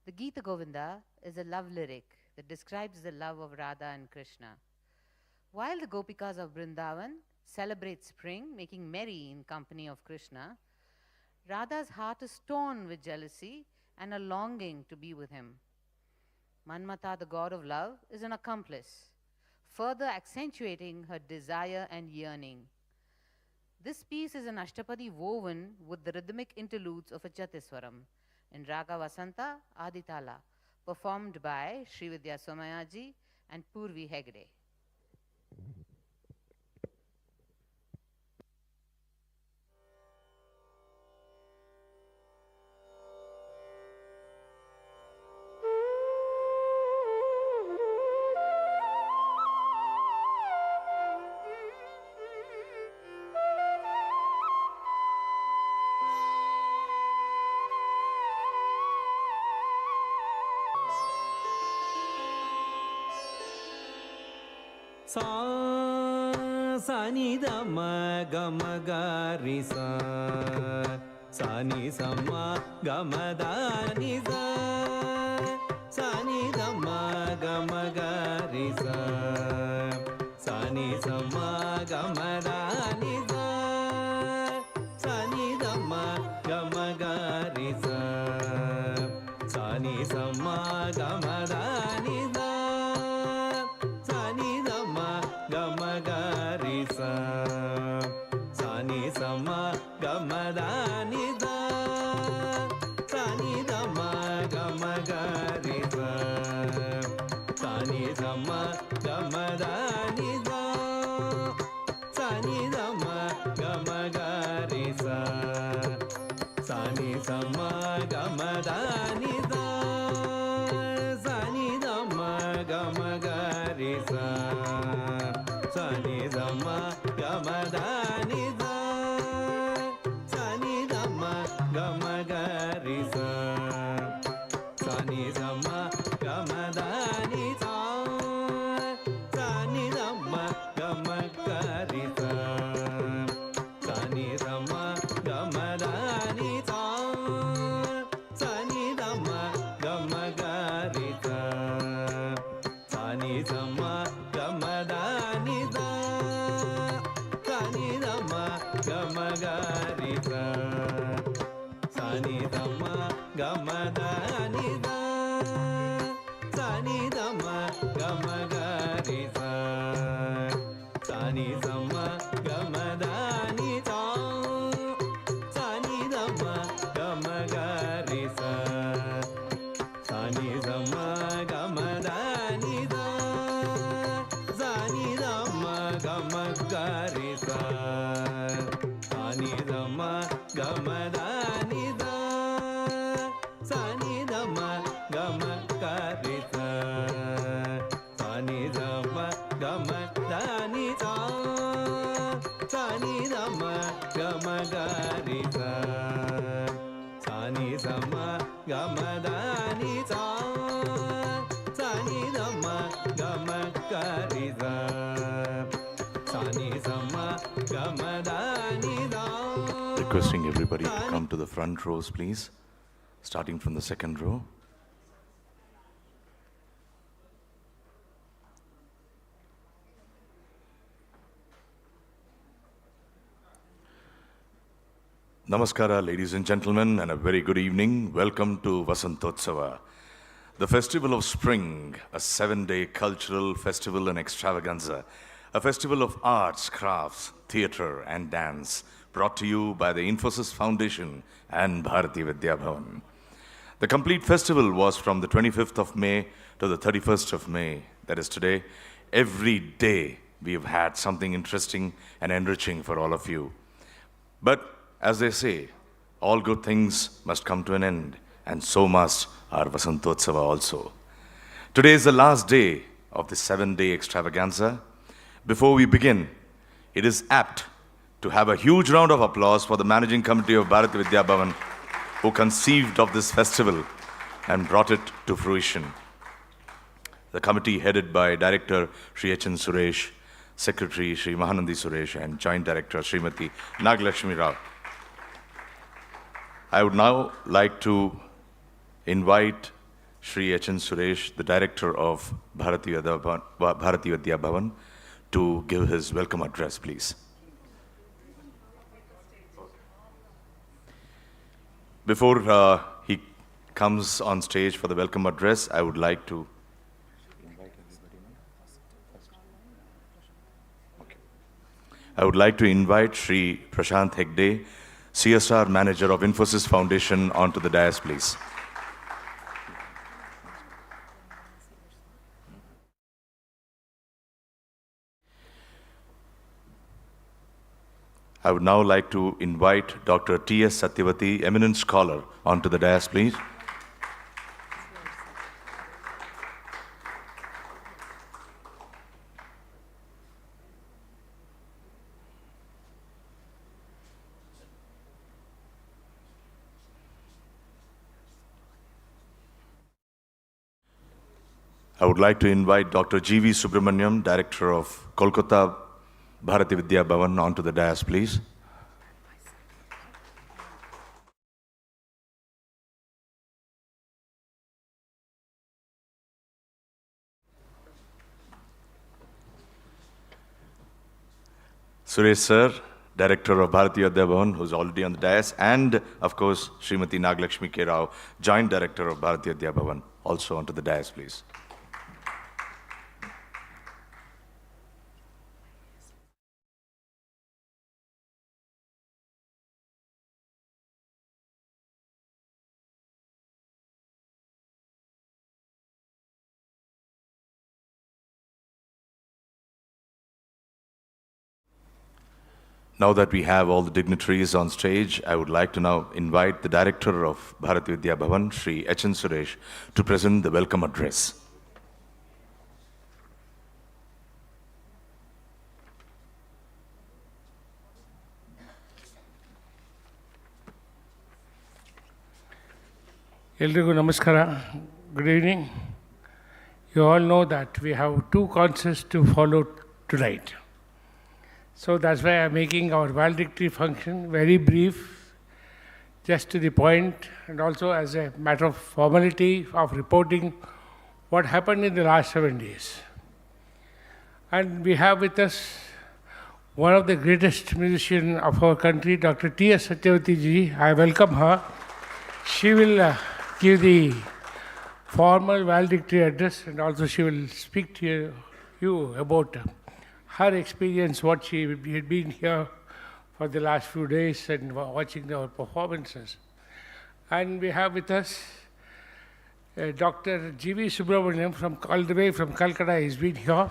The Gita Govinda is a love lyric that describes the love of Radha and Krishna. While the Gopikas of Vrindavan celebrate spring, making merry in company of Krishna, Radha's heart is torn with jealousy and a longing to be with him. Manmata, the god of love, is an accomplice, further accentuating her desire and yearning. This piece is an Ashtapadi woven with the rhythmic interludes of a Chatiswaram in Raaga Vasanta Aditala, performed by Sri Vidya Somayaji and Purvi Hegde. Sa ni da ma ga ma ga ri sa ni sa ma ga ma da ni sa ni da ma ga ma ga ri sa ni sa ma ga ma da ni sa ni da ma ga ma ga ri sa ni sa ma ga ma da ni Sani sama gamadani da Sani dama gamagari da Sani sama gamadani da Sani dama gamagari da Sani sama gamadani da Sani dama gamagari da Sani dama gamadani da Sani dama gamagari sa Sani dama gamadani sa Sani dama gamagari sa Sani dama gamadani sa Sani dama gamagari sa Sani dama gamadani da Sani dama gamagari sa Sani dama gamadani da Sani dama gamagari sa Sani dama gamadani sa Sani dama gamagari sa Sani dama gamadani da Sani dama gamagari sa Sani dama gamadani da Sani dama gamagari sa Sani dama gamadani sa Sani dama gamagari sa Sani dama gamadani sa Sani dama gamagari sa Sani dama gamadani da Requesting everybody to come to the front rows, please, starting from the second row. Namaskara, ladies and gentlemen, and a very good evening. Welcome to Vasanthotsava, the festival of spring, a 7-day cultural festival and extravaganza, a festival of arts, crafts, theatre, and dance, brought to you by the Infosys Foundation and Bharatiya Vidya Bhavan. The complete festival was from the 25th of May to the 31st of May, that is today. Every day we have had something interesting and enriching for all of you. But as they say, all good things must come to an end, and so must our Vasanthotsava also. Today is the last day of the 7-day extravaganza. Before we begin, it is apt to have a huge round of applause for the managing committee of Bharatiya Vidya Bhavan, who conceived of this festival and brought it to fruition. The committee headed by Director Sri H.N. Suresh, Secretary Sri Mahanandi Suresh, and Joint Director Srimati Nagalakshmi Rao. I would now like to invite Shri H.N. Suresh, the director of Bharatiya Vidya Bhavan, to give his welcome address, please. Before he comes on stage for the welcome address, I would like to invite Shri Prashant Hegde, CSR Manager of Infosys Foundation, onto the dais, please. I would now like to invite Dr.TS Sathyavathi, eminent scholar, onto the dais, please. I would like to invite Dr. G.V. Subramaniam, Director of Kolkata Maruthi Vidya Bhavan, onto the dais, please. Suresh sir, Director of Bharatiya Vidya Bhavan, who's already on the dais, and of course, Srimati Nagalakshmi P.Rao, Joint Director of Bharatiya Vidya Bhavan, also onto the dais, please. Now that we have all the dignitaries on stage, I would like to now invite the Director of Bharatiya Vidya Bhavan, Shri H.N. Suresh, to present the welcome address. Eldrigu Namaskara, good evening. You all know that we have two concerts to follow tonight. So that's why I'm making our valedictory function very brief, just to the point, and also as a matter of formality of reporting what happened in the last 7 days. And we have with us one of the greatest musicians of our country, Dr.TS Sathyavathi ji. I welcome her. She will give the formal valedictory address, and also she will speak to you about her experience, what she had been here for the last few days and watching our performances. And we have with us Dr. G.V. Subramaniam, all the way from Calcutta. He's been here.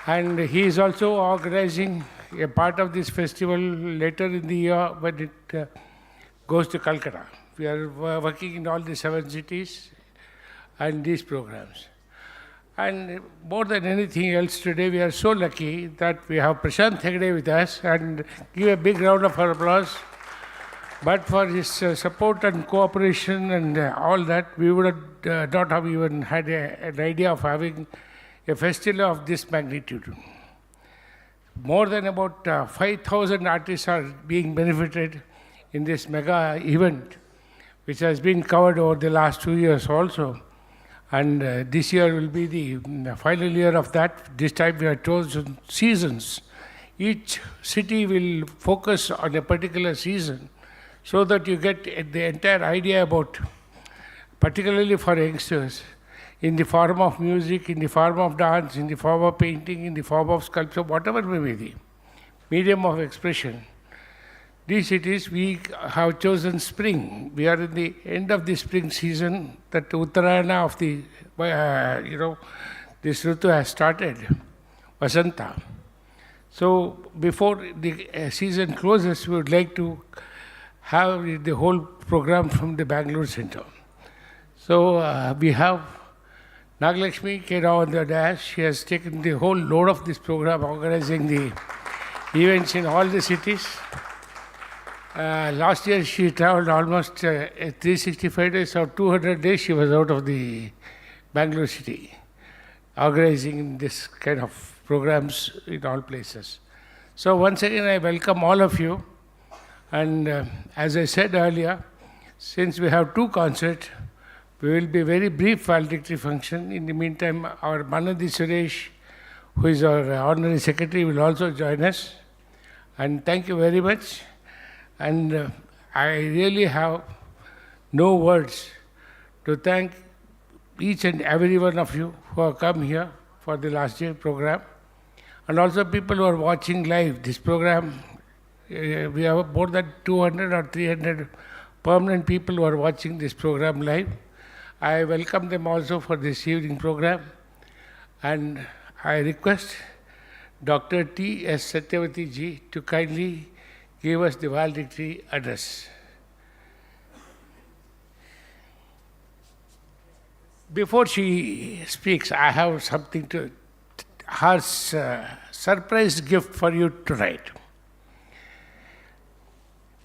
And he is also organizing a part of this festival later in the year when it goes to Calcutta. We are working in all the 7 cities and these programs. And more than anything else today, we are so lucky that we have Prashant Hegde with us, and give a big round of applause. But for his support and cooperation and all that, we would have not have even had an idea of having a festival of this magnitude. More than about 5,000 artists are being benefited in this mega event, which has been covered over the last 2 years also. And this year will be the final year of that. This time we have chosen seasons. Each city will focus on a particular season so that you get the entire idea about, particularly for youngsters, in the form of music, in the form of dance, in the form of painting, in the form of sculpture, whatever may be the medium of expression. These cities, we have chosen spring. We are in the end of the spring season, that Uttarayana of the, this Ritu has started, Vasanta. So before the season closes, we would like to have the whole program from the Bengaluru Center. So we have Nagalakshmi P.Rao on the dash. She has taken the whole load of this program, organizing the events in all the cities. Last year she traveled almost 365 days or 200 days she was out of the Bangalore city, organizing this kind of programs in all places. So once again I welcome all of you, and as I said earlier, since we have two concerts, We will be very brief valedictory function. In the meantime, our Manadi Suresh, who is our honorary secretary, will also join us. And thank you very much. And I really have no words to thank each and every one of you who have come here for the last year program. And also people who are watching live this program. We have more than 200 or 300 permanent people who are watching this program live. I welcome them also for this evening program. And I request Dr.TS Sathyavathi ji to kindly give us the valedictory address. Before she speaks, I have something to, her surprise gift for you tonight.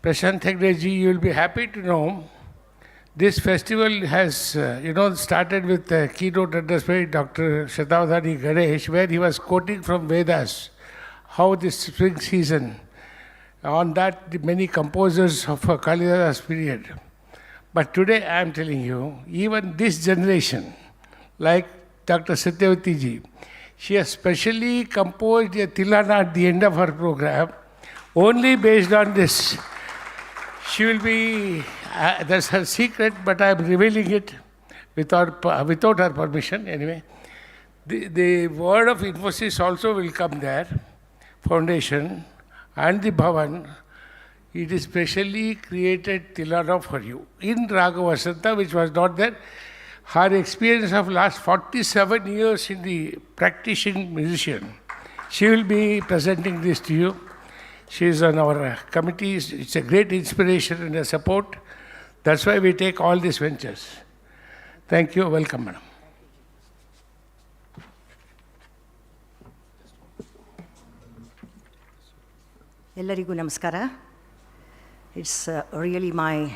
Prashant Hegde ji, you will be happy to know, this festival has, started with a keynote address by Dr. Sathyavathi Ganesh, where he was quoting from Vedas, how this spring season, on that the many composers of Kalidasa's period. But today I am telling you, even this generation, like Dr. Sathyavathi ji, she has specially composed a Tilana at the end of her program, only based on this. She will be, that's her secret, but I am revealing it without her permission anyway. The word of Infosys also will come there, foundation, and the Bhavan. It is specially created Tilana for you. In Raaga Vasantha, which was not there, her experience of last 47 years in the practicing musician, she will be presenting this to you. She is on our committee. It's a great inspiration and a support. That's why we take all these ventures. Thank you. Welcome, madam. Ellarigu namaskara. It's really my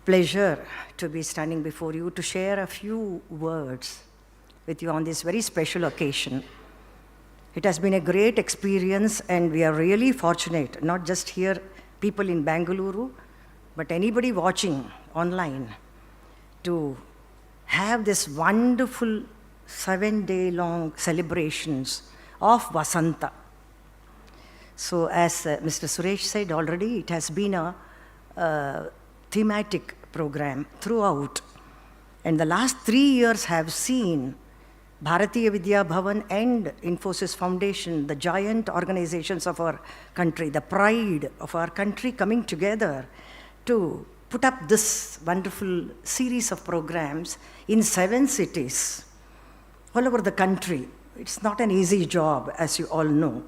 pleasure to be standing before you to share a few words with you on this very special occasion. It has been a great experience, and we are really fortunate, not just here, people in Bengaluru, but anybody watching online, to have this wonderful 7-day-long celebrations of Vasanta. So as Mr. Suresh said already, it has been a thematic program throughout. And the last 3 years have seen Bharatiya, Vidya, Bhavan and Infosys Foundation, the giant organizations of our country, the pride of our country, coming together to put up this wonderful series of programs in 7 cities all over the country. It's not an easy job, as you all know.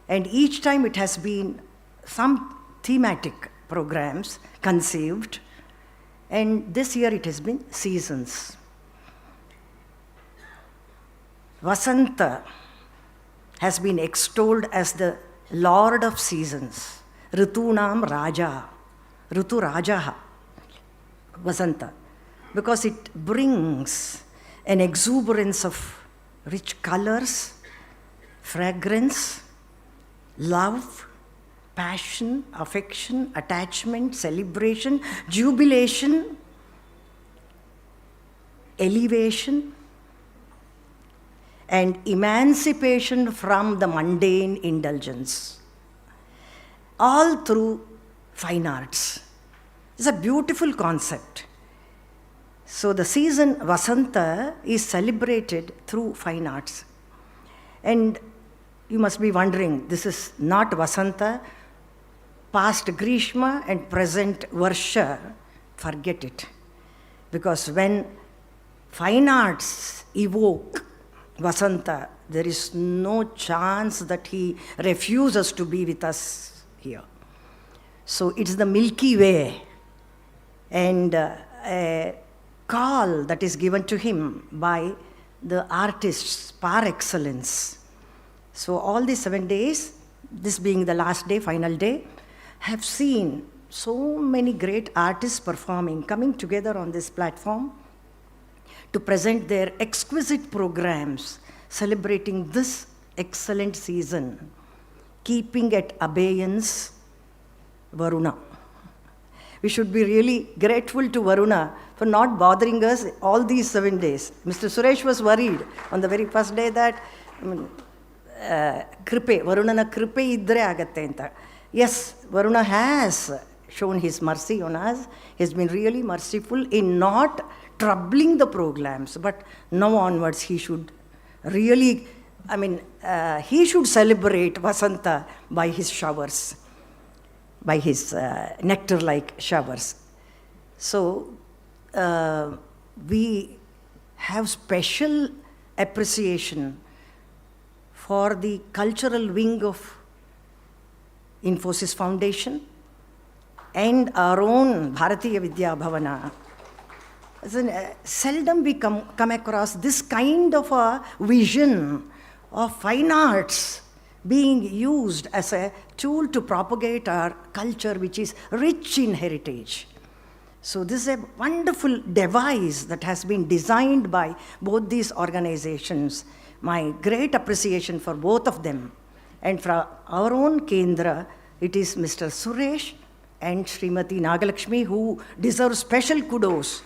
And each time it has been some thematic programs conceived, and this year it has been seasons. Vasanta has been extolled as the Lord of seasons. Ritunam Raja, Ritu Rajaha, Vasanta, because it brings an exuberance of rich colors, fragrance, love, passion, affection, attachment, celebration, jubilation, elevation, and emancipation from the mundane indulgence, all through fine arts. It's a beautiful concept. So the season Vasanta is celebrated through fine arts. And you must be wondering, this is not Vasanta, past Grishma and present Varsha, forget it. Because when fine arts evoke Vasanta, there is no chance that he refuses to be with us here. So it's the Milky Way, and a call that is given to him by the artists par excellence. So all these 7 days, this being the last day, final day, have seen so many great artists performing, coming together on this platform to present their exquisite programs, celebrating this excellent season, keeping at abeyance Varuna. We should be really grateful to Varuna for not bothering us all these 7 days. Mr. Suresh was worried on the very first day that, kripe, Varunana kripe idre agatte anta. Yes, Varuna has shown his mercy on us. He's been really merciful in not troubling the programs, but now onwards he should really, he should celebrate Vasanta by his showers, by his nectar-like showers. So we have special appreciation for the cultural wing of Infosys Foundation and our own Bharatiya Vidya Bhavana. Seldom we come across this kind of a vision of fine arts being used as a tool to propagate our culture, which is rich in heritage. So this is a wonderful device that has been designed by both these organizations. My great appreciation for both of them. And for our own Kendra, it is Mr. Suresh and Srimati Nagalakshmi who deserve special kudos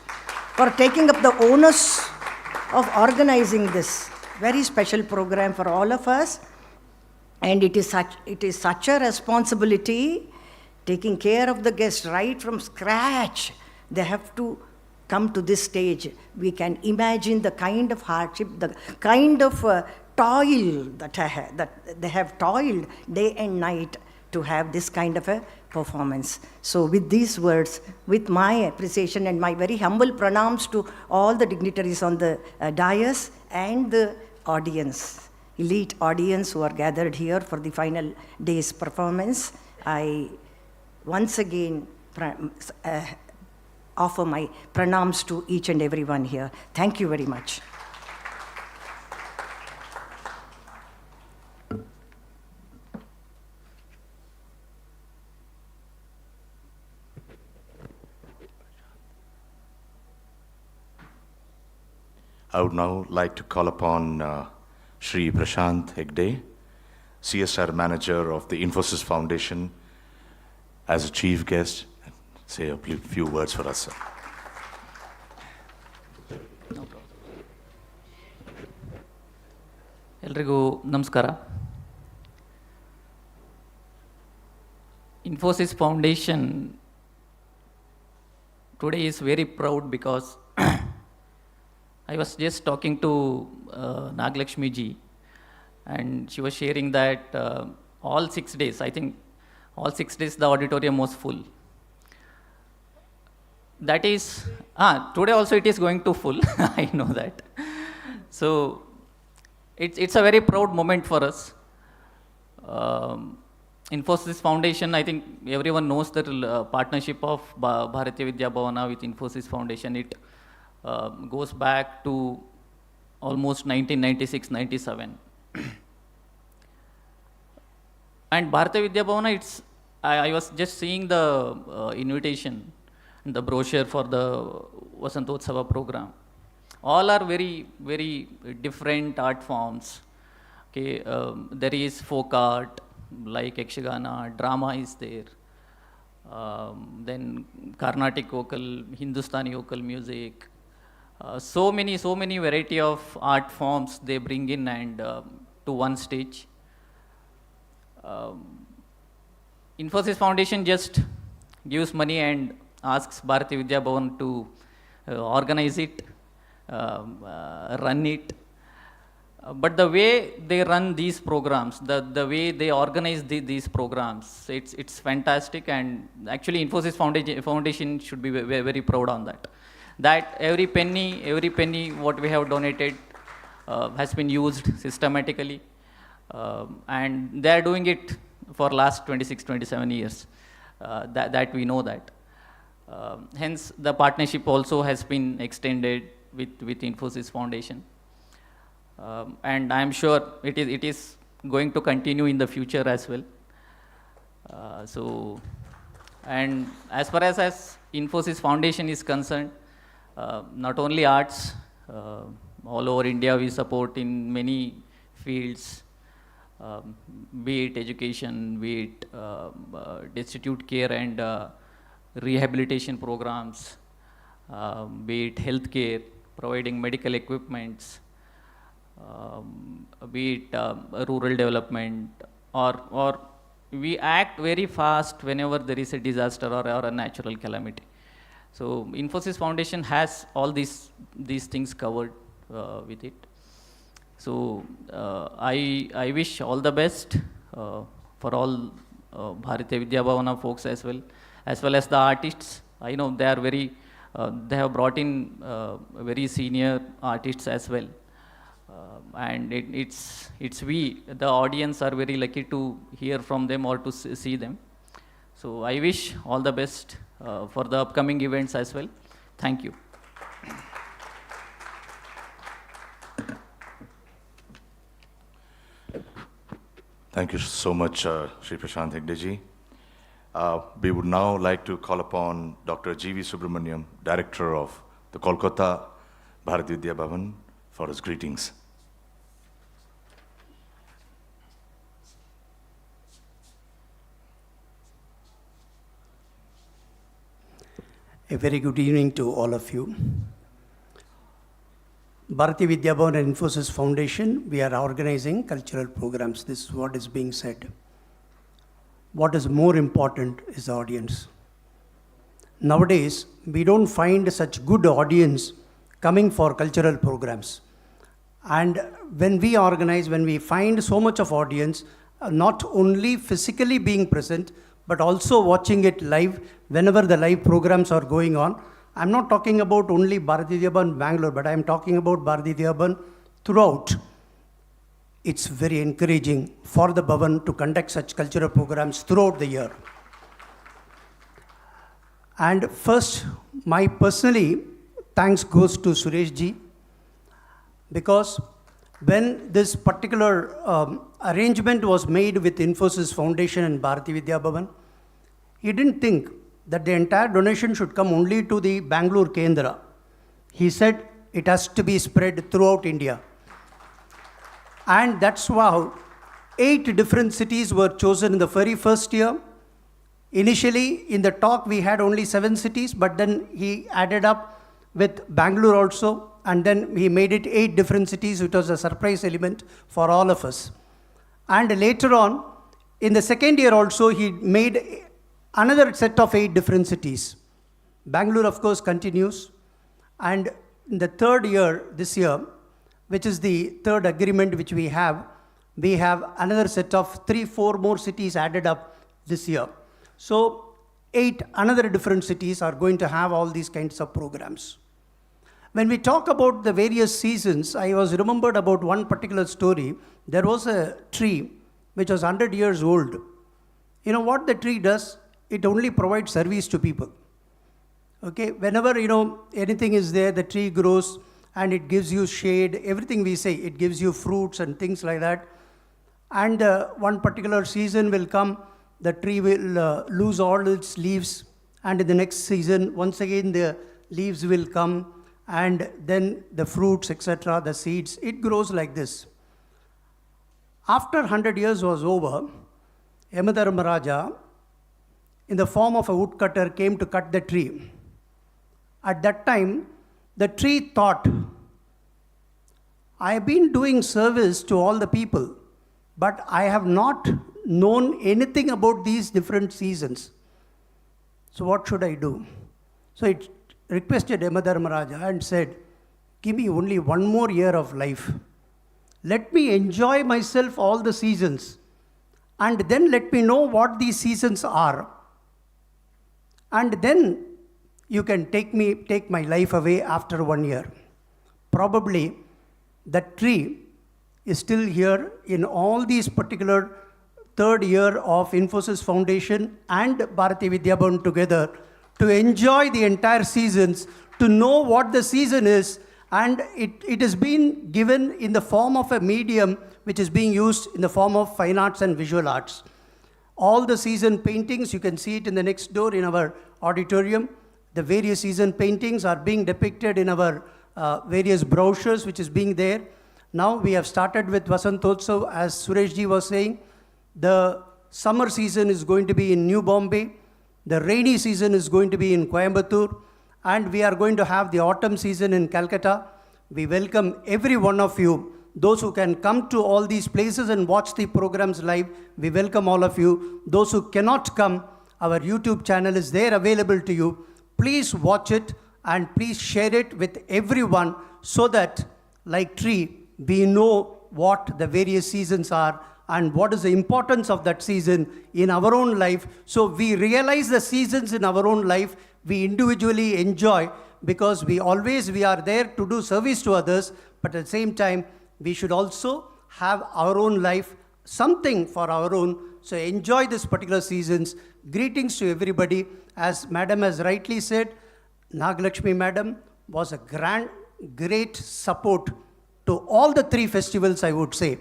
for taking up the onus of organizing this very special program for all of us. And it is such a responsibility, taking care of the guests right from scratch. They have to come to this stage. We can imagine the kind of hardship, the kind of toil that they have toiled day and night to have this kind of a performance. So with these words, with my appreciation and my very humble pranams to all the dignitaries on the dais and the audience, elite audience who are gathered here for the final day's performance, I once again offer my pranams to each and everyone here. Thank you very much. I would now like to call upon Shri Prashant Hegde, CSR Manager of the Infosys Foundation, as a chief guest, say a few words for us, sir. ಎಲ್ರಿಗೂ ನಮಸ್ಕಾರ. Infosys Foundation today is very proud because I was just talking to Nagalakshmi ji, and she was sharing that all 6 days, I think all 6 days the auditorium was full. That is, today also it is going to full, I know that. So it's a very proud moment for us. Infosys Foundation, I think everyone knows the partnership of Bharatiya Vidya Bhavana with Infosys Foundation. It goes back to almost 1996-97. And Bharatiya Vidya Bhavana, I was just seeing the invitation, the brochure for the Vasanthotsava program. All are very, very different art forms. Okay, there is folk art, like Yakshagana, drama is there. Then Carnatic vocal, Hindustani vocal music. So many variety of art forms they bring in and to one stage. Infosys Foundation just gives money and asks Bharatiya Vidya Bhavan to organize it, run it. But the way they run these programs, the way they organize these programs, it's fantastic. And actually Infosys Foundation should be very, very proud on that. That every penny what we have donated has been used systematically. And they are doing it for last 26-27 years. That we know that. Hence the partnership also has been extended with Infosys Foundation. And I am sure it is going to continue in the future as well. And as far as Infosys Foundation is concerned, not only arts, all over India we support in many fields, be it education, be it destitute care and rehabilitation programs, be it healthcare, providing medical equipments, be it rural development, or we act very fast whenever there is a disaster or a natural calamity. So Infosys Foundation has all these things covered with it. So I wish all the best for all Bharatiya Vidya Bhavana folks as well as the artists. I know they are very, they have brought in very senior artists as well. And it's we, the audience, are very lucky to hear from them or to see them. So I wish all the best for the upcoming events as well. Thank you. Thank you so much, Shri Prashant Hegde ji. We would now like to call upon Dr. G.V. Subramaniam, Director of the Kolkata Bharatiya Vidya Bhavan, for his greetings. A very good evening to all of you. Bharatiya Vidya Bhavan and Infosys Foundation, we are organizing cultural programs. This is what is being said. What is more important is the audience. Nowadays, we don't find such good audience coming for cultural programs. And when we organize, when we find so much of audience, not only physically being present, but also watching it live whenever the live programs are going on. I'm not talking about only Bharatiya Vidya Bhavan Bangalore, but I'm talking about Bharatiya Vidya Bhavan throughout. It's very encouraging for the Bhavan to conduct such cultural programs throughout the year. And first, my personally thanks goes to Suresh ji, because when this particular arrangement was made with Infosys Foundation and Bharatiya Vidya Bhavan, he didn't think that the entire donation should come only to the Bangalore Kendra. He said it has to be spread throughout India. And that's how 8 different cities were chosen in the very first year. Initially, in the talk, we had only 7 cities, but then he added up with Bangalore also, and then he made it 8 different cities, which was a surprise element for all of us. And later on, in the second year also, he made another set of 8 different cities. Bangalore, of course, continues. And in the third year, this year, which is the third agreement which we have another set of 3-4 more cities added up this year. So 8 another different cities are going to have all these kinds of programs. When we talk about the various seasons, I was remembered about one particular story. There was a tree which was 100 years old. You know what the tree does? It only provides service to people. Okay, whenever, anything is there, the tree grows and it gives you shade, everything we say, it gives you fruits and things like that. And one particular season will come, the tree will lose all its leaves, and in the next season, once again, the leaves will come, and then the fruits, etc., the seeds, it grows like this. After 100 years was over, Yamadharmaraja, in the form of a woodcutter, came to cut the tree. At that time, the tree thought, I have been doing service to all the people, but I have not known anything about these different seasons. So what should I do? So it requested Yamadharmaraja and said, give me only one more year of life. Let me enjoy myself all the seasons, and then let me know what these seasons are. And then you can take my life away after 1 year. Probably that tree is still here in all these particular third year of Infosys Foundation and Bharatiya Vidya Bhavan together to enjoy the entire seasons, to know what the season is, and it has been given in the form of a medium which is being used in the form of fine arts and visual arts. All the season paintings, you can see it in the next door in our auditorium. The various season paintings are being depicted in our various brochures which is being there. Now we have started with Vasanthotsava, as Suresh ji was saying. The summer season is going to be in New Bombay. The rainy season is going to be in Coimbatore, and we are going to have the autumn season in Calcutta. We welcome every one of you. Those who can come to all these places and watch the programs live, we welcome all of you. Those who cannot come, our YouTube channel is there available to you. Please watch it and please share it with everyone so that, like tree, we know what the various seasons are and what is the importance of that season in our own life. So we realize the seasons in our own life, we individually enjoy, because we are there to do service to others, but at the same time, we should also have our own life, something for our own. So enjoy this particular seasons. Greetings to everybody. As Madam has rightly said, Nagalakshmi Madam was a great support to all the three festivals, I would say.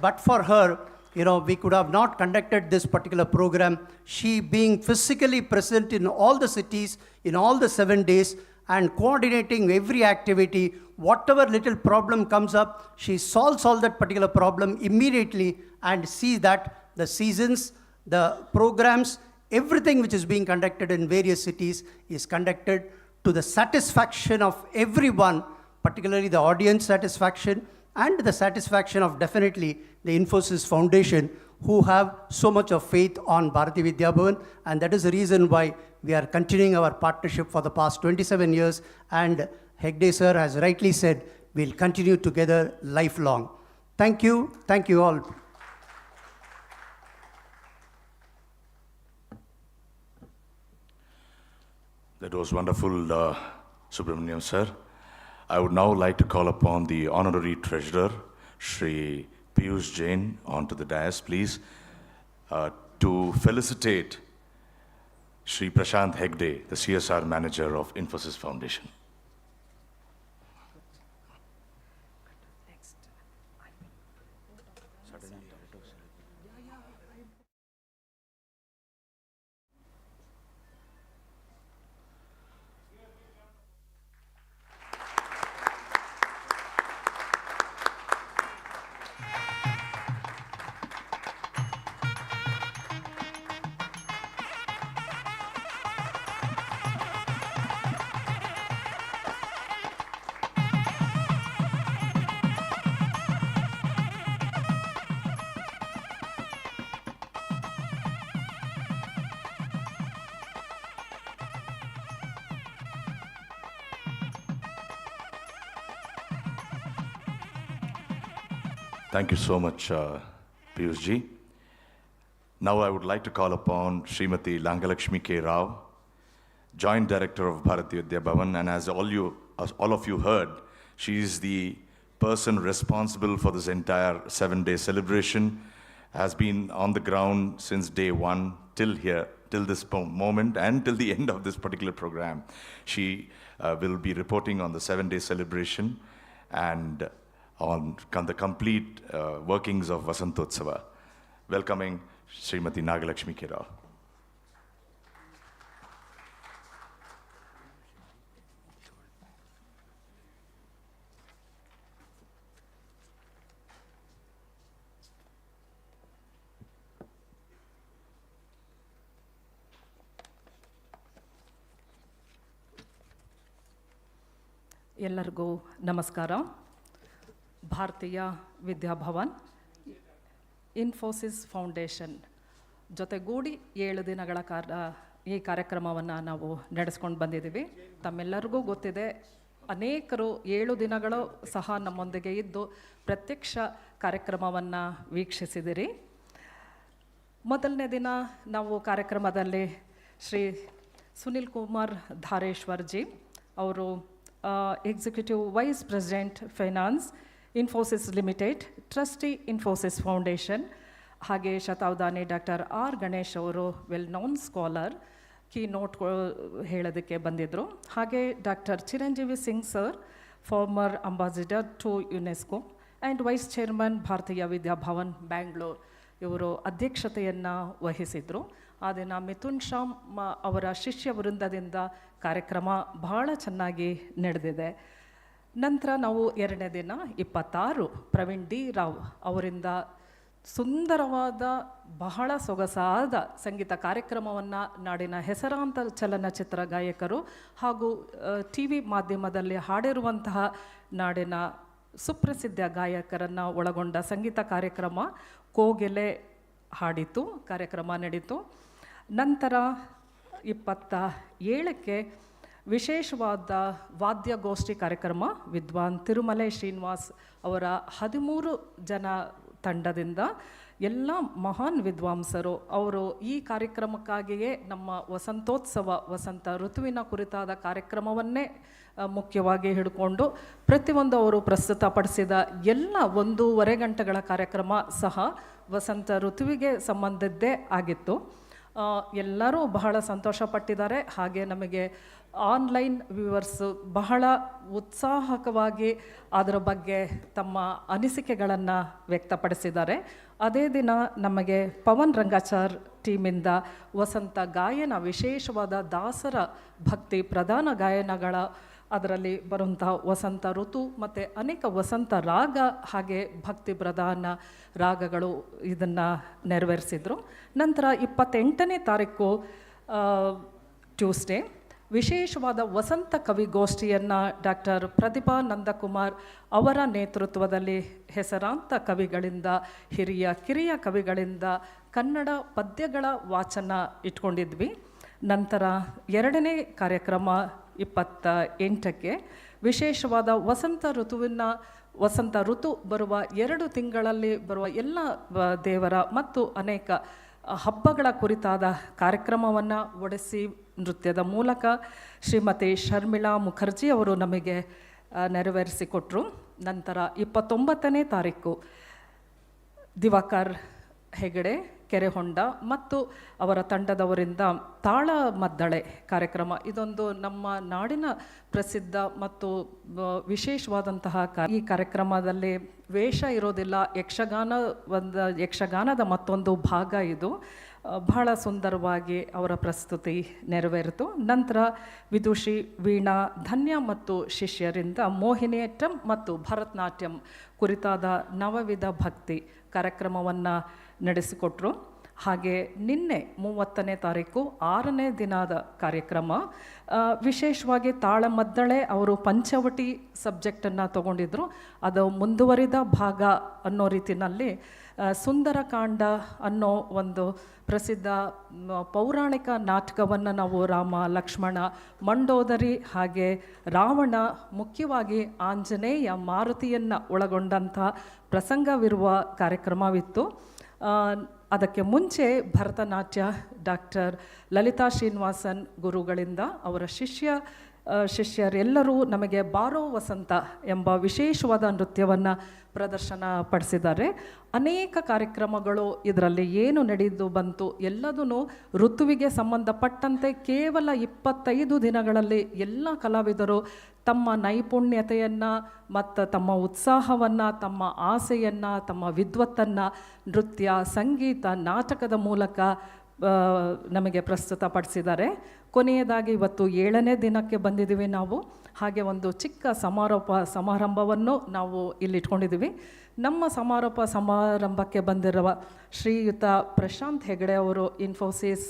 But for her, we could have not conducted this particular program. She being physically present in all the cities, in all the 7 days, and coordinating every activity, whatever little problem comes up, she solves all that particular problem immediately and sees that the seasons, the programs, everything which is being conducted in various cities is conducted to the satisfaction of everyone, particularly the audience satisfaction and the satisfaction of definitely the Infosys Foundation, who have so much of faith on Bharatiya Vidya Bhavan, and that is the reason why we are continuing our partnership for the past 27 years, and Hegde sir has rightly said, we'll continue together lifelong. Thank you all. That was wonderful, Subramaniam sir. I would now like to call upon the Honorary Treasurer, Shri Piyush Jain, onto the dais, please, to felicitate Shri Prashant Hegde, the CSR Manager of Infosys Foundation. Thank you so much, Piyush ji. Now I would like to call upon Srimati Langalakshmi K.Rao, Joint Director of Bharatiya Vidya Bhavan, and as all of you heard, she is the person responsible for this entire 7-day celebration, has been on the ground since day one till here, till this moment, and till the end of this particular program. She will be reporting on the 7-day celebration and on the complete workings of Vasanthotsava. Welcoming Srimati Nagalakshmi K.Rao. ಎಲ್ಲರಿಗೂ ನಮಸ್ಕಾರ. ಭಾರತೀಯ Vidya Bhavan, Infosys foundation ಜೊತೆಗೂಡಿ 7 ದಿನಗಳ ಈ ಕಾರ್ಯಕ್ರಮವನ್ನು ನಾವು ನಡೆಸ್ಕೊಂಡು ಬಂದಿದ್ದೀವಿ. ತಮ್ಮೆಲ್ಲರಿಗೂ ಗೊತ್ತಿದೆ, ಅನೇಕರು 7 ದಿನಗಳು ಸಹ ನಮ್ಮೊಂದಿಗೆ ಇದ್ದು ಪ್ರತ್ಯಕ್ಷ ಕಾರ್ಯಕ್ರಮವನ್ನು ವೀಕ್ಷಿಸಿದಿರಿ. ಮೊದಲನೇ ದಿನ ನಾವು ಕಾರ್ಯಕ್ರಮದಲ್ಲಿ ಶ್ರೀ ಸುನಿಲ್ ಕುಮಾರ್ ಧಾರೇಶ್ವರ್ ಜಿ ಅವರು executive vice president finance, Infosys limited, trustee Infosys foundation, ಹಾಗೆ ಶತಾವಧಾನಿ ಡಾಕ್ಟರ್ ಆರ್ ಗಣೇಶ್ ಅವರು well known scholar keynote ಹೇಳೋದಕ್ಕೆ ಬಂದಿದ್ದರು. ಹಾಗೆ doctor Chiranjeevi Singh sir, former ambassador to UNESCO and vice chairman Bharatiya Vidya Bhavan Bangalore, ಇವರು ಅಧ್ಯಕ್ಷತೆಯನ್ನು ವಹಿಸಿದರು. ಆ ದಿನ ಮಿಥುನ್ ಶ್ಯಾಮ್ ಅವರ ಶಿಷ್ಯ ವೃಂದದಿಂದ ಕಾರ್ಯಕ್ರಮ ಬಹಳ ಚೆನ್ನಾಗಿ ನಡೆದಿದೆ. ನಂತರ ನಾವು 2ನೇ ದಿನ 26 ಪ್ರವೀಣ್ ಡಿ ರಾವ್ ಅವರಿಂದ ಸುಂದರವಾದ ಬಹಳ ಸೊಗಸಾದ ಸಂಗೀತ ಕಾರ್ಯಕ್ರಮವನ್ನು ನಾಡಿನ ಹೆಸರಾಂತ ಚಲನಚಿತ್ರ ಗಾಯಕರು ಹಾಗೂ ಟಿ ವಿ ಮಾಧ್ಯಮದಲ್ಲಿ ಹಾಡಿರುವಂತಹ ನಾಡಿನ ಸುಪ್ರಸಿದ್ಧ ಗಾಯಕರನ್ನು ಒಳಗೊಂಡ ಸಂಗೀತ ಕಾರ್ಯಕ್ರಮ ಕೋಗಿಲೆ ಹಾಡಿತು, ಕಾರ್ಯಕ್ರಮ ನಡೀತು. ನಂತರ 27ಕ್ಕೆ ವಿಶೇಷವಾದ ವಾದ್ಯಗೋಷ್ಠಿ ಕಾರ್ಯಕ್ರಮ ವಿದ್ವಾನ್ ತಿರುಮಲೆ ಶ್ರೀನಿವಾಸ್ ಅವರ 13 ಜನ ತಂಡದಿಂದ ಎಲ್ಲ ಮಹಾನ್ ವಿದ್ವಾಂಸರು ಅವರು ಈ ಕಾರ್ಯಕ್ರಮಕ್ಕಾಗಿಯೇ ನಮ್ಮ ವಸಂತೋತ್ಸವ ವಸಂತ ಋತುವಿನ ಕುರಿತಾದ ಕಾರ್ಯಕ್ರಮವನ್ನೇ ಮುಖ್ಯವಾಗಿ ಹಿಡ್ಕೊಂಡು ಪ್ರತಿಯೊಂದು ಅವರು ಪ್ರಸ್ತುತಪಡಿಸಿದ ಎಲ್ಲ 1.5 ಗಂಟೆಗಳ ಕಾರ್ಯಕ್ರಮ ಸಹ ವಸಂತ ಋತುವಿಗೆ ಸಂಬಂಧಿದ್ದೇ ಆಗಿತ್ತು. ಎಲ್ಲರೂ ಬಹಳ ಸಂತೋಷಪಟ್ಟಿದ್ದಾರೆ. ಹಾಗೆ ನಮಗೆ ಆನ್ಲೈನ್ ವ್ಯೂವರ್ಸು ಬಹಳ ಉತ್ಸಾಹಕವಾಗಿ ಅದರ ಬಗ್ಗೆ ತಮ್ಮ ಅನಿಸಿಕೆಗಳನ್ನು ವ್ಯಕ್ತಪಡಿಸಿದ್ದಾರೆ. ಅದೇ ದಿನ ನಮಗೆ ಪವನ್ ರಂಗಾಚಾರ್ ಟೀಮಿಂದ ವಸಂತ ಗಾಯನ ವಿಶೇಷವಾದ ದಾಸರ ಭಕ್ತಿ ಪ್ರಧಾನ ಗಾಯನಗಳ ಅದರಲ್ಲಿ ಬರುವಂತಹ ವಸಂತ ಋತು ಮತ್ತು ಅನೇಕ ವಸಂತ ರಾಗ ಹಾಗೆ ಭಕ್ತಿ ಪ್ರಧಾನ ರಾಗಗಳು ಇದನ್ನು ನೆರವೇರಿಸಿದರು. ನಂತರ 28ನೇ ತಾರೀಕು ಟ್ಯೂಸ್ಡೇ ವಿಶೇಷವಾದ ವಸಂತ ಕವಿಗೋಷ್ಠಿಯನ್ನು ಡಾಕ್ಟರ್ ಪ್ರತಿಭಾ ನಂದಕುಮಾರ್ ಅವರ ನೇತೃತ್ವದಲ್ಲಿ ಹೆಸರಾಂತ ಕವಿಗಳಿಂದ ಹಿರಿಯ ಕಿರಿಯ ಕವಿಗಳಿಂದ ಕನ್ನಡ ಪದ್ಯಗಳ ವಾಚನ ಇಟ್ಕೊಂಡಿದ್ವಿ. ನಂತರ 2ನೇ ಕಾರ್ಯಕ್ರಮ 28ಕ್ಕೆ ವಿಶೇಷವಾದ ವಸಂತ ಋತು ಬರುವ 2 ತಿಂಗಳಲ್ಲಿ ಬರುವ ಎಲ್ಲ ದೇವರ ಮತ್ತು ಅನೇಕ ಹಬ್ಬಗಳ ಕುರಿತಾದ ಕಾರ್ಯಕ್ರಮವನ್ನು ಒಡಿಸ್ಸಿ ನೃತ್ಯದ ಮೂಲಕ ಶ್ರೀಮತಿ ಶರ್ಮಿಳಾ ಮುಖರ್ಜಿ ಅವರು ನಮಗೆ ನೆರವೇರಿಸಿಕೊಟ್ರು. ನಂತರ 29ನೇ ತಾರೀಕು ದಿವಾಕರ್ ಹೆಗಡೆ ಕೆರೆಹೊಂಡ ಮತ್ತು ಅವರ ತಂಡದವರಿಂದ ತಾಳಮದ್ದಳೆ ಕಾರ್ಯಕ್ರಮ. ಇದೊಂದು ನಮ್ಮ ನಾಡಿನ ಪ್ರಸಿದ್ಧ ಮತ್ತು ವಿಶೇಷವಾದಂತಹ ಈ ಕಾರ್ಯಕ್ರಮದಲ್ಲಿ ವೇಷ ಇರೋದಿಲ್ಲ, ಯಕ್ಷಗಾನದ ಮತ್ತೊಂದು ಭಾಗ ಇದು. ಬಹಳ ಸುಂದರವಾಗಿ ಅವರ ಪ್ರಸ್ತುತಿ ನೆರವೇರಿತು. ನಂತರ ವಿದುಷಿ ವೀಣಾ ಧನ್ಯ ಮತ್ತು ಶಿಷ್ಯರಿಂದ ಮೋಹಿನಿಯಟ್ಟಂ ಮತ್ತು ಭರತನಾಟ್ಯಂ ಕುರಿತಾದ ನವವಿಧ ಭಕ್ತಿ ಕಾರ್ಯಕ್ರಮವನ್ನು ನಡೆಸಿಕೊಟ್ರು. ಹಾಗೆ ನಿನ್ನೆ 30ನೇ ತಾರೀಕು 6ನೇ ದಿನದ ಕಾರ್ಯಕ್ರಮ ವಿಶೇಷವಾಗಿ ತಾಳಮದ್ದಳೆ ಅವರು ಪಂಚವಟಿ ಸಬ್ಜೆಕ್ಟನ್ನು ತಗೊಂಡಿದ್ರು. ಅದು ಮುಂದುವರಿದ ಭಾಗ ಅನ್ನೋ ರೀತಿಯಲ್ಲಿ ಸುಂದರಕಾಂಡ ಅನ್ನೋ ಒಂದು ಪ್ರಸಿದ್ಧ ಪೌರಾಣಿಕ ನಾಟಕವನ್ನು ನಾವು ರಾಮ ಲಕ್ಷ್ಮಣ ಮಂಡೋದರಿ ಹಾಗೆ ರಾವಣ ಮುಖ್ಯವಾಗಿ ಆಂಜನೇಯ ಮಾರುತಿಯನ್ನು ಒಳಗೊಂಡಂಥ ಪ್ರಸಂಗವಿರುವ ಕಾರ್ಯಕ್ರಮವಿತ್ತು. ಅದಕ್ಕೆ ಮುಂಚೆ ಭರತನಾಟ್ಯ ಡಾಕ್ಟರ್ ಲಲಿತಾ ಶ್ರೀನಿವಾಸನ್ ಗುರುಗಳಿಂದ ಅವರ ಶಿಷ್ಯರೆಲ್ಲರೂ ನಮಗೆ ಬಾರೋ ವಸಂತ ಎಂಬ ವಿಶೇಷವಾದ ನೃತ್ಯವನ್ನು ಪ್ರದರ್ಶನ ಪಡಿಸಿದ್ದಾರೆ. ಅನೇಕ ಕಾರ್ಯಕ್ರಮಗಳು ಇದರಲ್ಲಿ ಏನು ನಡೆದು ಬಂತು ಎಲ್ಲದೂ ಋತುವಿಗೆ ಸಂಬಂಧಪಟ್ಟಂತೆ ಕೇವಲ 25 ದಿನಗಳಲ್ಲಿ ಎಲ್ಲ ಕಲಾವಿದರು ತಮ್ಮ ನೈಪುಣ್ಯತೆಯನ್ನು ಮತ್ತು ತಮ್ಮ ಉತ್ಸಾಹವನ್ನು, ತಮ್ಮ ಆಸೆಯನ್ನು, ತಮ್ಮ ವಿದ್ವತ್ತನ್ನು ನೃತ್ಯ, ಸಂಗೀತ, ನಾಟಕದ ಮೂಲಕ ನಮಗೆ ಪ್ರಸ್ತುತಪಡಿಸಿದ್ದಾರೆ. ಕೊನೆಯದಾಗಿ ಇವತ್ತು 7ನೇ ದಿನಕ್ಕೆ ಬಂದಿದ್ದೀವಿ ನಾವು. ಹಾಗೆ ಒಂದು ಚಿಕ್ಕ ಸಮಾರಂಭವನ್ನು ನಾವು ಇಲ್ಲಿಟ್ಕೊಂಡಿದ್ದೀವಿ. ನಮ್ಮ ಸಮಾರಂಭಕ್ಕೆ ಬಂದಿರುವ ಶ್ರೀಯುತ ಪ್ರಶಾಂತ್ ಹೆಗಡೆ ಅವರು ಇನ್ಫೋಸಿಸ್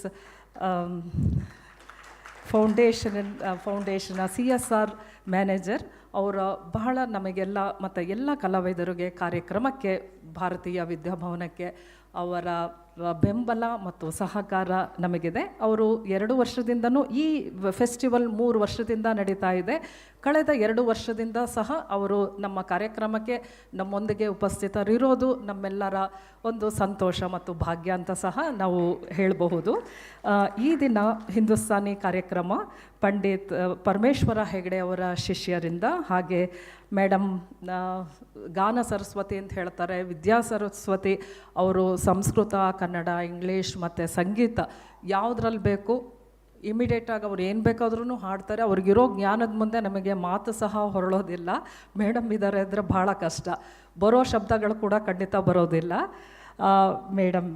ಫೌಂಡೇಶನ್ನ CSR ಮ್ಯಾನೇಜರ್. ಅವರ ಬಹಳ ನಮಗೆಲ್ಲ ಮತ್ತು ಎಲ್ಲ ಕಲಾವಿದರಿಗೆ ಕಾರ್ಯಕ್ರಮಕ್ಕೆ ಭಾರತೀಯ ವಿದ್ಯಾಭವನಕ್ಕೆ ಅವರ ಬೆಂಬಲ ಮತ್ತು ಸಹಕಾರ ನಮಗಿದೆ. ಅವರು 2 ವರ್ಷದಿಂದನೂ ಈ ಫೆಸ್ಟಿವಲ್ 3 ವರ್ಷದಿಂದ ನಡೀತಾ ಇದೆ. ಕಳೆದ 2 ವರ್ಷದಿಂದ ಸಹ ಅವರು ನಮ್ಮ ಕಾರ್ಯಕ್ರಮಕ್ಕೆ ನಮ್ಮೊಂದಿಗೆ ಉಪಸ್ಥಿತರಿರೋದು ನಮ್ಮೆಲ್ಲರ ಒಂದು ಸಂತೋಷ ಮತ್ತು ಭಾಗ್ಯ ಅಂತ ಸಹ ನಾವು ಹೇಳಬಹುದು. ಈ ದಿನ ಹಿಂದೂಸ್ತಾನಿ ಕಾರ್ಯಕ್ರಮ ಪಂಡಿತ್ ಪರಮೇಶ್ವರ ಹೆಗಡೆ ಅವರ ಶಿಷ್ಯರಿಂದ, ಹಾಗೆ ಮೇಡಮ್ ಗಾನ ಸರಸ್ವತಿ ಅಂತ ಹೇಳ್ತಾರೆ, ವಿದ್ಯಾ ಸರಸ್ವತಿ ಅವರು ಸಂಸ್ಕೃತ, ಕನ್ನಡ, ಇಂಗ್ಲೀಷ್ ಮತ್ತು ಸಂಗೀತ ಯಾವುದ್ರಲ್ಲಿ ಬೇಕು ಇಮಿಡಿಯೇಟಾಗಿ ಅವ್ರು ಏನು ಬೇಕಾದ್ರೂ ಹಾಡ್ತಾರೆ. ಅವ್ರಿಗಿರೋ ಜ್ಞಾನದ ಮುಂದೆ ನಮಗೆ ಮಾತು ಸಹ ಹೊರಳೋದಿಲ್ಲ. ಮೇಡಮ್ ಇದ್ದಾರೆ ಅಂದರೆ ಭಾಳ ಕಷ್ಟ, ಬರೋ ಶಬ್ದಗಳು ಕೂಡ ಖಂಡಿತ ಬರೋದಿಲ್ಲ. ಮೇಡಮ್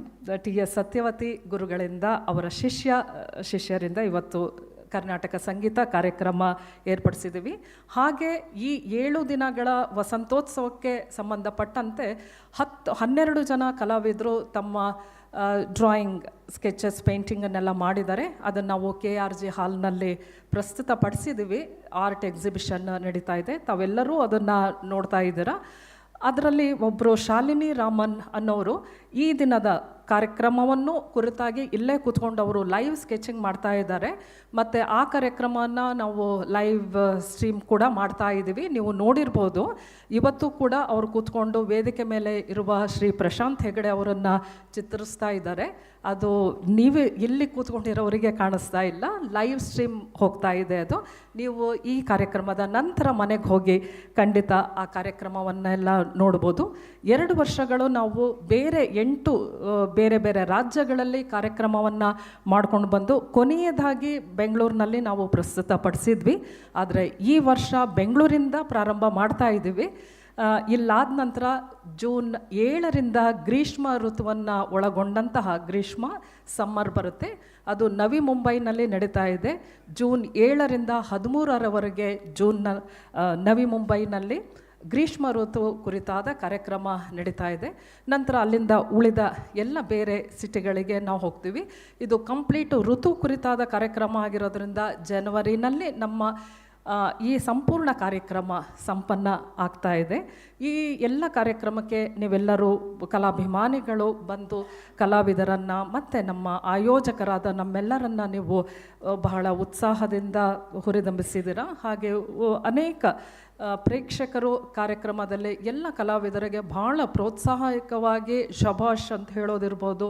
TS ಸತ್ಯವತಿ ಗುರುಗಳಿಂದ ಅವರ ಶಿಷ್ಯರಿಂದ ಇವತ್ತು ಕರ್ನಾಟಕ ಸಂಗೀತ ಕಾರ್ಯಕ್ರಮ ಏರ್ಪಡಿಸಿದ್ದೀವಿ. ಹಾಗೆ ಈ 7 ದಿನಗಳ ವಸಂತೋತ್ಸವಕ್ಕೆ ಸಂಬಂಧಪಟ್ಟಂತೆ 12 ಜನ ಕಲಾವಿದರು ತಮ್ಮ ಡ್ರಾಯಿಂಗ್, ಸ್ಕೆಚಸ್, ಪೇಂಟಿಂಗನ್ನೆಲ್ಲ ಮಾಡಿದ್ದಾರೆ. ಅದನ್ನು ನಾವು KRG ಹಾಲ್ನಲ್ಲಿ ಪ್ರಸ್ತುತಪಡಿಸಿದ್ದೀವಿ. ಆರ್ಟ್ ಎಕ್ಸಿಬಿಷನ್ ನಡೀತಾ ಇದೆ, ತಾವೆಲ್ಲರೂ ಅದನ್ನು ನೋಡ್ತಾ ಇದ್ದೀರಾ. ಅದರಲ್ಲಿ ಒಬ್ಬರು ಶಾಲಿನಿ ರಾಮನ್ ಅನ್ನೋರು ಈ ದಿನದ ಕಾರ್ಯಕ್ರಮವನ್ನು ಕುರಿತಾಗಿ ಇಲ್ಲೇ ಕೂತ್ಕೊಂಡು ಅವರು ಲೈವ್ ಸ್ಕೆಚಿಂಗ್ ಮಾಡ್ತಾ ಇದ್ದಾರೆ. ಮತ್ತು ಆ ಕಾರ್ಯಕ್ರಮನ ನಾವು ಲೈವ್ ಸ್ಟ್ರೀಮ್ ಕೂಡ ಮಾಡ್ತಾ ಇದ್ದೀವಿ, ನೀವು ನೋಡಿರ್ಬೋದು. ಇವತ್ತು ಕೂಡ ಅವರು ಕೂತ್ಕೊಂಡು ವೇದಿಕೆ ಮೇಲೆ ಇರುವ ಶ್ರೀ ಪ್ರಶಾಂತ್ ಹೆಗಡೆ ಅವರನ್ನು ಚಿತ್ರಿಸ್ತಾ ಇದ್ದಾರೆ. ಅದು ನೀವು ಇಲ್ಲಿ ಕೂತ್ಕೊಂಡಿರೋರಿಗೆ ಕಾಣಿಸ್ತಾ ಇಲ್ಲ, ಲೈವ್ ಸ್ಟ್ರೀಮ್ ಹೋಗ್ತಾ ಇದೆ ಅದು. ನೀವು ಈ ಕಾರ್ಯಕ್ರಮದ ನಂತರ ಮನೆಗೆ ಹೋಗಿ ಖಂಡಿತ ಆ ಕಾರ್ಯಕ್ರಮವನ್ನೆಲ್ಲ ನೋಡ್ಬೋದು. 2 ವರ್ಷಗಳು ನಾವು ಬೇರೆ 8 ಬೇರೆ ಬೇರೆ ರಾಜ್ಯಗಳಲ್ಲಿ ಕಾರ್ಯಕ್ರಮವನ್ನು ಮಾಡ್ಕೊಂಡು ಬಂದು ಕೊನೆಯದಾಗಿ ಬೆಂಗಳೂರಿನಲ್ಲಿ ನಾವು ಪ್ರಸ್ತುತಪಡಿಸಿದ್ವಿ. ಆದರೆ ಈ ವರ್ಷ ಬೆಂಗಳೂರಿಂದ ಪ್ರಾರಂಭ ಮಾಡ್ತಾ ಇದ್ದೀವಿ. ಇಲ್ಲಾದ ನಂತರ ಜೂನ್ 7ರಿಂದ ಗ್ರೀಷ್ಮ ಋತುವನ್ನು ಒಳಗೊಂಡಂತಹ ಗ್ರೀಷ್ಮ ಸಮ್ಮರ್ ಬರುತ್ತೆ. ಅದು ನವಿ ಮುಂಬೈನಲ್ಲಿ ನಡೀತಾ ಇದೆ. ಜೂನ್ 7ರಿಂದ 13ರವರೆಗೆ ನವಿ ಮುಂಬೈನಲ್ಲಿ ಗ್ರೀಷ್ಮ ಋತು ಕುರಿತಾದ ಕಾರ್ಯಕ್ರಮ ನಡೀತಾ ಇದೆ. ನಂತರ ಅಲ್ಲಿಂದ ಉಳಿದ ಎಲ್ಲ ಬೇರೆ ಸಿಟಿಗಳಿಗೆ ನಾವು ಹೋಗ್ತೀವಿ. ಇದು ಕಂಪ್ಲೀಟ್ ಋತು ಕುರಿತಾದ ಕಾರ್ಯಕ್ರಮ ಆಗಿರೋದ್ರಿಂದ ಜನವರಿನಲ್ಲಿ ನಮ್ಮ ಈ ಸಂಪೂರ್ಣ ಕಾರ್ಯಕ್ರಮ ಸಂಪನ್ನ ಆಗ್ತಾ ಇದೆ. ಈ ಎಲ್ಲ ಕಾರ್ಯಕ್ರಮಕ್ಕೆ ನೀವೆಲ್ಲರೂ ಕಲಾಭಿಮಾನಿಗಳು ಬಂದು ಕಲಾವಿದರನ್ನು ಮತ್ತು ನಮ್ಮ ಆಯೋಜಕರಾದ ನಮ್ಮೆಲ್ಲರನ್ನು ನೀವು ಬಹಳ ಉತ್ಸಾಹದಿಂದ ಹುರಿದುಂಬಿಸಿದ್ದೀರ. ಹಾಗೆ ಅನೇಕ ಪ್ರೇಕ್ಷಕರು ಕಾರ್ಯಕ್ರಮದಲ್ಲಿ ಎಲ್ಲ ಕಲಾವಿದರಿಗೆ ಬಹಳ ಪ್ರೋತ್ಸಾಹಕವಾಗಿ ಶಭಾಷ್ ಅಂತ ಹೇಳೋದಿರ್ಬೋದು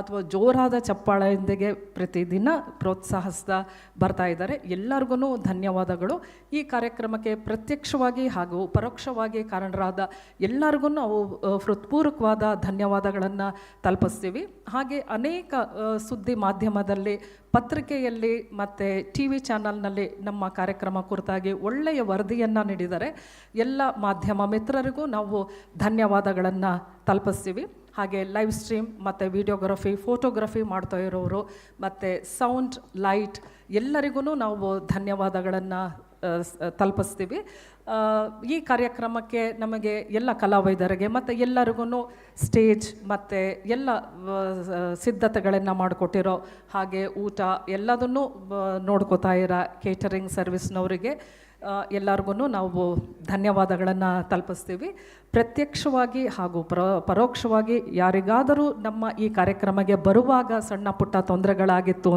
ಅಥವಾ ಜೋರಾದ ಚಪ್ಪಾಳೆಯೊಂದಿಗೆ ಪ್ರತಿದಿನ ಪ್ರೋತ್ಸಾಹಿಸ್ತಾ ಬರ್ತಾ ಇದ್ದಾರೆ. ಎಲ್ಲರಿಗೂ ಧನ್ಯವಾದಗಳು. ಈ ಕಾರ್ಯಕ್ರಮಕ್ಕೆ ಪ್ರತ್ಯಕ್ಷವಾಗಿ ಹಾಗೂ ಪರೋಕ್ಷವಾಗಿ ಕಾರಣರಾದ ಎಲ್ಲರಿಗೂ ನಾವು ಹೃತ್ಪೂರ್ವಕವಾದ ಧನ್ಯವಾದಗಳನ್ನು ತಲುಪಿಸ್ತೀವಿ. ಹಾಗೆ ಅನೇಕ ಸುದ್ದಿ ಮಾಧ್ಯಮದಲ್ಲಿ, ಪತ್ರಿಕೆಯಲ್ಲಿ ಮತ್ತು TV ಚಾನಲ್ನಲ್ಲಿ ನಮ್ಮ ಕಾರ್ಯಕ್ರಮ ಕುರಿತಾಗಿ ಒಳ್ಳೆಯ ವರದಿಯನ್ನು ನೀಡಿದ್ದಾರೆ. ಎಲ್ಲ ಮಾಧ್ಯಮ ಮಿತ್ರರಿಗೂ ನಾವು ಧನ್ಯವಾದಗಳನ್ನು ತಲುಪಿಸ್ತೀವಿ. ಹಾಗೆ ಲೈವ್ ಸ್ಟ್ರೀಮ್ ಮತ್ತು ವಿಡಿಯೋಗ್ರಫಿ, ಫೋಟೋಗ್ರಫಿ ಮಾಡ್ತಾ ಇರೋರು ಮತ್ತು ಸೌಂಡ್, ಲೈಟ್ ಎಲ್ಲರಿಗೂ ನಾವು ಧನ್ಯವಾದಗಳನ್ನು ತಲುಪಿಸ್ತೀವಿ. ಈ ಕಾರ್ಯಕ್ರಮಕ್ಕೆ ನಮಗೆ ಎಲ್ಲ ಕಲಾವಿದರಿಗೆ ಮತ್ತು ಎಲ್ಲರಿಗೂ ಸ್ಟೇಜ್ ಮತ್ತು ಎಲ್ಲ ಸಿದ್ಧತೆಗಳನ್ನು ಮಾಡಿಕೊಟ್ಟಿರೋ ಹಾಗೆ ಊಟ ಎಲ್ಲದನ್ನು ನೋಡ್ಕೋತಾ ಇರೋ ಕೇಟರಿಂಗ್ ಸರ್ವಿಸ್ನವರಿಗೆ ಎಲ್ಲರಿಗೂ ನಾವು ಧನ್ಯವಾದಗಳನ್ನು ತಲುಪಿಸ್ತೀವಿ. ಪ್ರತ್ಯಕ್ಷವಾಗಿ ಹಾಗೂ ಪರೋಕ್ಷವಾಗಿ ಯಾರಿಗಾದರೂ ನಮ್ಮ ಈ ಕಾರ್ಯಕ್ರಮಕ್ಕೆ ಬರುವಾಗ ಸಣ್ಣ ಪುಟ್ಟ ತೊಂದರೆಗಳಾಗಿತ್ತು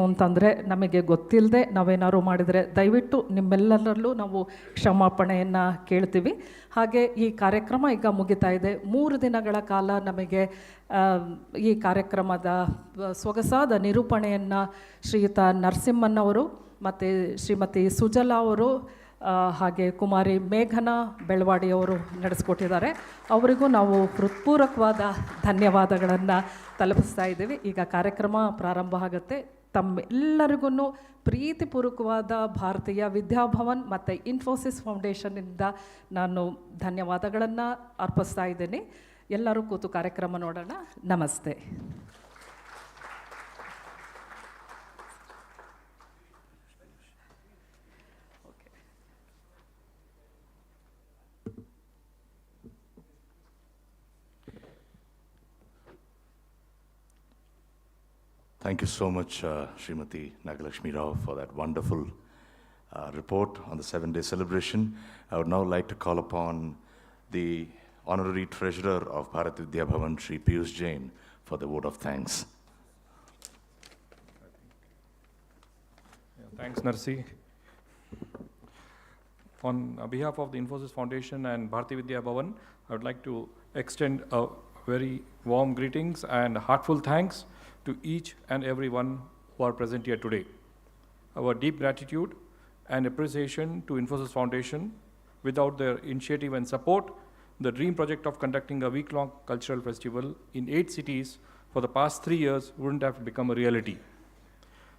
ಅಂತಂದರೆ ನಮಗೆ ಗೊತ್ತಿಲ್ಲದೆ ನಾವೇನಾದ್ರು ಮಾಡಿದರೆ ದಯವಿಟ್ಟು ನಿಮ್ಮೆಲ್ಲರಲ್ಲೂ ನಾವು ಕ್ಷಮಾಪಣೆಯನ್ನು ಕೇಳ್ತೀವಿ. ಹಾಗೆ ಈ ಕಾರ್ಯಕ್ರಮ ಈಗ ಮುಗಿತಾ ಇದೆ. 3 ದಿನಗಳ ಕಾಲ ನಮಗೆ ಈ ಕಾರ್ಯಕ್ರಮದ ಸೊಗಸಾದ ನಿರೂಪಣೆಯನ್ನು ಶ್ರೀಯುತ ನರಸಿಂಹನ್ನವರು ಮತ್ತು ಶ್ರೀಮತಿ ಸುಜಲಾ ಅವರು ಹಾಗೆ ಕುಮಾರಿ ಮೇಘನಾ ಬೆಳವಾಡಿಯವರು ನಡೆಸ್ಕೊಟ್ಟಿದ್ದಾರೆ. ಅವರಿಗೂ ನಾವು ಹೃತ್ಪೂರ್ವಕವಾದ ಧನ್ಯವಾದಗಳನ್ನು ತಲುಪಿಸ್ತಾ ಇದ್ದೀವಿ. ಈಗ ಕಾರ್ಯಕ್ರಮ ಪ್ರಾರಂಭ ಆಗುತ್ತೆ. ತಮ್ಮೆಲ್ಲರಿಗೂ ಪ್ರೀತಿಪೂರ್ವಕವಾದ ಭಾರತೀಯ ವಿದ್ಯಾಭವನ್ ಮತ್ತು ಇನ್ಫೋಸಿಸ್ ಫೌಂಡೇಶನ್ನಿಂದ ನಾನು ಧನ್ಯವಾದಗಳನ್ನು ಅರ್ಪಿಸ್ತಾ ಇದ್ದೀನಿ. ಎಲ್ಲರೂ ಕೂತು ಕಾರ್ಯಕ್ರಮ ನೋಡೋಣ. ನಮಸ್ತೆ. Thank you so much, Srimati Nagalakshmi Rao, for that wonderful report on the 7-day celebration. I would now like to call upon the Honorary Treasurer of Bharatiya Bhavan, Shri Piyush Jain, for the vote of thanks. Thanks, Narsi. On behalf of the Infosys Foundation and Bharatiya Vidya Bhavan, I would like to extend a very warm greetings and heartful thanks to each and everyone who are present here today. Our deep gratitude and appreciation to Infosys Foundation. Without their initiative and support, the dream project of conducting a week-long cultural festival in 8 cities for the past 3 years wouldn't have become a reality.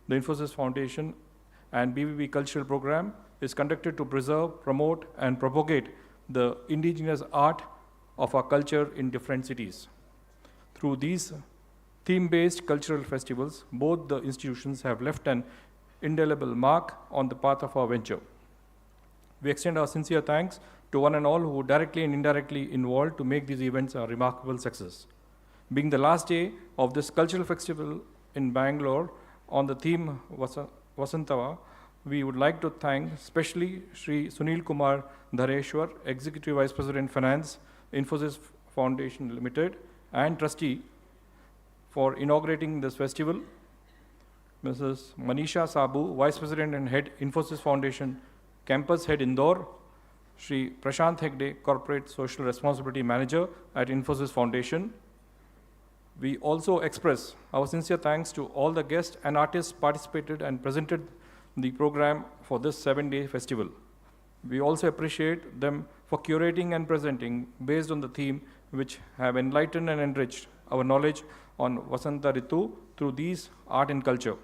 The Infosys Foundation and BVB Cultural Program is conducted to preserve, promote, and propagate the indigenous art of our culture in different cities. Through these theme-based cultural festivals, both the institutions have left an indelible mark on the path of our venture. We extend our sincere thanks to one and all who directly and indirectly involved to make these events a remarkable success. Being the last day of this cultural festival in Bangalore on the theme Vasanthotsava, we would like to thank especially Sri Sunil Kumar Dhareshwar, Executive Vice President Finance, Infosys Foundation Limited, and Trustee for inaugurating this festival, Mrs. Manisha Sabu, Vice President and Head, Infosys Foundation, Campus Head Indore, Sri Prashant Hegde, Corporate Social Responsibility Manager at Infosys Foundation. We also express our sincere thanks to all the guests and artists participated and presented the program for this 7-day festival. We also appreciate them for curating and presenting based on the theme, which have enlightened and enriched our knowledge on Vasanta Ritu through these art and culture.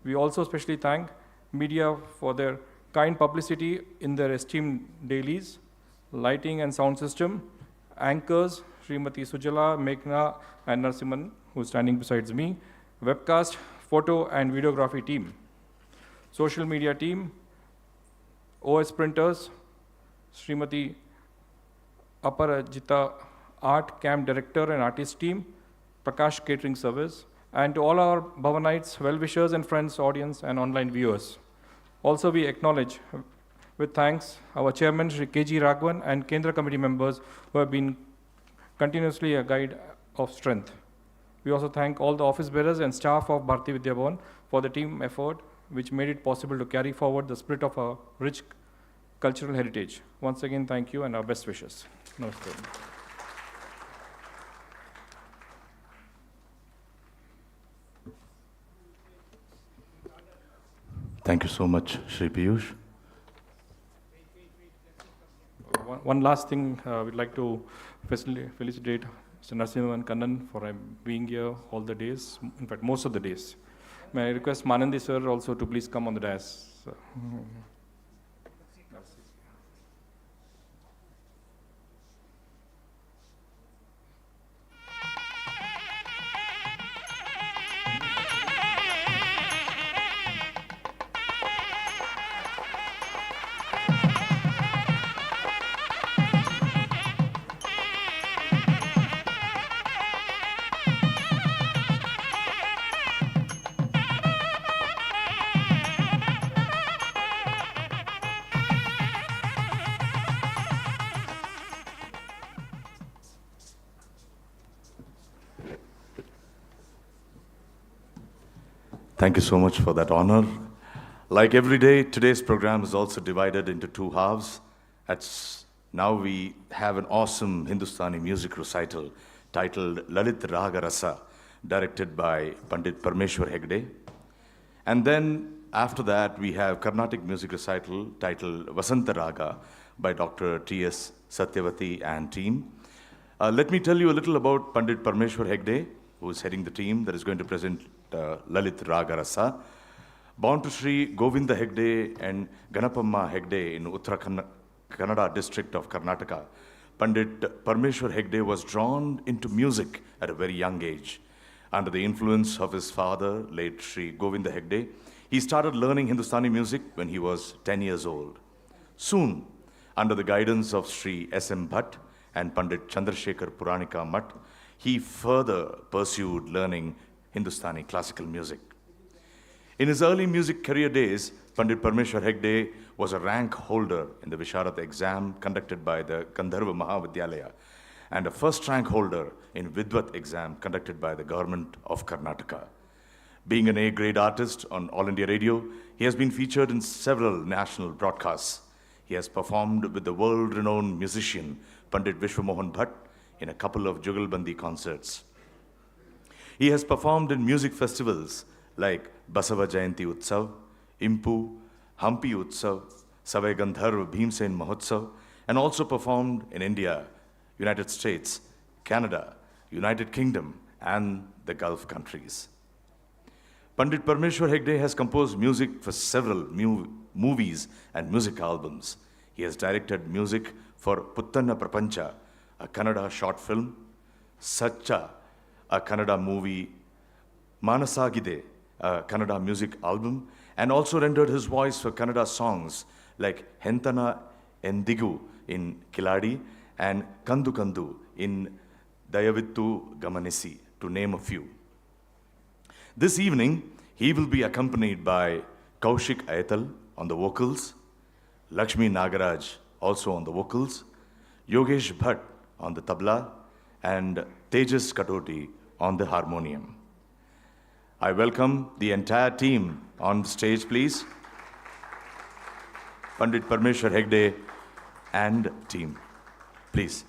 We also especially thank media for their kind publicity in their esteemed dailies, lighting and sound system, anchors, Srimati Sujala, Meghna, and Narsimhan, who is standing beside me, webcast, photo and videography team, social media team, OS printers, Srimati Aparajita, art camp director and artist team, Prakash catering service, and to all our Bhavanites, well-wishers and friends, audience and online viewers. Also, we acknowledge with thanks our chairman, Shri K.G. Raghavan, and Kendra committee members who have been continuously a guide of strength. We also thank all the office bearers and staff of Bharatiya Vidya Bhavan for the team effort which made it possible to carry forward the spirit of our rich cultural heritage. Once again, thank you and our best wishes. Namaste. Thank you so much, Shri Piyush. One last thing, we'd like to felicitate Mr. Narsimhan and Kannan for being here all the days, in fact, most of the days. May I request Manandi sir also to please come on the dais. Thank you so much for that honor. Like every day, today's program is also divided into two halves. Now we have an awesome Hindustani music recital titled Lalit Raaga Rasa, directed by Pt.Parameshwar Hegde. And then after that, we have Carnatic music recital titled Vasanta Raaga by Dr.TS, Sathyavathi and team. Let me tell you a little about Pt.Parameshwar Hegde, who is heading the team that is going to present Lalit Raaga Rasa. Born to Sri Govinda Hegde and Ganapamma Hegde in Uttara Kannada district of Karnataka, Pandit Parameshwar Hegde was drawn into music at a very young age. Under the influence of his father, late Sri Govinda Hegde, he started learning Hindustani music when he was 10 years old. Soon, under the guidance of Sri S.M. Bhat and Pandit Chandrasekhar Puranika Mutt, he further pursued learning Hindustani classical music. In his early music career days, Pandit Parameshwar Hegde was a rank holder in the Visharad exam conducted by the Gandharva Mahavidyalaya and a first rank holder in Vidwat exam conducted by the government of Karnataka. Being an A-grade artist on All India Radio, he has been featured in several national broadcasts. He has performed with the world-renowned musician Pandit Vishwamohan Bhat in a couple of Jugalbandi concerts. He has performed in music festivals like Basava Jayanti Utsav, Impu, Hampi Utsav, Savai Gandharva Bhimsen Mahotsav, and also performed in India, United States, Canada, United Kingdom, and the Gulf countries. Pandit Parameshwar Hegde has composed music for several movies and music albums. He has directed music for Puttanna Prapancha, a Kannada short film, Sacha, a Kannada movie Manasagide, a Kannada music album, and also rendered his voice for Kannada songs like Hentana Endigu in Kiladi and Kandu Kandu in Dayavittu Gamanisi, to name a few. This evening, he will be accompanied by Koushik Aithal on the vocals, Lakshmi Nagaraj also on the vocals, Yogeesh Bhat on the tabla, and Tejas Katoti on the harmonium. I welcome the entire team on the stage, please. Pt.Parameshwar Hegde and team, please.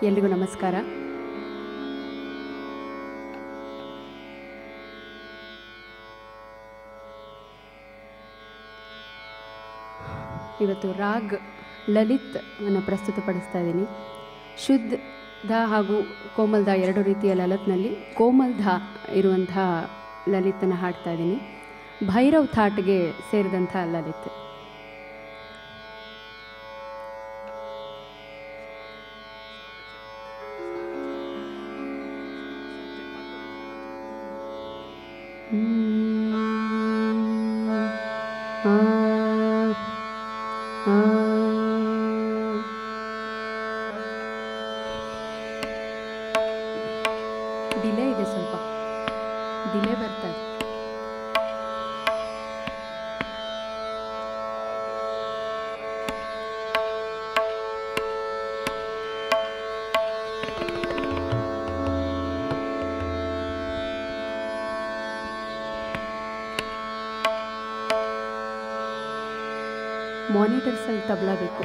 ಎಲ್ರಿಗೂ ನಮಸ್ಕಾರ. ಇವತ್ತು ರಾಗ್ ಲಲಿತ್ ಅನ್ನು ಪ್ರಸ್ತುತಪಡಿಸ್ತಾ ಇದ್ದೀನಿ. ಶುದ್ಧ ಧ ಹಾಗೂ ಕೋಮಲ್ ಧ ಎರಡು ರೀತಿಯ ಲಲಿತ್ನಲ್ಲಿ ಕೋಮಲ್ ಧ ಇರುವಂಥ ಲಲಿತನ್ನು ಹಾಡ್ತಾ ಇದ್ದೀನಿ. ಭೈರವ್ ಥಾಟ್ಗೆ ಸೇರಿದಂಥ ಲಲಿತ್. ಡಿಲೇ ಇದೆ, ಸ್ವಲ್ಪ ಡಿಲೇ ಬರ್ತಾ ಇದೆ. ಮಾನಿಟರ್ಸಲ್ಲಿ ತಬಲಾ ಬೇಕು.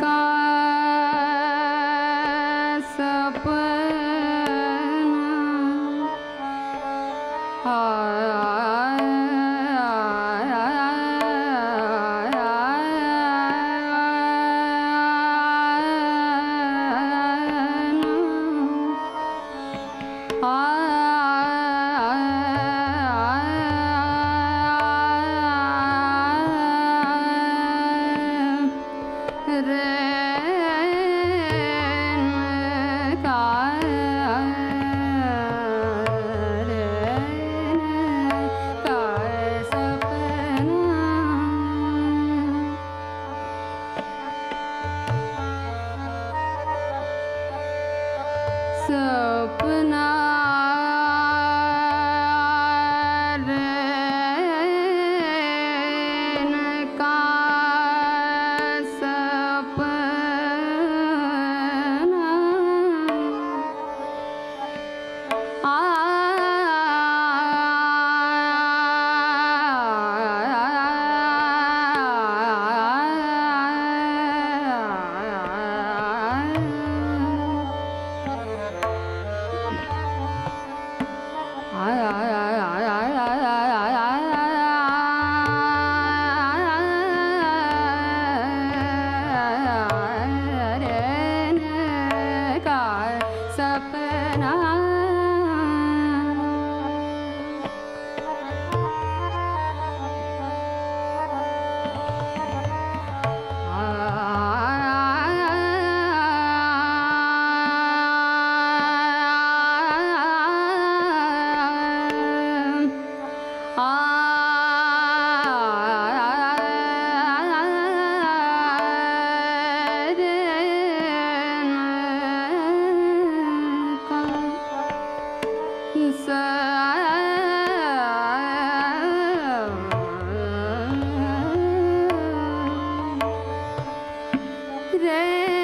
का Re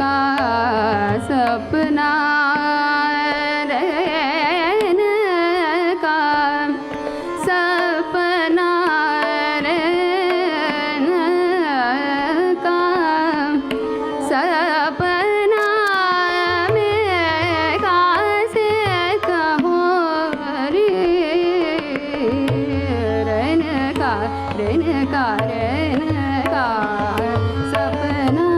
का सपना रैन का सपना रैन का सपना में कैसे कहो रे रैन का रैन का रैन का सपना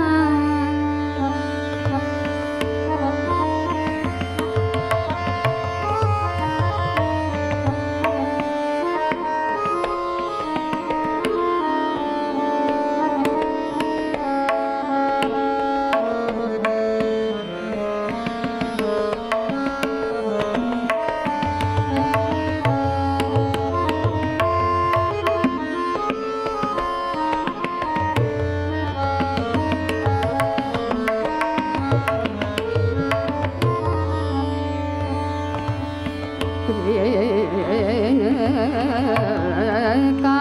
का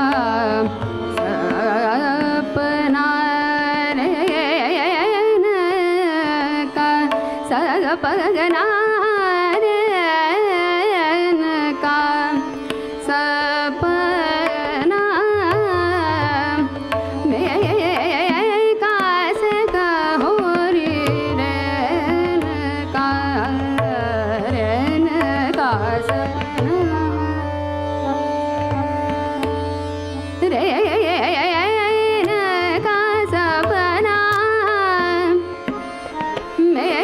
सपना रैन का सपना रैन का सपना में कैसे कहो रे रैन का सपना रैन का सपना में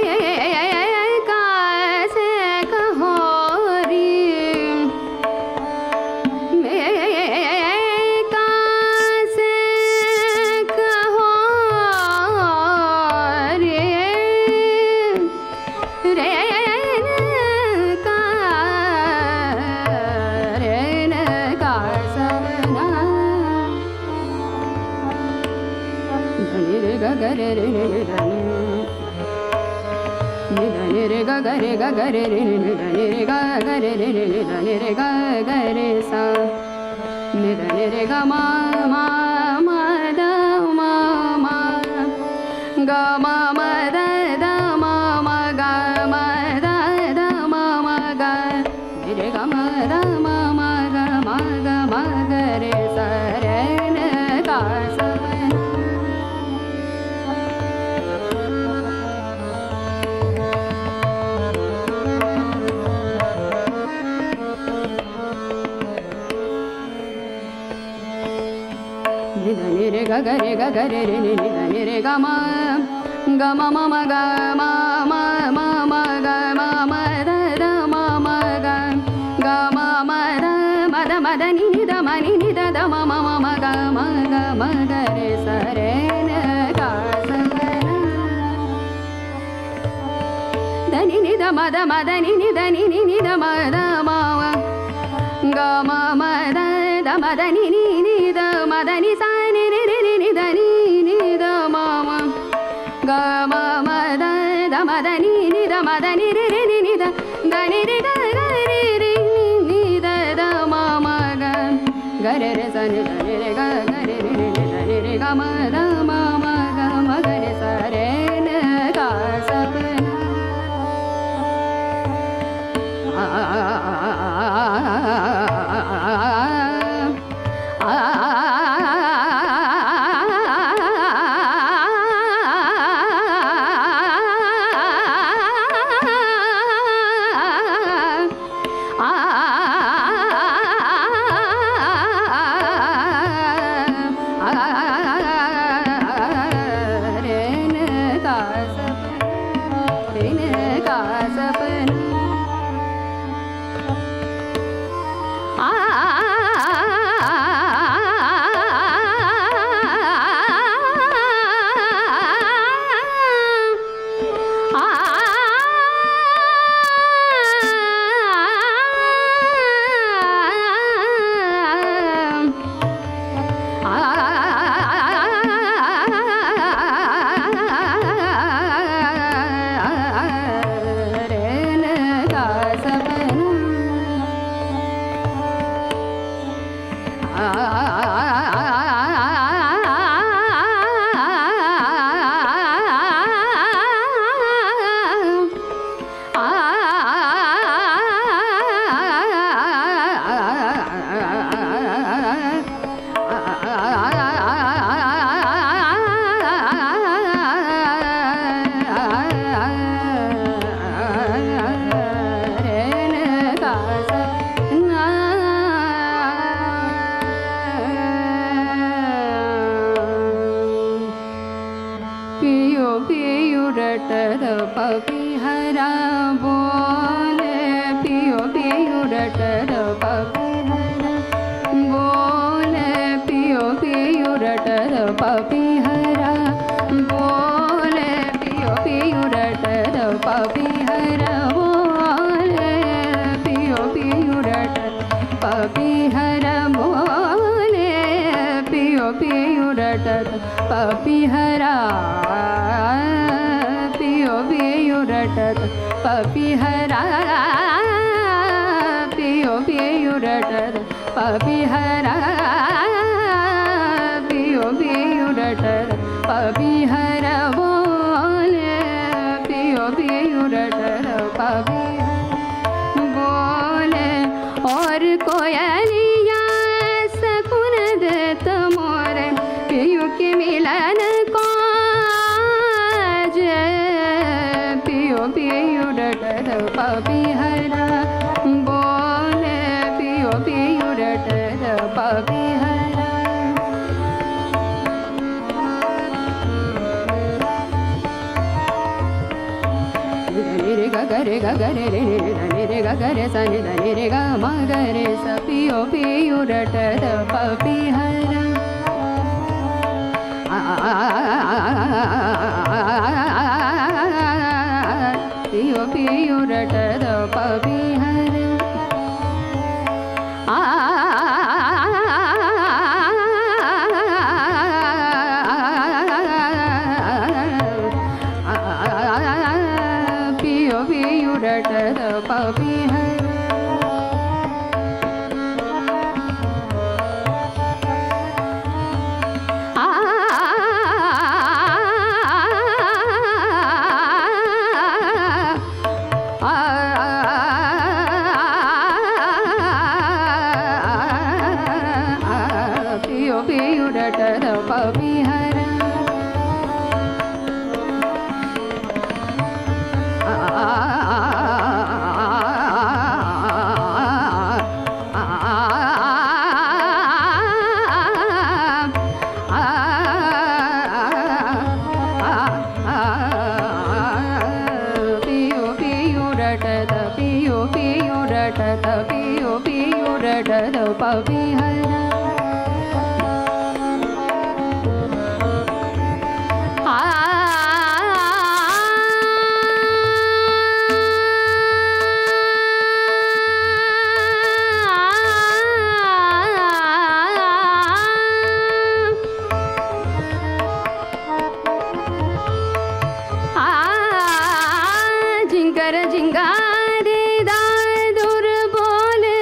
कैसे कहो रे में कैसे कहो रे रैन का सपना धनि रे ग रे रे रे धनि धनि रे ग रे रे धनि रे ग रे रे धनि रे ग रे सा धनि रे ग मा मा मा द मा मा ग मा मा द द मा मा ग मा द द मा मा ग रे ग मा द मा मा ग मा ग रे सा रैन का सपना धनि रे ग रे रे धनि रे ग मा मा मा ग मा मा मा मा ग मा मा द द मा मा ग मा मा द मा द मा द नि नि द मा नि नि द द मा मा मा मा ग रे सा रैन का सपना धनि नि द मा द नि नि द नि नि नि द मा द मा ग मा मा द द मा द नि नि नि द मा द नि सा नि रे रे रे नि द नि नि द मा मा ग मा मा द द मा द नि नि द मा द नि रे रे नि द द नि रे ग रे रे नि द द मा मा ग रे रे सा नि द नि रे ग रे रे द नि रे ग मा द मा मा ग रे सा रैन का सपना ಪಿಯುರಟದ ಪಪಿಹರ ಬೋಲೆ ಪಿಯುರಟದ ಪಪಿಹರ ಬೋಲೆ ಪಿಯುರಟದ ಪಪಿಹರ ಬೋಲೆ ಪಿಯುರಟದ ಪಪಿಹರ ಬೋಲೆ ಪಿಯುರಟದ ಪಪಿಹರ ಬೋಲೆ ಪಿಯುರಟದ ಪಪಿಹರ ಪಿಯುರಟದ ಪಪಿಹರ ಪಿಯುರಟದ ಪಪಿಹರ ಪಿಯುರಟದ ಪಪಿಹರ ಬೋಲೆ ಪಿಯುರಟದ ಪಪಿಹರ बोले और कोयलिया सकुनद तमोर पियु के मिलन को पियु पियुरटद पपिहरा बोले पियु पियुरटद पपिहरा गरे गरे रे रे गरे सनि धनि रे ग म गरे स पियो पियुरटद पपिहरा पियो पियुरटद पपिहरा पियुरटद पपिहरा पियुरटद पपिहरा पियुरटद पपिहरा जिंगर जिंगारे दादुर बोले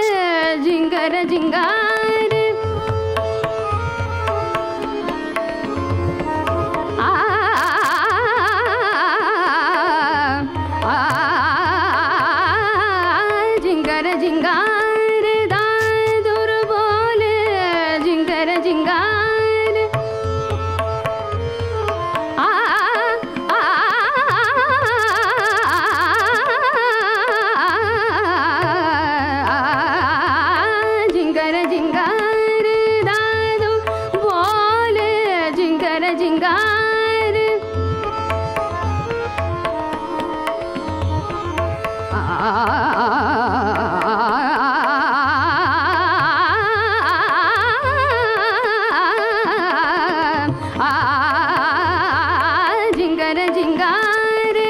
जिंगर जिंगारे जिंगर जिंगारे दादुर बोले जिंगर जिंगारे जिंगर जिंगारे दादू बोले जिंगर जिंगारे जिंगर जिंगारे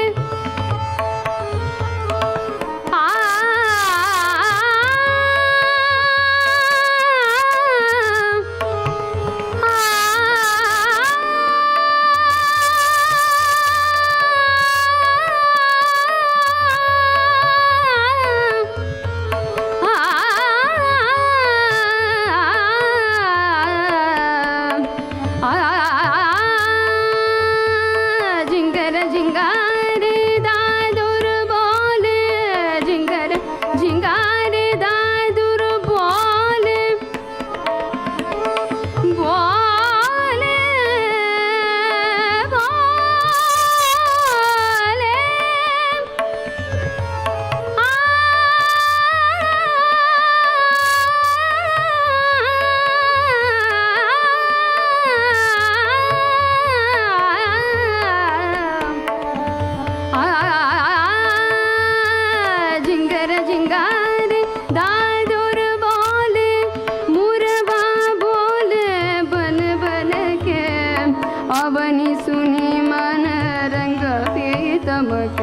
गावनी सुनी मन रंग पीतमक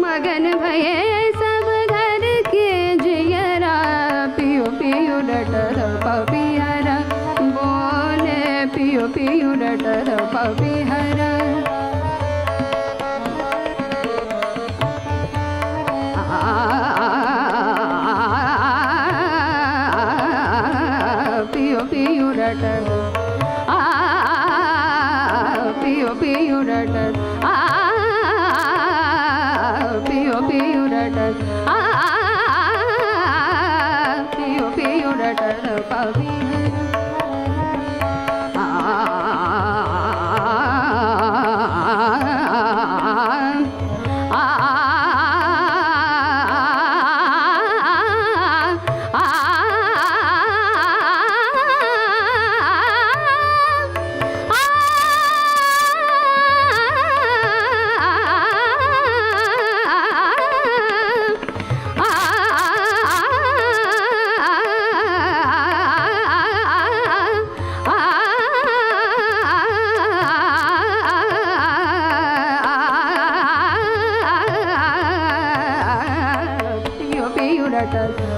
मगन भये सब धर के जियरा पियो पियो डटर पपिहरा बोले पियो पियो डटर पपिहरा पियो पियो डटर पियो पियो डटर पियो पियो डटर पियो पियो डटर पपी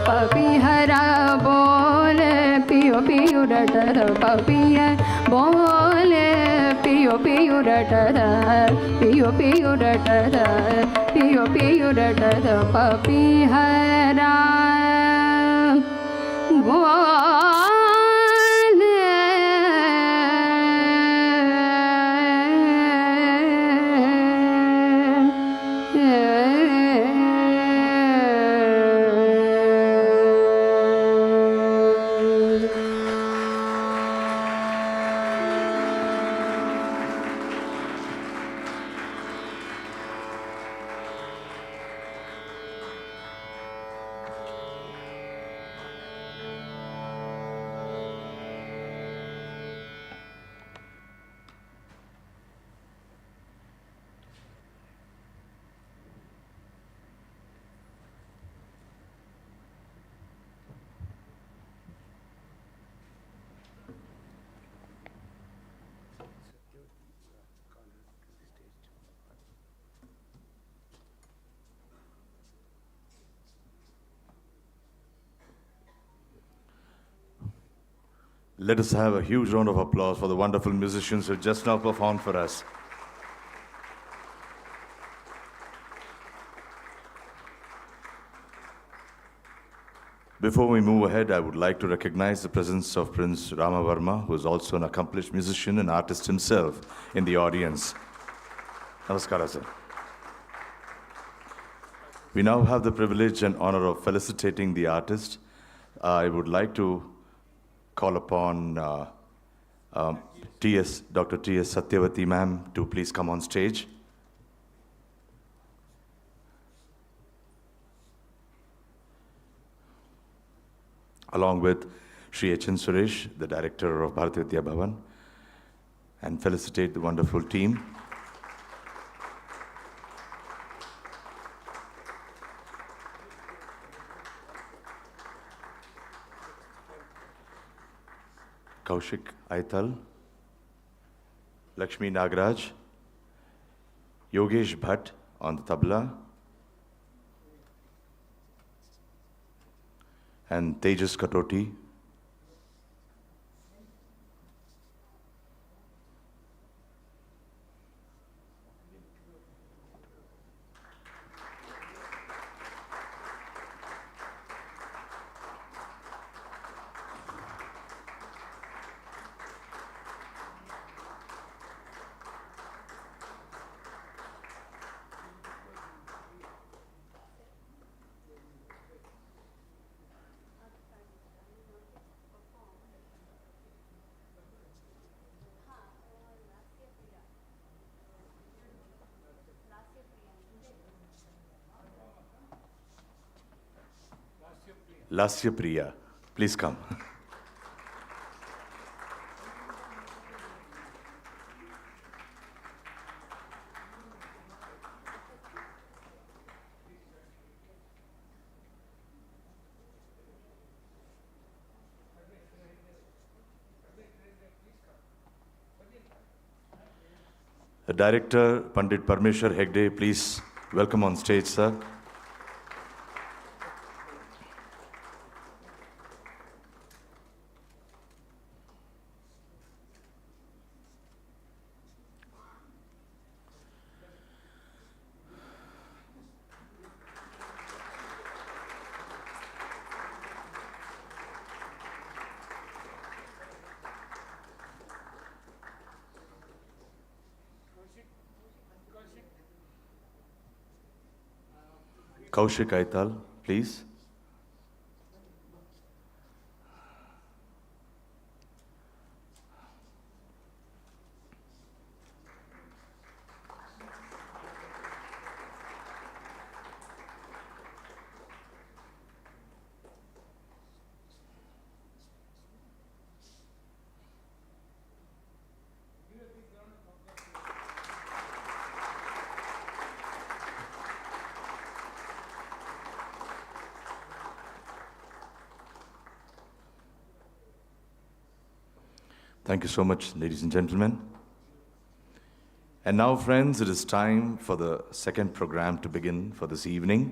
पपीहरा बोले पियो पियो डटर पपिया बोले पियो पियो डटर पियो पियो डटर पियो पियो daughter पपीहरा Let us have a huge round of applause for the wonderful musicians who just now performed for us. Before we move ahead, I would like to recognize the presence of Prince Rama Verma, who is also an accomplished musician and artist himself, in the audience. Namaskara, sir. We now have the privilege and honor of felicitating the artist. I would like to call upon T.S., Dr.T.S. Sathyavathi ma'am to please come on stage. Along with Shri H.N. Suresh, the director of Bharatiya Bhavan, and felicitate the wonderful team. Koushik, Aithal, Lakshmi Nagaraj, Yogeesh Bhat on the Tabla, and Tejas Katoti. Lasya Priya, please come. The director, Pt.Parameshwar Hegde, please welcome on stage, sir. Koushik, Aithal, please. Thank you so much, ladies and gentlemen. And now, friends, it is time for the second program to begin for this evening.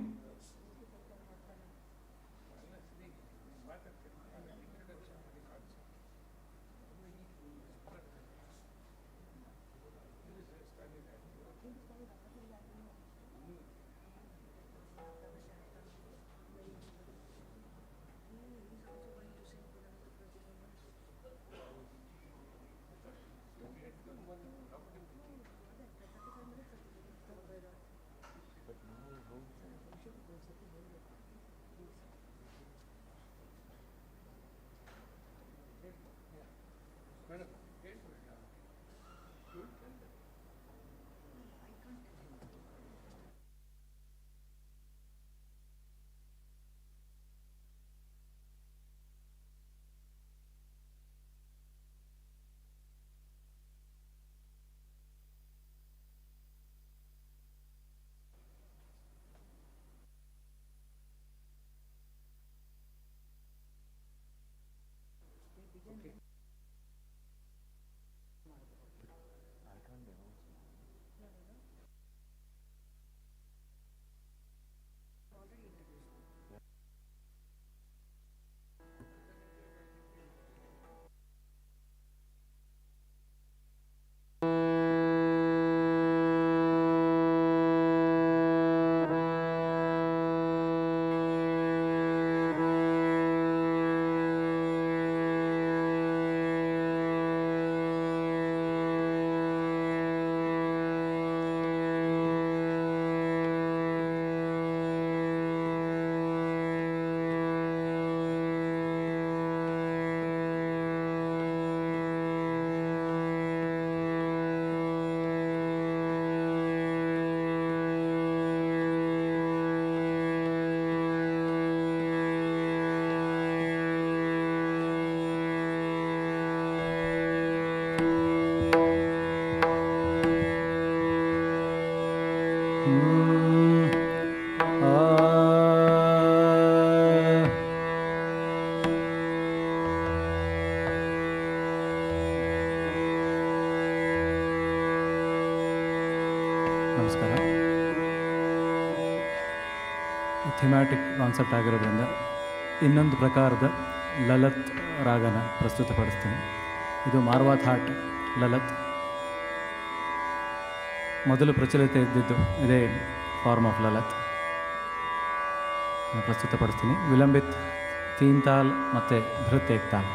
ನಮಸ್ಕಾರ. Thematic concept ಆಗಿರೋದ್ರಿಂದ ಇನ್ನೊಂದು ಪ್ರಕಾರದ ಲಲತ್ ರಾಗನ ಪ್ರಸ್ತುತಪಡಿಸ್ತೀನಿ. ಇದು Marwah thought Lalat. ಮೊದಲು ಪ್ರಚಲಿತ ಇದ್ದಿದ್ದು ಇದೇ form of Lalat ಪ್ರಸ್ತುತಪಡಿಸ್ತೀನಿ. Vilambit ತೀನ್ ತಾಲ್ ಮತ್ತು ಧೃತ್ ಏಕ್ ತಾಲ್.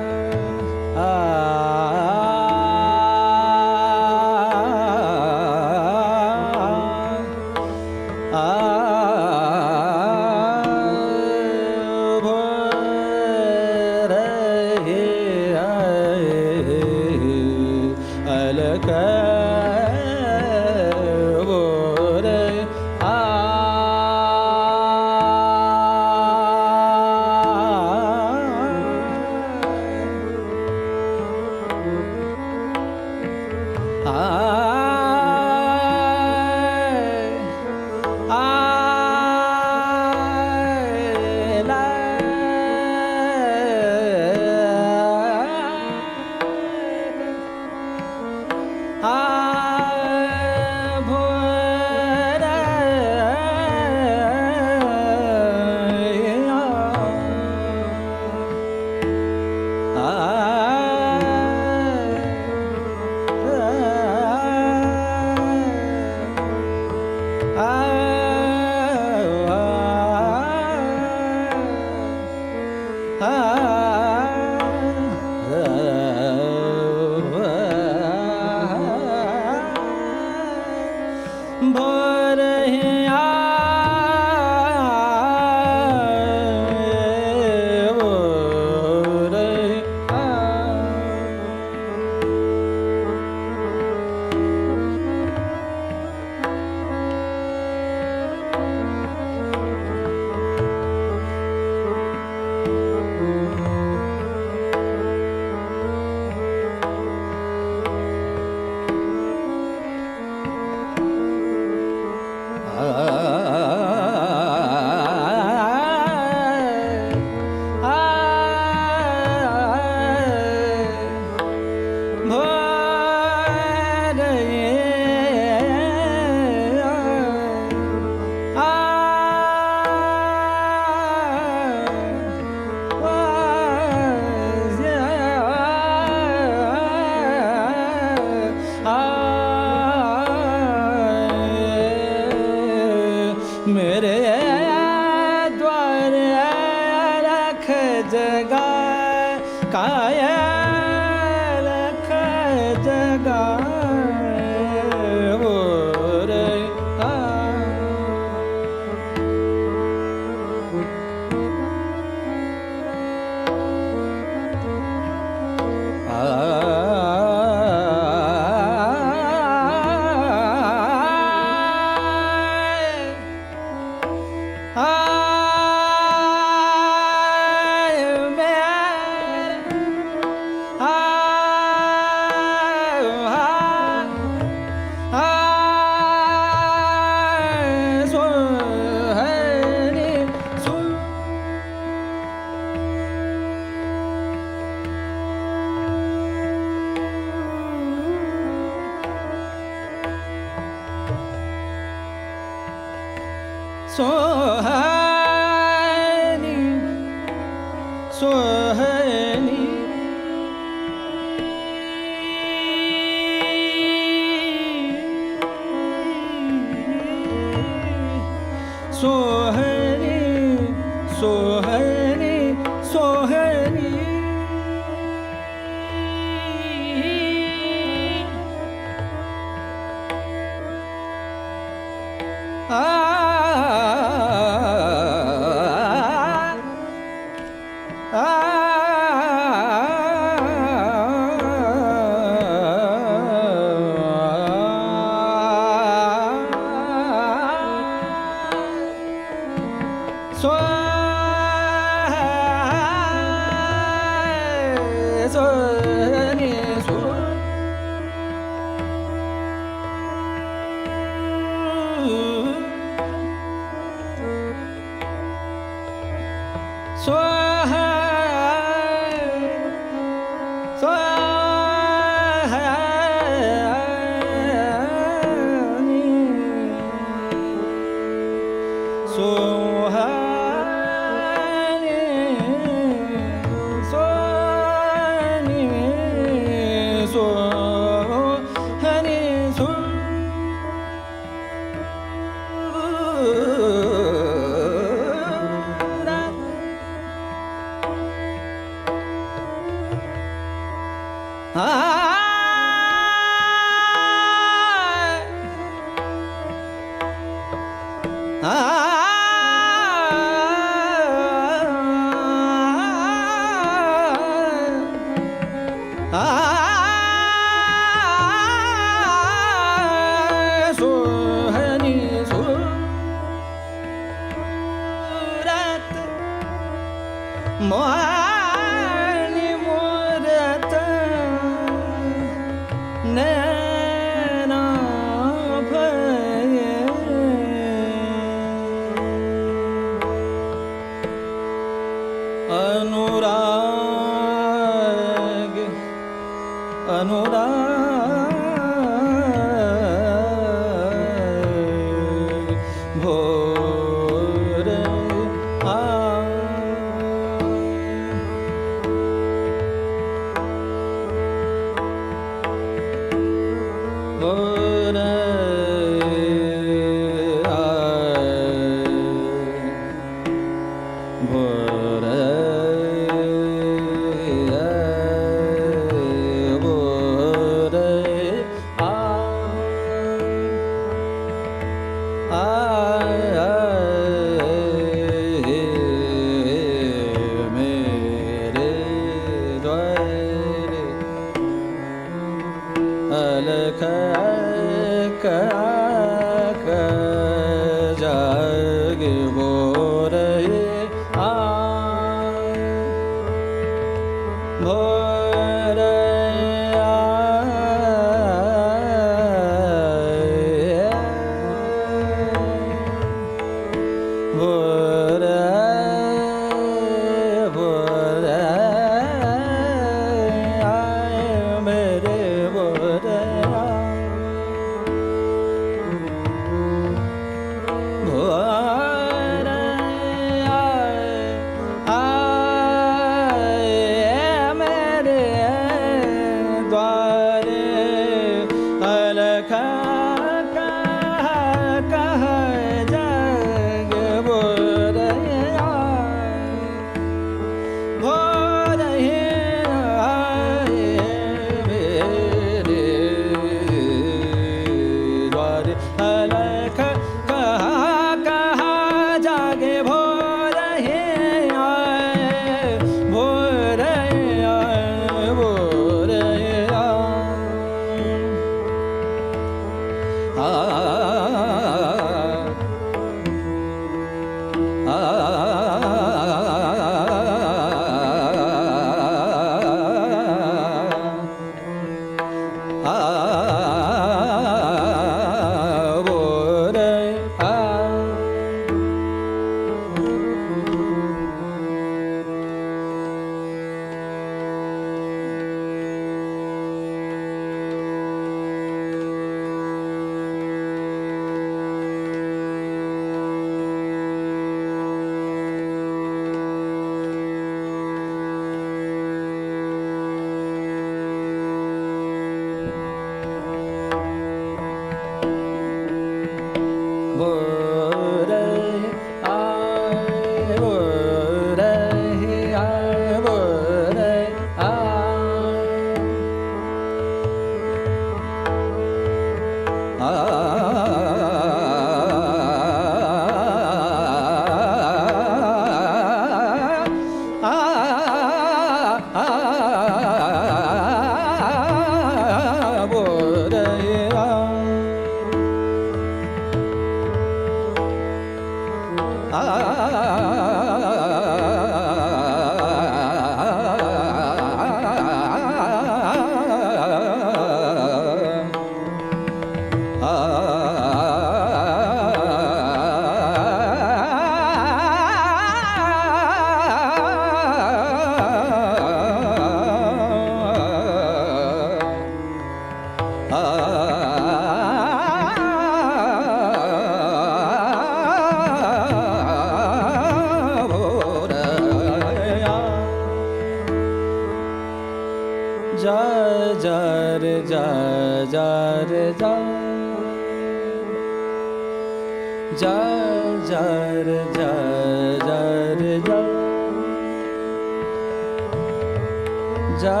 जा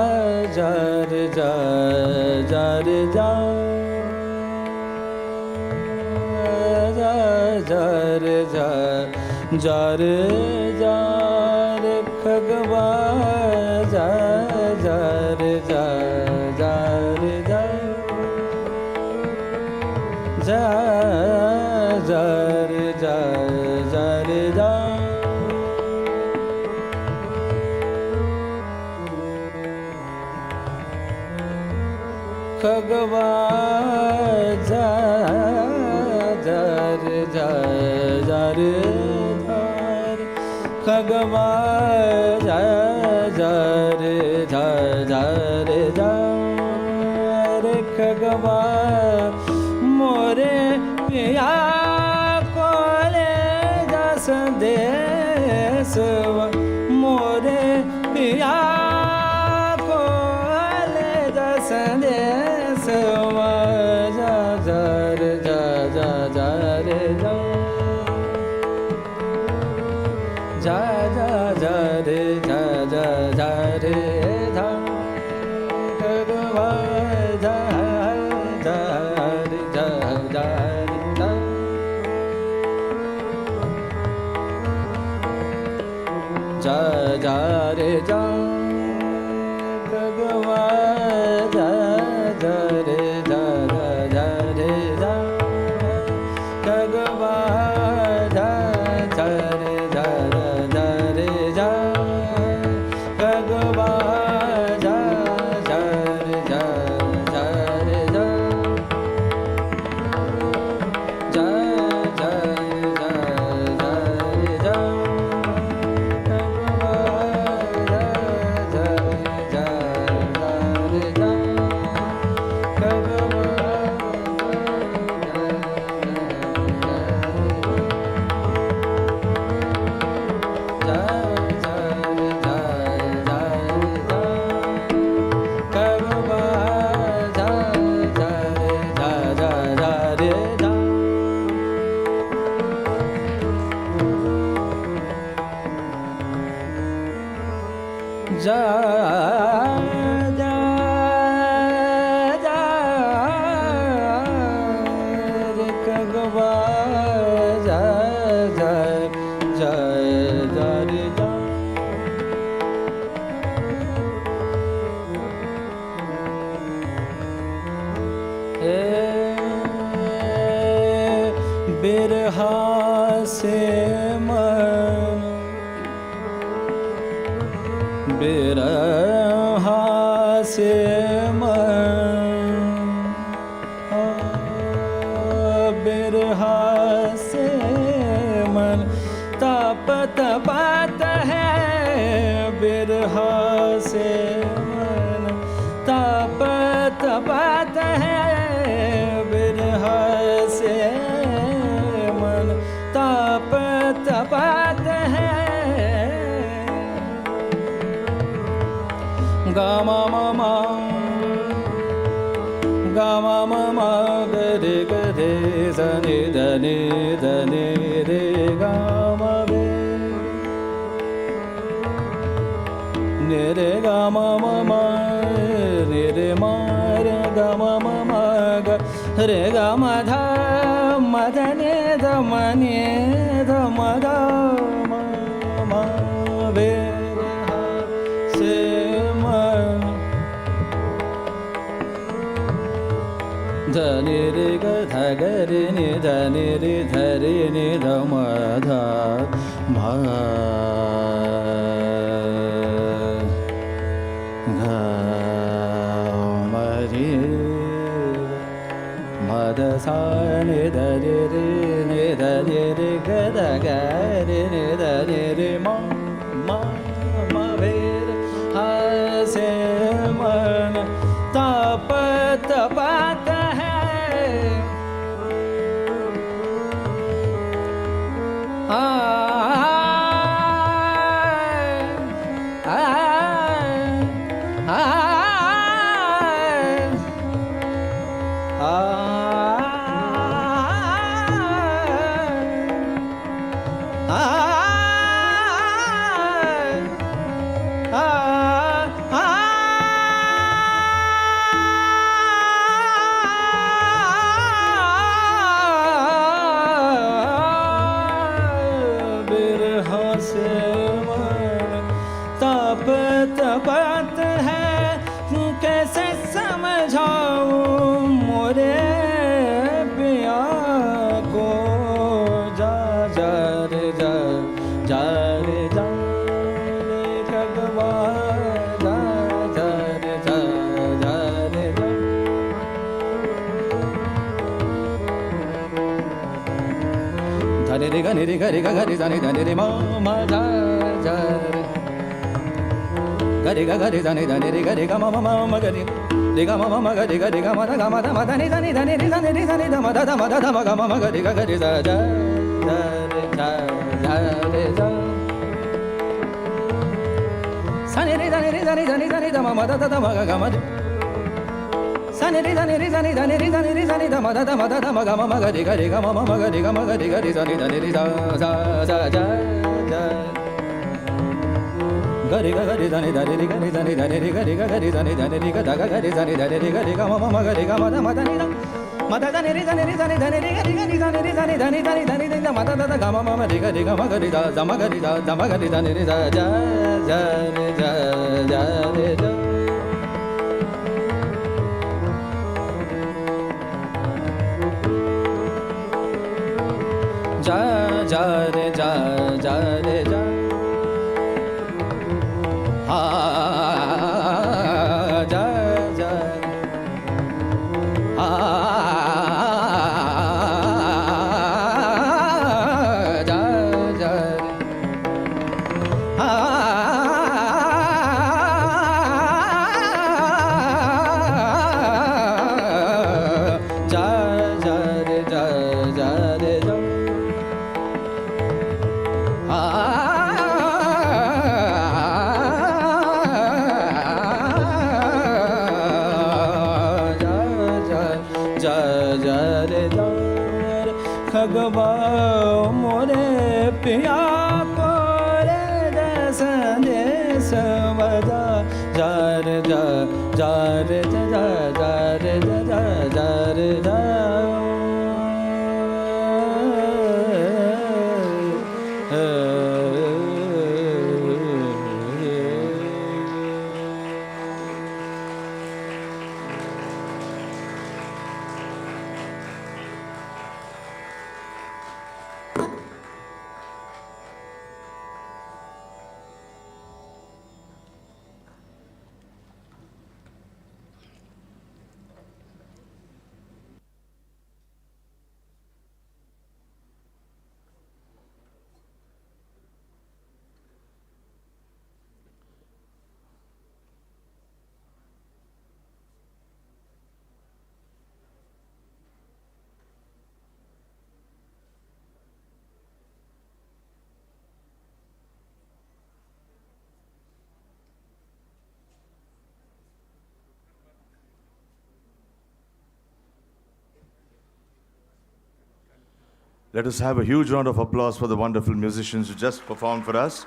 जा रे जा जा रे जा जा जा रे जा जा रे जा रे खगवा जा जा रे जा जा रे जा जा जा रे जा जा रे जा खगवा जा जा रे जा जा रे खगवा जा जा रे जा जा रे जा रे खगवा मोरे पिया को ले जा संदेश मोरे पिया को ले जा संदेश जा जा रे जा जा जा रे जा जा जा जा रे जा जा जा रे जा खगवा जा जा रे जा जा रे जा जा जा रे जा खगवा जा जा रे जा जा रे जा खगवा जा जा रे जा जा रे जा खगवा जा जा रे जा जा रे जा जा जा जा जा रे जा खगवा जा जा जा रे जा खगवा जा जा जा रे खगवा जा जा जा जा रे जा बिरहा से मन बिरहा से मन बिरहा से मन तपत बात है बिरहा से मन तपत बात है बिरहा से मन तपत बात है गामा मामा गामा मामा गरे गरे सनि धनि धनि रे गामा बे निरे गामा मामा निरे मार गामा मामा ग रे गामा धा मदने धमने धमदा मामा बे से धनि रे ग ध ग रे नि धनि रे ध रे नि ध म ध म घ म रे म ध सा नि ध रे रे नि ध रे रे ग ध ग रे नि ध रे रे म म वे हा से मन तपत बात है बात बात है कैसे समझाऊं मोरे पिया को जा जा रे जा जा रे जा रे खगवा जा जा रे जा जा रे जा धरे रे ग रे ग रे ग रे जा रे धरे रे मा जा जा रे gare ga gare dane dane re gare ga ma ma ma gare re ga ma ma gare ga ma da ga ma da ni dane dane re dane re dane da ma da ma ga ma gare ga gare za ja ja re ja ja re ja sa ne re dane da ma da ma ga ma sa ne re dane da ma da ma ga ma gare ga ma gare ga re dane re za za za ja ja gare ga gare dane dane re gare dane dane re gare ga gare dane dane re ga da ga gare dane dane re gare ga ma gare ga ma da ni da ma da dane re dane re gare dane dane da ma da ga ma re ga ma gare da ma gare dane re da ja ja re ja ja re ja ja ja re ja ja re ja ja ja ja ja खगवा मोरे पिया को रे दस देश बजा जा रे जा जा रे जा जा रे जा जा रे जा Let us have a huge round of applause for the wonderful musicians who just performed for us.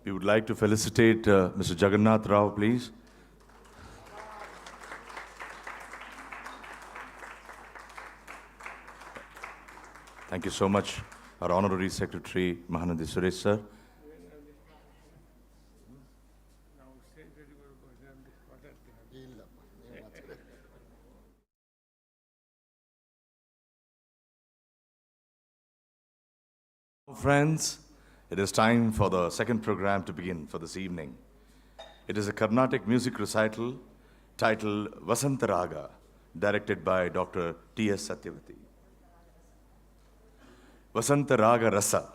We would like to felicitate Mr. Jagannath Rao, please. Thank you so much, our Honorary Secretary, Mahanadi Suresh, sir. Friends, it is time for the second program to begin for this evening. It is a Carnatic music recital titled Vasanthotsava, directed by Dr.TS Sathyavathi. Vasanthotsava Rasa.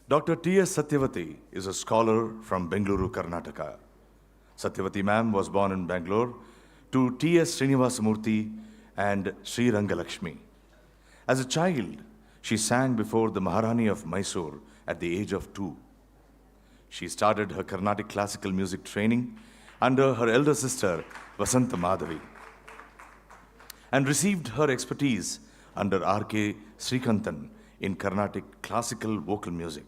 Dr.T.S. Sathyavathi is a scholar from Bengaluru, Karnataka. Sathyavathi ma'am was born in Bangalore to T.S. Srinivasamurthy and Sri Rangalakshmi. As a child, she sang before the Maharani of Mysore at the age of 2. she started her Carnatic classical music training under her elder sister, Vasantha Madhavi, and received her expertise under R.K. Srikantan in Carnatic classical vocal music.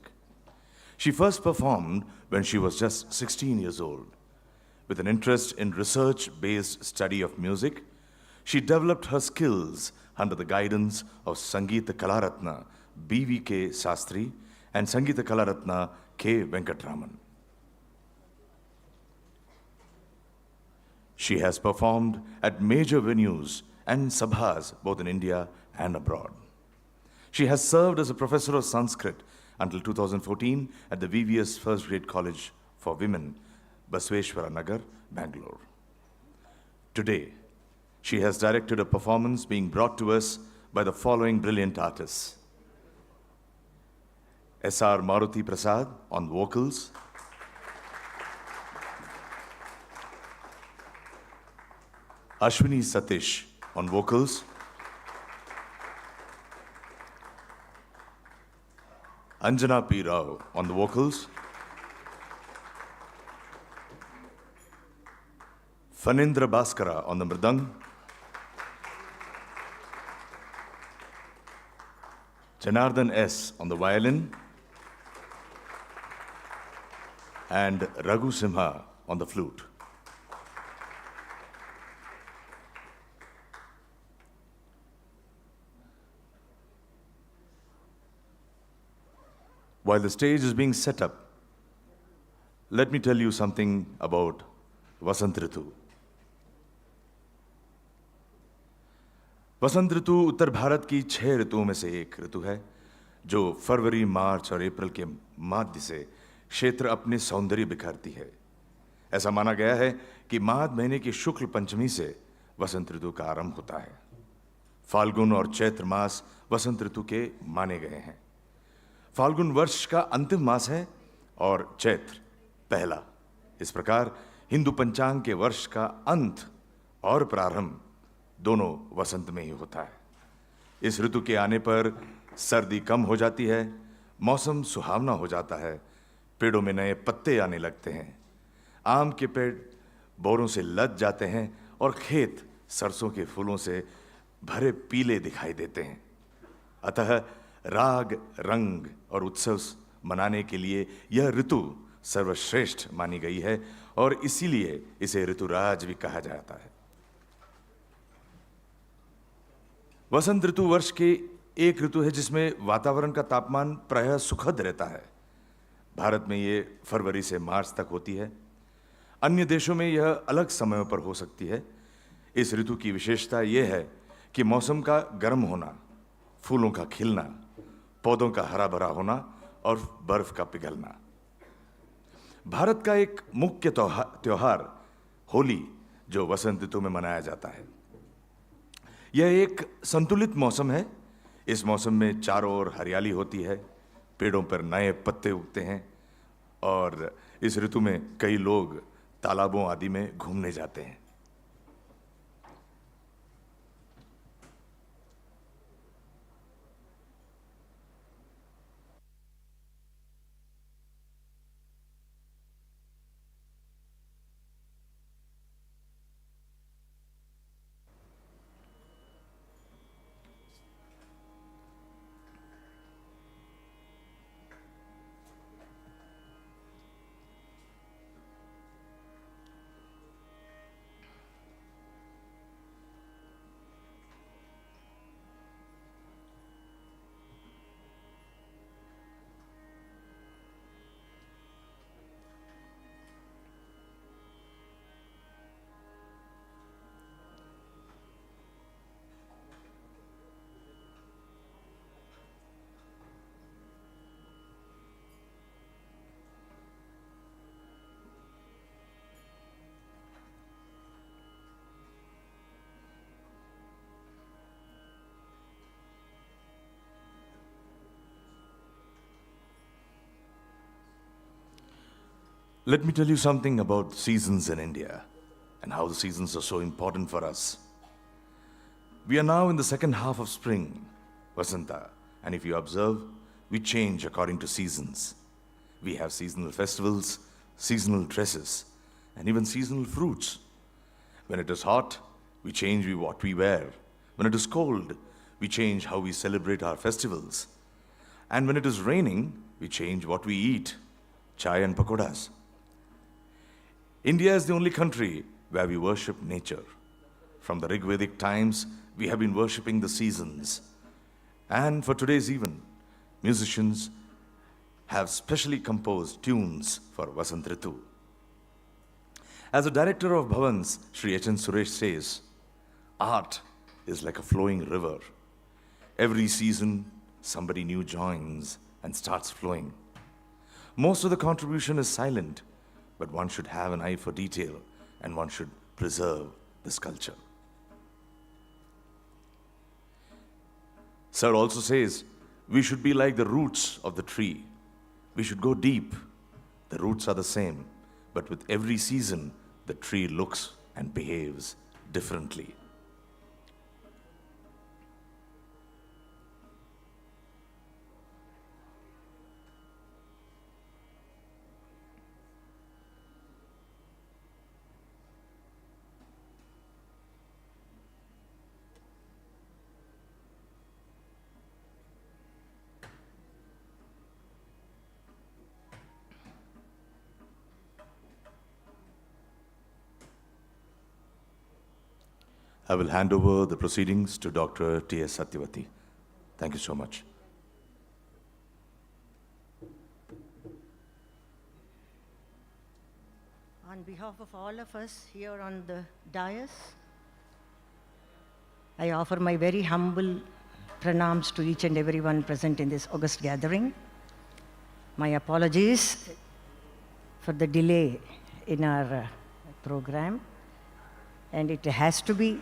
She first performed when she was just 16 years old. With an interest in research-based study of music, she developed her skills under the guidance of Sangeeta Kalaratna B.V.K. Sastri and Sangeeta Kalaratna K. Venkatraman. She has performed at major venues and sabhas both in India and abroad. She has served as a professor of Sanskrit until 2014 at the VVS First Grade College for Women, Basveshwara Nagar, Bengaluru. Today, she has directed a performance being brought to us by the following brilliant artists. S.R. Maruthi Prasad on vocals, Ashwini Satish on vocals, Anjana P.Rao on the vocals, Phanindra Bhaskara on the Mridanga, Janardhan S on the violin, and Raghu Simha on the flute. While the stage is being set up, let me tell you something about Vasant Ritu. वसंत ऋतु उत्तर भारत की 6 ऋतुओं में से एक ऋतु है जो फरवरी, मार्च और अप्रैल के मध्य से क्षेत्र अपने सौंदर्य बिखरती है। ऐसा माना गया है कि माघ महीने की शुक्ल पंचमी से वसंत ऋतु का आरंभ होता है। फाल्गुन और चैत्र मास वसंत ऋतु के माने गए हैं। फाल्गुन वर्ष का अंतिम मास है और चैत्र पहला। इस प्रकार हिंदू पंचांग के वर्ष का अंत और प्रारंभ दोनों वसंत में ही होता है। इस ऋतु के आने पर सर्दी कम हो जाती है, मौसम सुहावना हो जाता है, पेड़ों में नए पत्ते आने लगते हैं, आम के पेड़ बोरों से लद जाते हैं और खेत सरसों के फूलों से भरे पीले दिखाई देते हैं। अतः राग, रंग और उत्सव मनाने के लिए यह ऋतु सर्वश्रेष्ठ मानी गई है और इसीलिए इसे ऋतुराज भी कहा जाता है। वसंत ऋतु वर्ष के एक ऋतु है जिसमें वातावरण का तापमान प्रायः सुखद रहता है। भारत में ये फरवरी से मार्च तक होती है। अन्य देशों में यह अलग समयों पर हो सकती है। इस ऋतु की विशेषता यह है कि मौसम का गर्म होना, फूलों का खिलना, पौधों का हरा भरा होना और बर्फ का पिघलना। भारत का एक मुख्य त्योहार होली जो वसंत ऋतु में मनाया जाता है। यह एक संतुलित मौसम है। इस मौसम में चारों ओर हरियाली होती है, पेड़ों पर नए पत्ते उगते हैं और इस ऋतु में कई लोग तालाबों आदि में घूमने जाते हैं। Let me tell you something about seasons in India and how the seasons are so important for us. We are now in the second half of spring, Vasanta, and if you observe, we change according to seasons. We have seasonal festivals, seasonal dresses, and even seasonal fruits. When it is hot, we change what we wear. When it is cold, we change how we celebrate our festivals. And when it is raining, we change what we eat, chai and pakodas. India is the only country where we worship nature. From the Rigvedic times, we have been worshipping the seasons. And for today's event, musicians have specially composed tunes for Vasant Ritu. As the director of Bhavan's, Sri H.N. Suresh says, art is like a flowing river. Every season, somebody new joins and starts flowing. Most of the contribution is silent, but one should have an eye for detail and one should preserve this culture. Sir also says, we should be like the roots of the tree. We should go deep. The roots are the same, but with every season, the tree looks and behaves differently. I will hand over the proceedings to Dr.TS Sathyavathi. Thank you so much. On behalf of all of us here on the dais, I offer my very humble pranams to each and everyone present in this august gathering. My apologies for the delay in our program, and it has to be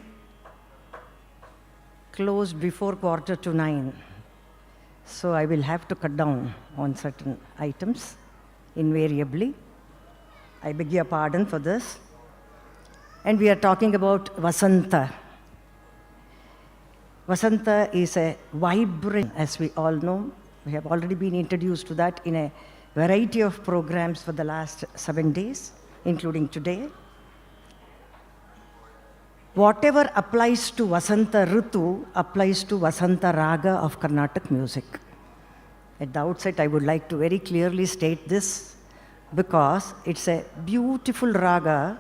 closed before 8:45. So I will have to cut down on certain items invariably. I beg your pardon for this. And we are talking about Vasanta. Vasanta is a vibrant, as we all know. We have already been introduced to that in a variety of programs for the last 7 days, including today. Whatever applies to Vasanta Ritu applies to Vasanta Raaga of Carnatic music. At the outset, I would like to very clearly state this because it's a beautiful Raaga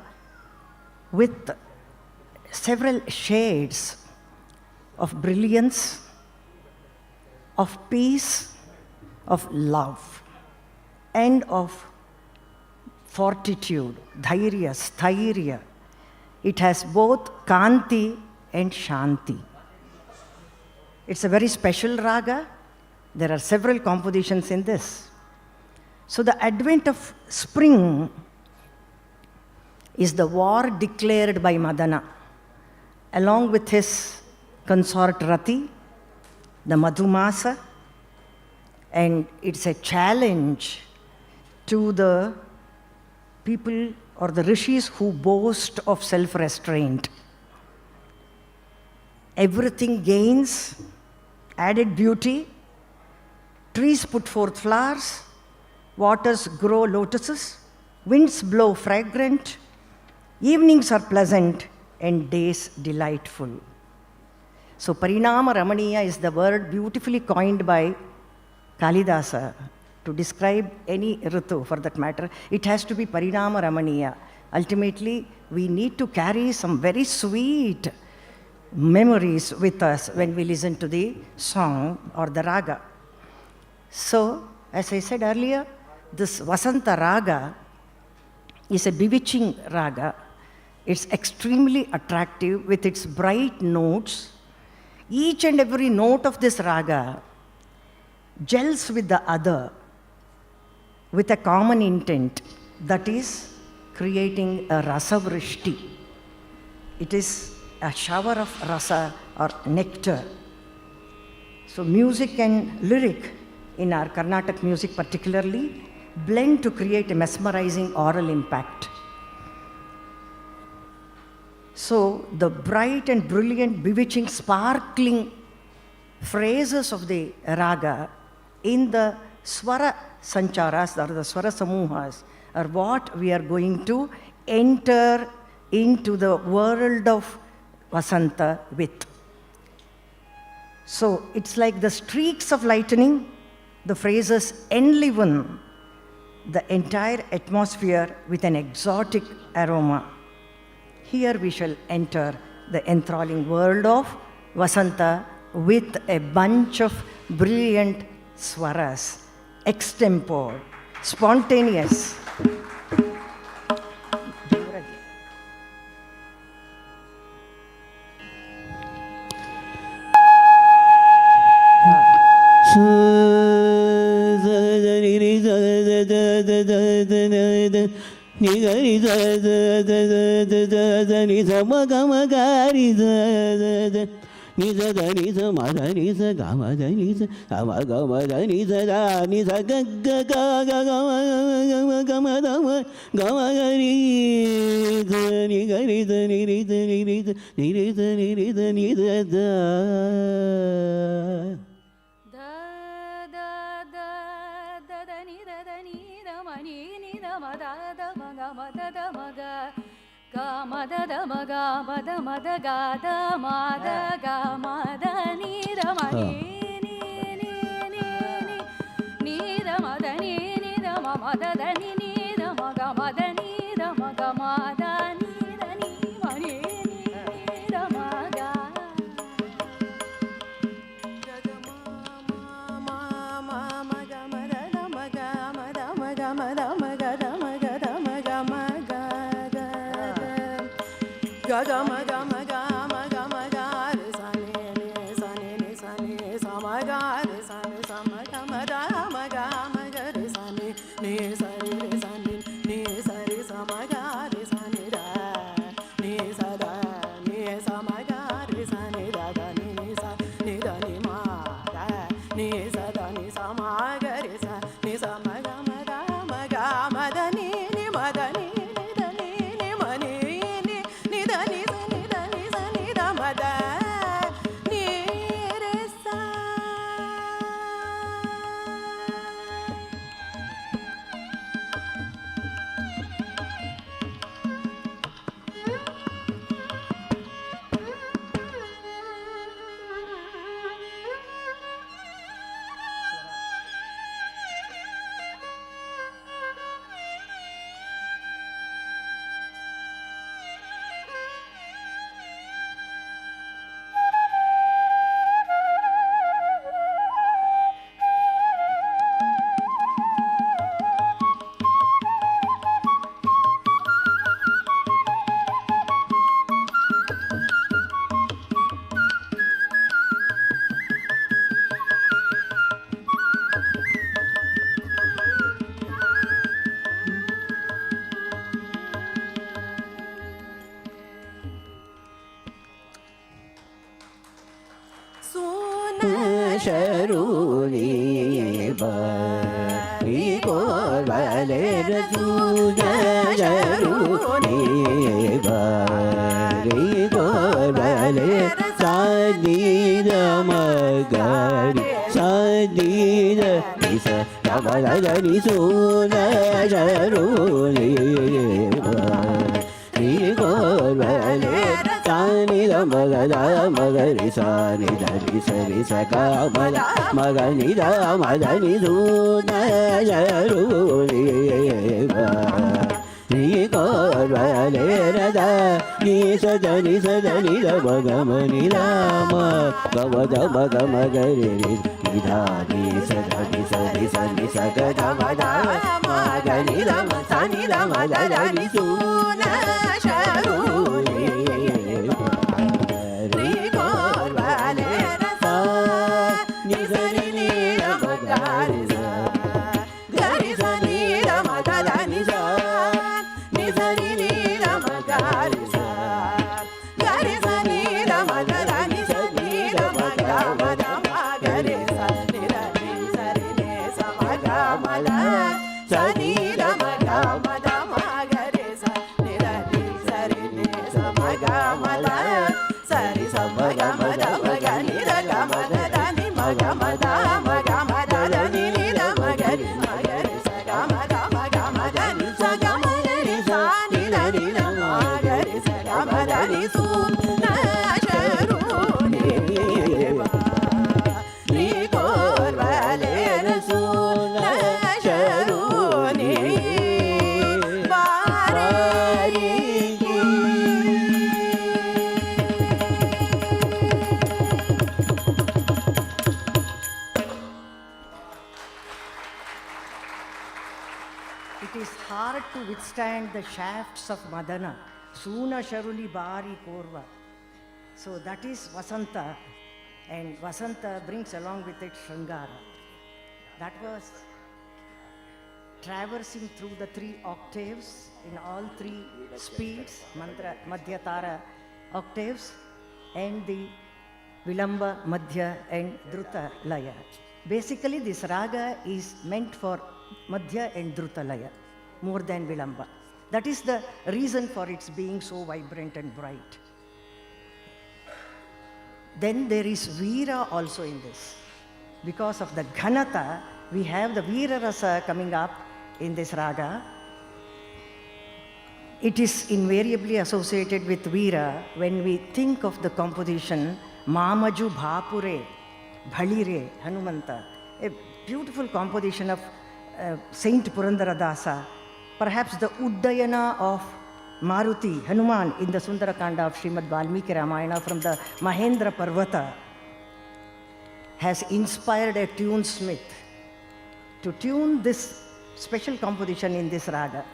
with several shades of brilliance, of peace, of love, and of fortitude, dhairya, sthairya. It has both Kanti and Shanti. It's a very special raga. There are several compositions in this. So the advent of spring is the war declared by Madana, along with his consort Rati, the Madhumasa, and it's a challenge to the people or the rishis who boast of self-restraint. Everything gains added beauty, trees put forth flowers, waters grow lotuses, winds blow fragrant, evenings are pleasant, and days delightful. So Parinama Ramaniya is the word beautifully coined by Kalidasa to describe any Ritu for that matter. It has to be Parinama Ramaniya. Ultimately, we need to carry some very sweet memories with us when we listen to the song or the raga. So, as I said earlier, this Vasanta Raga is a bewitching raga. It's extremely attractive with its bright notes. Each and every note of this raga gels with the other with a common intent, that is creating a rasa vrishti. It is a shower of rasa or nectar. So music and lyric in our Carnatic music particularly blend to create a mesmerizing oral impact. So the bright and brilliant, bewitching, sparkling phrases of the raga in the swara sancharas, or the swara samuhas, are what we are going to enter into the world of Vasanta with. So it's like the streaks of lightning, the phrases enliven the entire atmosphere with an exotic aroma. Here we shall enter the enthralling world of Vasanta with a bunch of brilliant swaras, extempore, spontaneous. Magari It is hard to withstand the shafts of Madana. Soona Sharuli Bari Korva. So that is Vasanta, and Vasanta brings along with it Shringara. That was traversing through the 3 octaves in all 3 speeds, mantra, Madhyatara octaves, and the Vilamba, Madhya, and Druta Laya. Basically, this raga is meant for Madhya and Druta Laya, more than Vilamba. That is the reason for its being so vibrant and bright. Then there is Veera also in this. Because of the Ghanata, we have the Veera Rasa coming up in this raga. It is invariably associated with Veera when we think of the composition Mamaju Bhapure, Bhalire, Hanumanta, a beautiful composition of Saint Purandara Dasa, perhaps the Uddayana of Maruthi, Hanuman in the Sundarakanda of Srimad Valmiki Ramayana from the Mahendra Parvata has inspired a tunesmith to tune this special composition in this raga.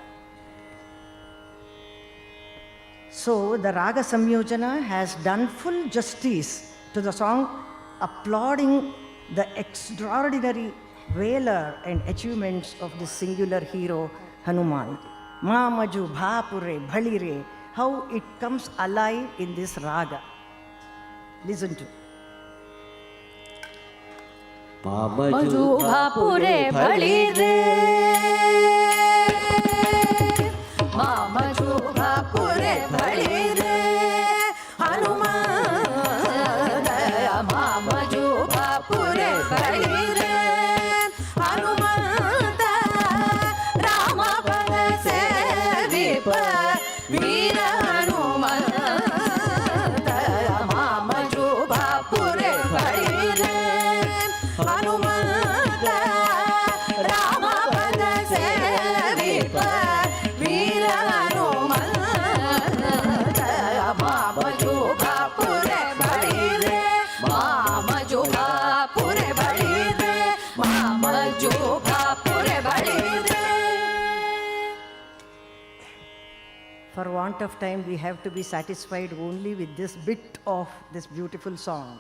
So the Raga Samyojana has done full justice to the song, applauding the extraordinary valor and achievements of this singular hero, Hanuman. Mamaju Bhapure Bhalire, how it comes alive in this raga. Listen to. Mamaju Bhapure Bhalire, Mamaju Bhapure Bhalire, Hanuman, Mamaju Bhapure Bhalire, Hanuman, Rama Pada Sevipa, Veera Hanuman, Mamaju Bhapure Bhalire, Hanumanta, Rama Pada Sevipa, Veera Hanumanta, Mamaju Bhapure Bhalire, Mamaju Bhapure Bhalire, Mamaju Bhapure Bhalire. For want of time, we have to be satisfied only with this bit of this beautiful song.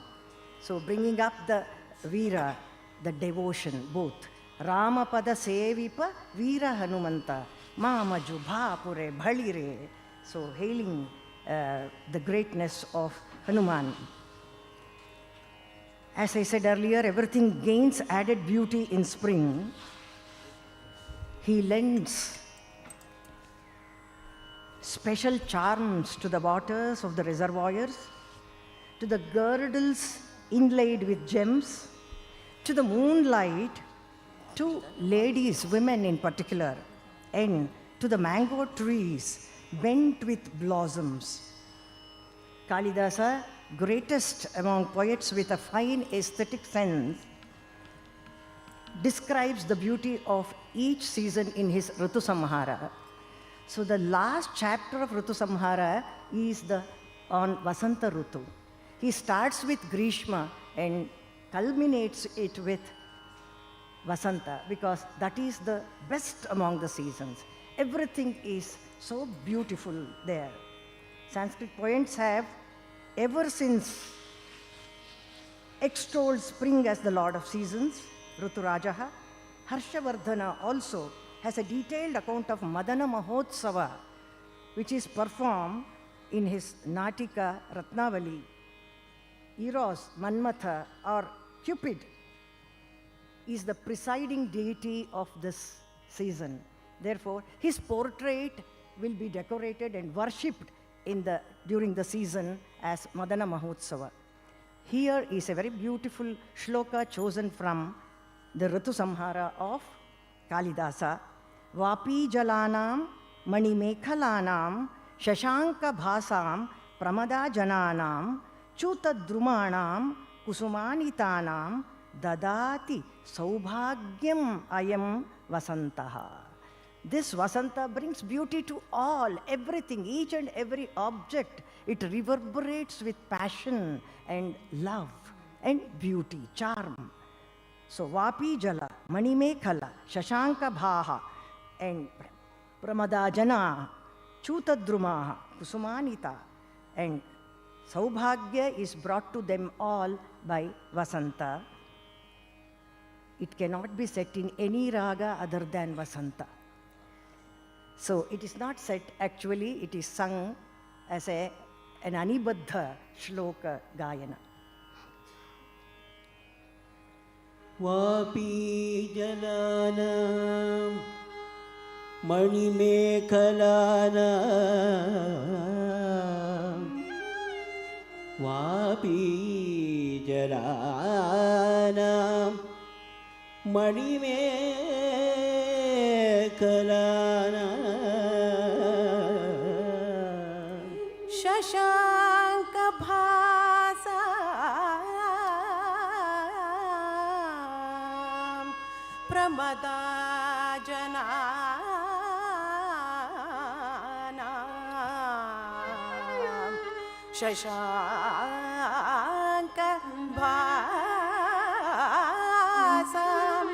So bringing up the Veera, the devotion, both. Ramapada Sevipa, Veera Hanumanta, Mamaju Bhapure Bhalire. So hailing the greatness of Hanuman. As I said earlier, everything gains added beauty in spring. He lends special charms to the waters of the reservoirs, to the girdles inlaid with gems, to the moonlight, to ladies, women in particular, and to the mango trees bent with blossoms. Kalidasa, greatest among poets with a fine aesthetic sense, describes the beauty of each season in his Ritu Samhara. So the last chapter of Ritu Samhara is on Vasanta Ritu. He starts with Grishma and culminates it with Vasanta, because that is the best among the seasons. Everything is so beautiful there. Sanskrit poets have ever since extolled spring as the lord of seasons, Riturajaha. Harshavardhana also has a detailed account of Madana Mahotsava, which is performed in his Natika Ratnavali. Eros, Manmatha, or Cupid is the presiding deity of this season. Therefore, his portrait will be decorated and worshipped during the season as Madana Mahotsava. Here is a very beautiful shloka chosen from the Ritu Samhara of Kalidasa. Vapi jalanam mani mekhalanam shashanka bhasam pramada jananam chuta drumanam kusumanitanam dadati saubhagyam ayam vasantaha. This Vasanta brings beauty to all, everything, each and every object. It reverberates with passion and love and beauty, charm. So Vapi Jala, Mani Mekhala, Shashanka Bhaha, and Pramadajana, Chutadruma, Kusumanita, and Saubhagya is brought to them all by Vasanta. It cannot be set in any raga other than Vasanta. So it is not set, actually, it is sung as an Anibaddha Shloka Gayana. Vapi Jalanam Manimekhalanam Vapi Jalanam Manimekhalanam Shashanka Bhasa Pramadajana Shashanka Bhasam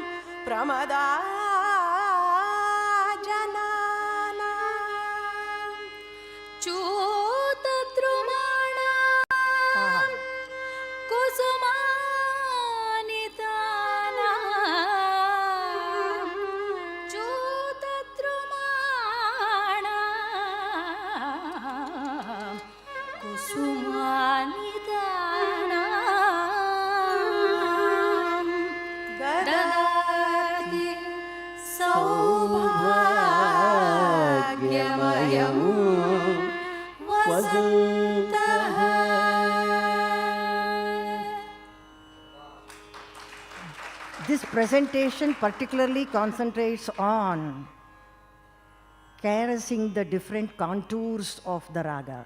Pramadajana Chutadrumana Kusumanitana Chutadrumana Kusumanitana Dadati Saubhagyamayam Vasantah. This presentation particularly concentrates on caressing the different contours of the raga,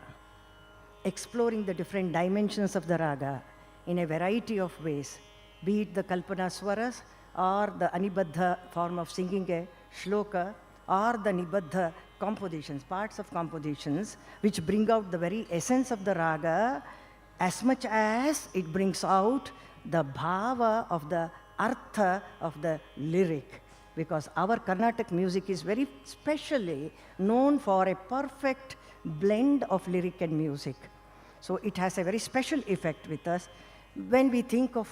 exploring the different dimensions of the raga in a variety of ways, be it the Kalpana Swaras or the Anibaddha form of singing a shloka or the Nibaddha compositions, parts of compositions, which bring out the very essence of the raga as much as it brings out the bhava of the artha of the lyric. Because our Carnatic music is very specially known for a perfect blend of lyric and music. So it has a very special effect with us. When we think of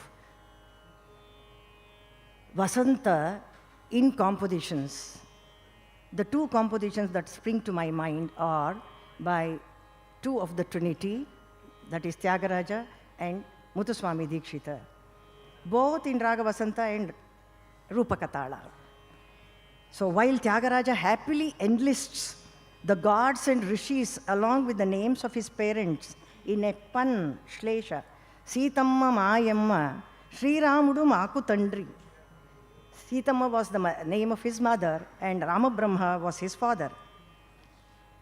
Vasanta in compositions, the two compositions that spring to my mind are by two of the Trinity, that is Tyagaraja and Muthuswami Dikshita, both in Raga Vasanta and Rupakatala. So while Tyagaraja happily enlists the gods and rishis along with the names of his parents in a pun, Shlesha, Sitamma Mayamma, Sri Ramudu Maku Tandri. Sitamma was the name of his mother and Ramabrahma was his father.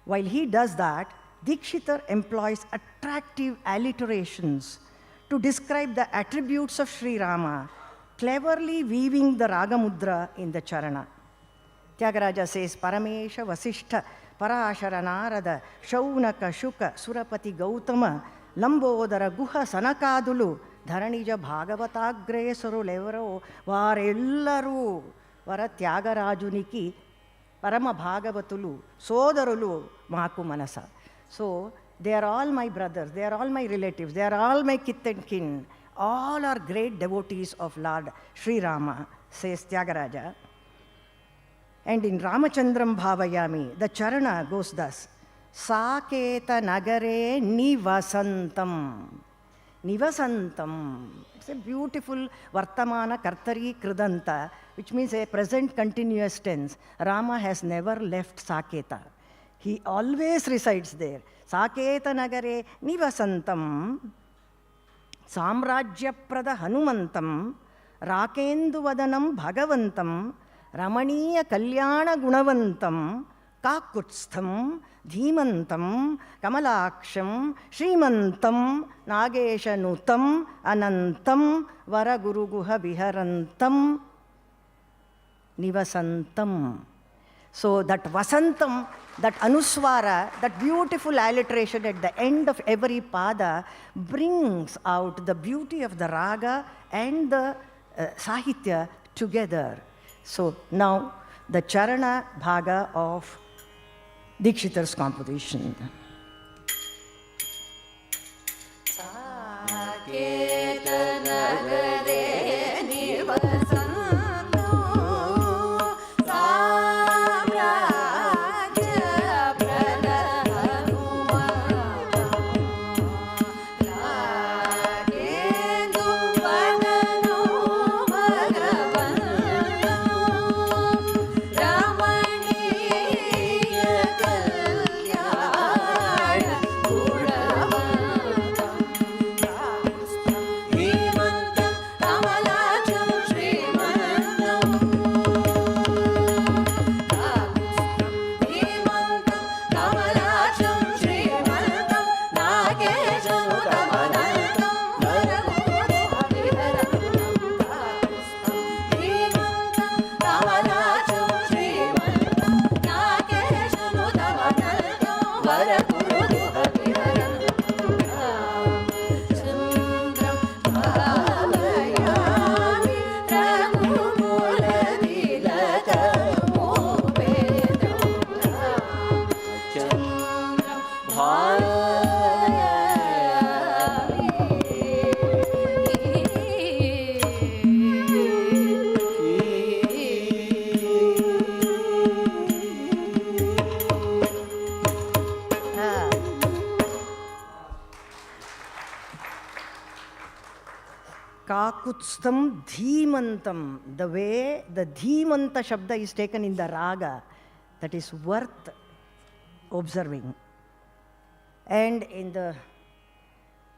While he does that, Dikshita employs attractive alliterations to describe the attributes of Sri Rama, cleverly weaving the Raga Mudra in the Charana. Tyagaraja says, Paramesha Vasishtha, Parashara Narada, Shaunaka Shuka, Surapati Gautama, Lambodara Guha Sanakadulu, Dharanija Bhagavatagresarulevaro, Varellaru, Vara Tyagarajuniki, Parama Bhagavatulu, Sodarulu, Maku Manasa. So, they are all my brothers, they are all my relatives, they are all my kith and kin. All are great devotees of Lord Sri Rama, says Tyagaraja. And in Ramachandram Bhavayami, the Charana goes thus, Saketa Nagare Nivasantam. Nivasantam. It's a beautiful Vartamana Kartari Kridanta, which means a present continuous tense. Rama has never left Saketa. He always resides there. Saketa Nagare Nivasantam. Samrajyaprada Hanumantam. Rakendu Vadanam Bhagavantam. Ramaniya Kalyana Gunavantam. Kakutstham, Dhimantam, Kamalaksham, Shrimantam, Nageshanutam, Anantam, Varaguruguha Viharantam, Nivasantam. So that Vasantam, that Anuswara, that beautiful alliteration at the end of every pada brings out the beauty of the raga and the Sahitya together. So now the Charana Bhaga of Dikshitar's composition. Kakutstam Dhimantam, the way the Dhimanta Shabda is taken in the Raga, that is worth observing. And in the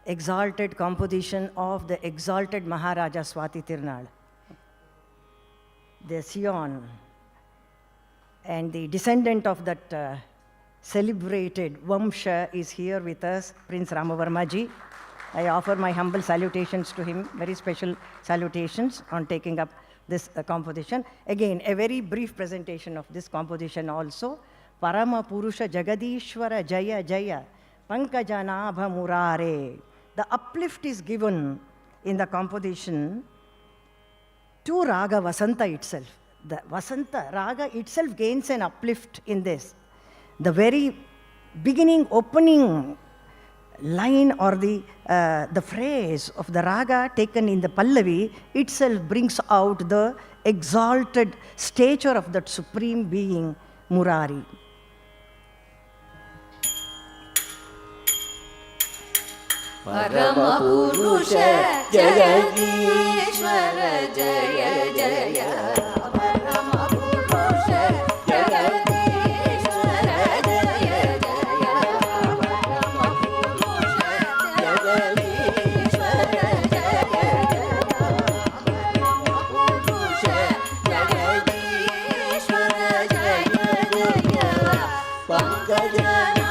exalted composition of the exalted Maharaja Swati Tirunal, the Sion, and the descendant of that celebrated Vamsha is here with us, Prince Ramavarma ji. I offer my humble salutations to him, very special salutations on taking up this composition. Again, a very brief presentation of this composition also. Parama Purusha Jagadishwara Jaya Jaya Pankajanabha Murare. The uplift is given in the composition to Raga Vasanta itself. The Vasanta Raga itself gains an uplift in this. The very beginning, opening line or the phrase of the raga taken in the Pallavi itself brings out the exalted stature of that supreme being, Murari. Parama Purusha Jagadishwara Jaya Jaya Parama Purusha Jagadishwara Jaya Jaya Parama Purusha Jagadishwara Jaya Jaya Parama Purusha Jagadishwara Jaya Jaya Pankajana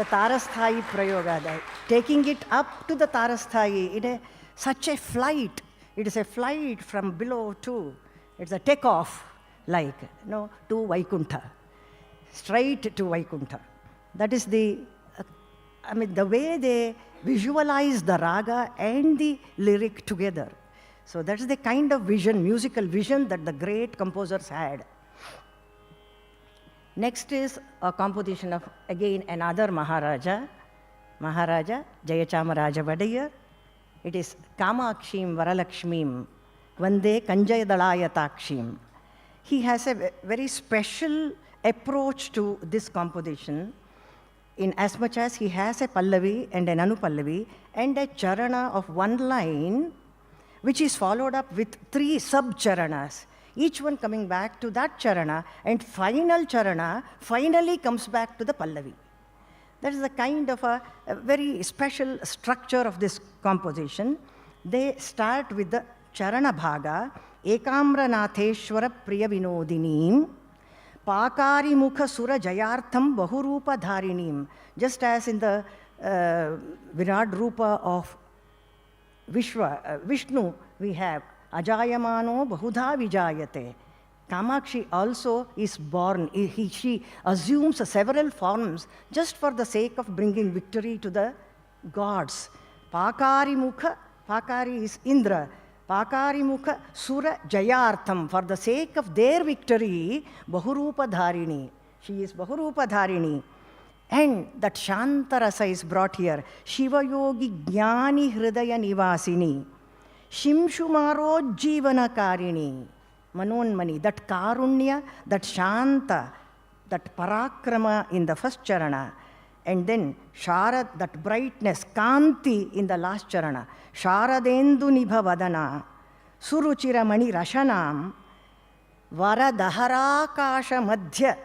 Tarasthai Prayoga, taking it up to the Tarasthai in such a flight. It is a flight from below to, it's a takeoff like, to Vaikuntha, straight to Vaikuntha. That is the, the way they visualize the raga and the lyric together. So that's the kind of vision, musical vision that the great composers had. Next is a composition of, again, another Maharaja Jayachamaraja Vadayar. It is Kamakshim Varalakshmim Vande Kanjayadalayatakshim. He has a very special approach to this composition, in as much as he has a Pallavi and an Anupallavi and a charana of one line, which is followed up with 3 sub-charanas, each one coming back to that charana, and final charana finally comes back to the Pallavi. That is the kind of a very special structure of this composition. They start with the charana bhaga, Ekamranatheshwara Priya Vinodinim, Pakari Mukha Sura Jayartham Bahurupa Dharinim. Just as in the Virat Rupa of Vishnu, we have Ajayamano Bahudha Vijayate. Kamakshi also is born, she assumes several forms just for the sake of bringing victory to the gods. Pakari Mukha, Pakari is Indra. Pakari Mukha Sura Jayartham, for the sake of their victory, Bahurupa Dharini. She is Bahurupa Dharini. And that Shanta Rasa is brought here. Shiva Yogi Jnani Hridaya Nivasini. Shimshumaro Jivana Karini. Manonmani, that Karunya, that Shanta, that Parakrama in the first charana, and then Sharad, that brightness, Kanti in the last charana, Sharadendu Nibha Vadana, Suruchira Mani Rashanam, Varadaharakasha Madhya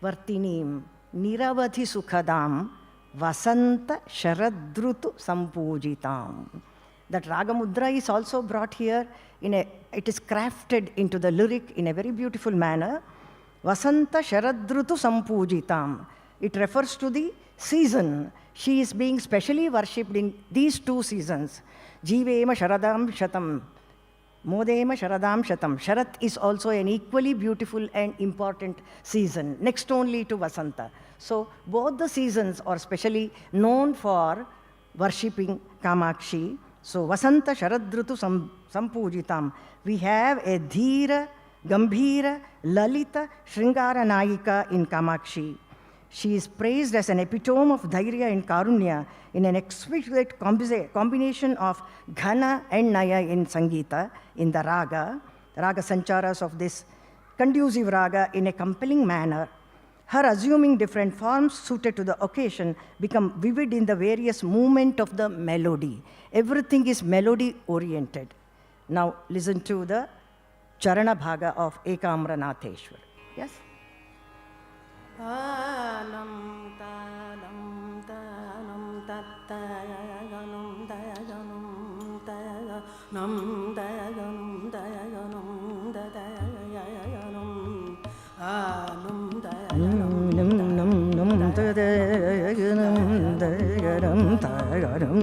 Vartinim, Niravadhi Sukhadam, Vasanta Sharadrutu Sampujitam. That Raga Mudra is also brought here. It is crafted into the lyric in a very beautiful manner. Vasanta Sharadrutu Sampujitam. It refers to the season. She is being specially worshipped in these 2 seasons. Jivema Sharadam Shatam. Modema Sharadam Shatam. Sharat is also an equally beautiful and important season, next only to Vasanta. So both the seasons are specially known for worshipping Kamakshi. So Vasanta Sharadrutu Sampujitam. We have a Dhira, Gambhira, Lalita, Shringara Nayika in Kamakshi. She is praised as an epitome of Dhairya and Karunya in an exquisite combination of Ghana and Naya in Sangeeta, in the Raga Sancharas of this conducive Raga in a compelling manner. Her assuming different forms suited to the occasion become vivid in the various movement of the melody. Everything is melody oriented. Now listen to the Charana Bhaga of Ekamranatheshwar. Yes? Talam talam talam tattayanam dayanam dayanam dayanam dayanam dayanam anam dayanam nam dayanam dayanam dayanam dayanam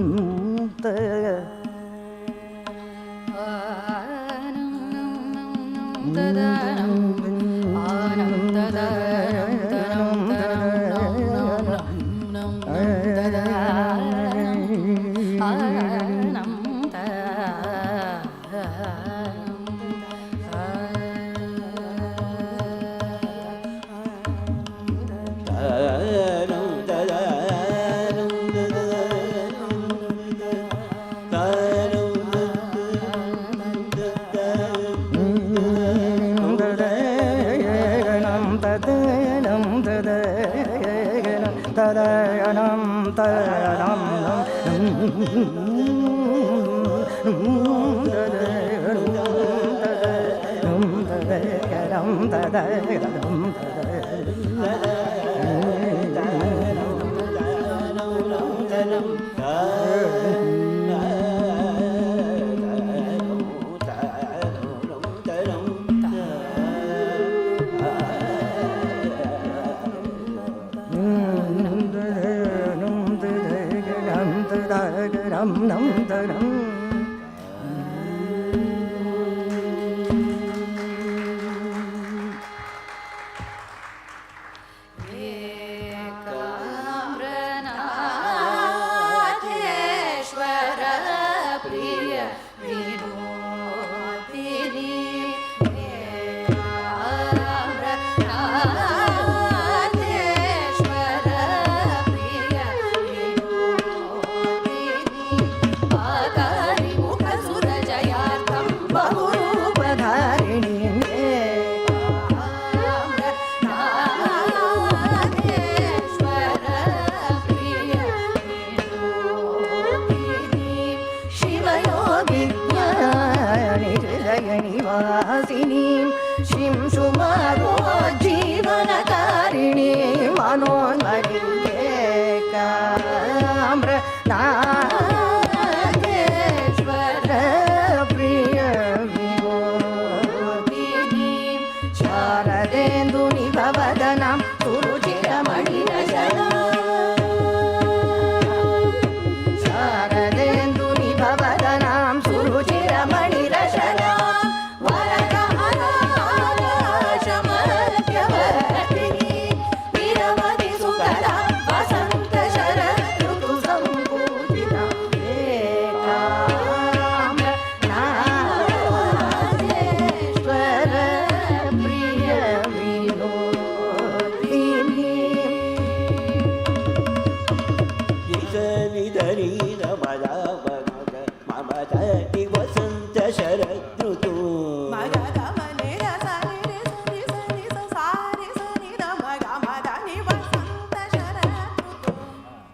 Rasa ಕಿಂ ಸುಮರೋ ಜೀವನಕಾರಿಣಿ ಮನೋನ್ಮಲಿಕೇಕಾಮ್ರ ನಾಗೇಶ್ವರ ಪ್ರಿಯ ವಿಭೂತಿನಿ ಶಾರದೇಂದು ನಿಭವದನಂ ಸುರುಚಿರಮಣಿರಶನ ಶಾರದೇಂದು ನಿಭವದನಂ ಸುರುಚಿರಮಣಿರಶನ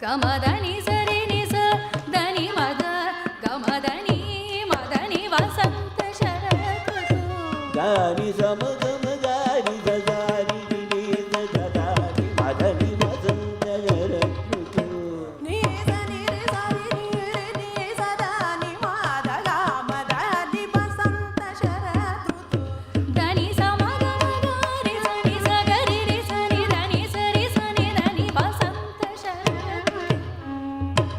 గమదని సరి నిస దని మద గమదని మదని వసంత శరతృతు గాని సమగమ గాని సదాని ని సదాని మదని వసంత శరతృతు నీ సని రి సని ని సదాని మద గమదని వసంత శరతృతు దని సమగమ గారి సని సగరి రి సని దని సరి సని దని వసంత శరతృతు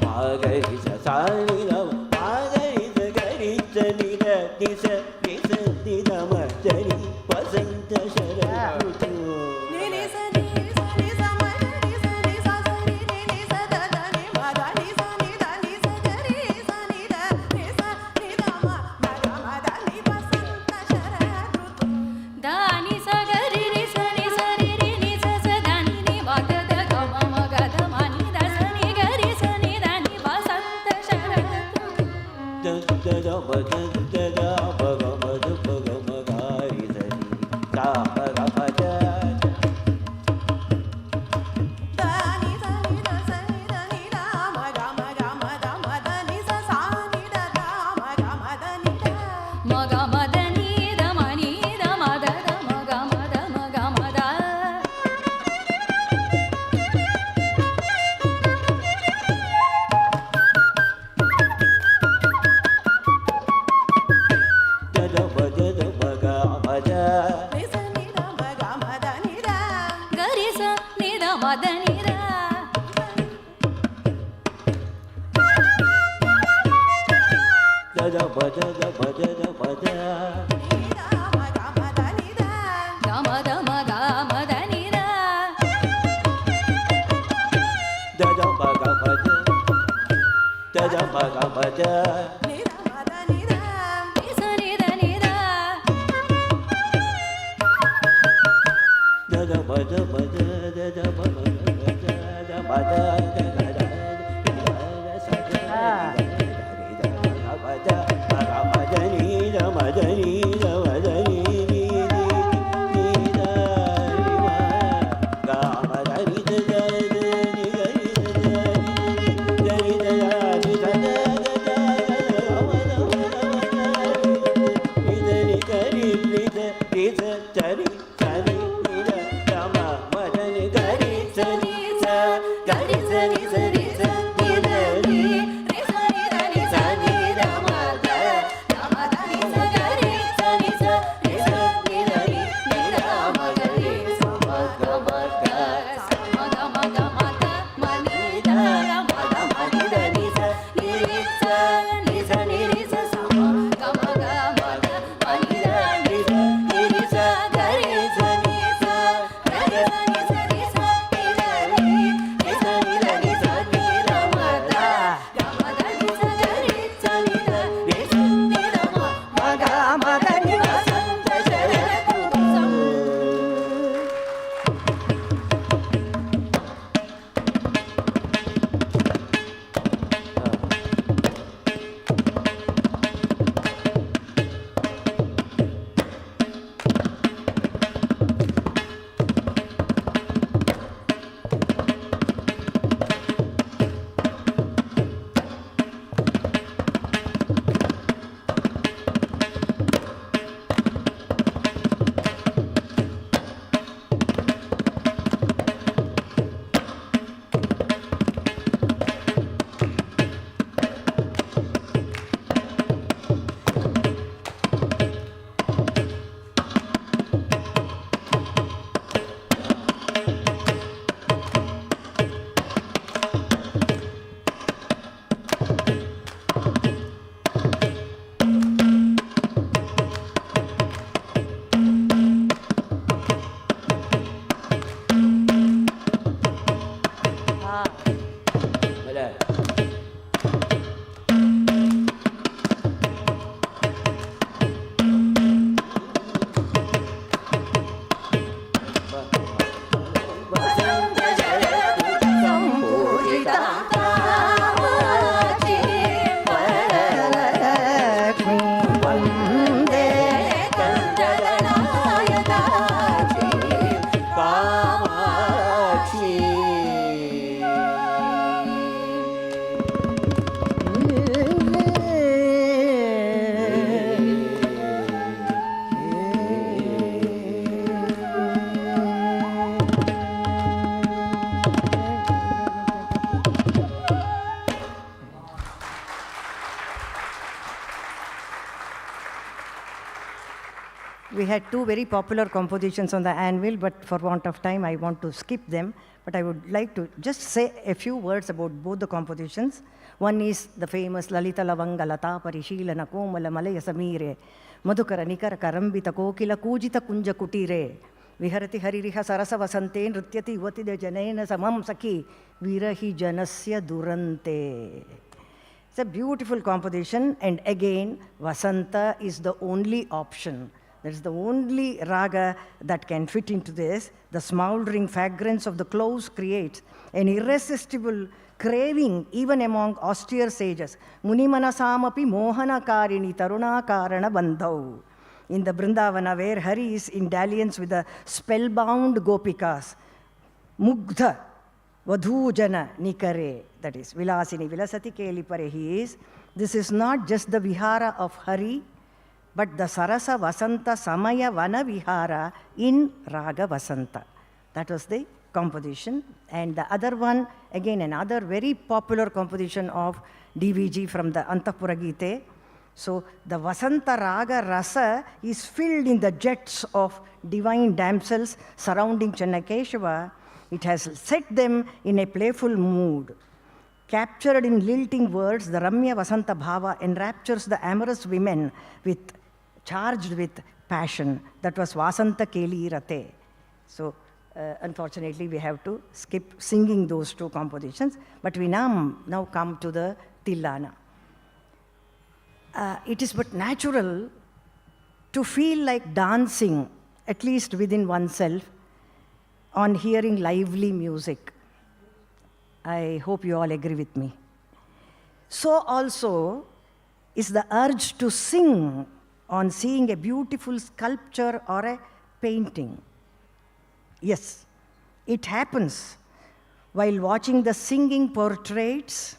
మాగరి ససాని నమ మాగరి సగరి సని ని స ని స ని నమ జరి వసంత శరతృతు ని సని సని సమని సని సని ని సదని మదని సని దని సగరి సని దని స ని నమ మదని వసంత శరతృతు దాని సగరి రి సని సరి రి ని స స దని ని మద ద గమ మగ ద మని ద సని గరి సని దని వసంత శరతృతు దద మద దద భగ మద భగ మగారి సని తా భగ మద దాని సని ద సని దని రామ గమ గమ ద మదని స సాని ద రామ గమ దని ద మగ మదని ద మని ద మద ద మగ మద మగ మద దద మద ద మగ మద ని సని ద మగ మదని ద గరి స ని ద మదని ర దద మద ద మద ద మద ని ద మగ మదని ద గ మద మగ మదని ర దద మగ మద దద మగ మద ని ద మదని ద ని స ని ద ని ర దద మద మద దద మద మద ద మద ద గరి సని We had two very popular compositions on the anvil, but for want of time, I want to skip them. But I would like to just say a few words about both the compositions. One is the famous Lalita Lavanga Lata Parishilana Komala Malaya Samire Madhukara Nikara Karambita Kokila Kujita Kunja Kutire Viharati Haririha Sarasa Vasante Nrityati Vati de Janena Samam Saki Virahi Janasya Durante. It's a beautiful composition, and again, Vasanta is the only option. That's the only raga that can fit into this. The smoldering fragrance of the cloves creates an irresistible craving even among austere sages. Munimanasamapi mohanakarini taruna-karana bandhau. In the Vrindavana, where Hari is in dalliance with the spellbound gopikas, Mugdha Vadhujana Nikare, that is Vilasini Vilasati Keli Pare, he is. This is not just the vihara of Hari, but the Sarasa Vasanta Samaya Vana Vihara in Raga Vasanta. That was the composition. And the other one, again, another very popular composition of DVG from the Antapura Gite. So the Vasanta Raga Rasa is filled in the jets of divine damsels surrounding Channakeshava. It has set them in a playful mood. Captured in lilting words, the Ramya Vasanta Bhava enraptures the amorous women charged with passion. That was Vasanta Keli Rate. So unfortunately, we have to skip singing those two compositions. But we now come to the Tillana. It is but natural to feel like dancing, at least within oneself, on hearing lively music. I hope you all agree with me. So also is the urge to sing on seeing a beautiful sculpture or a painting. Yes, it happens while watching the singing portraits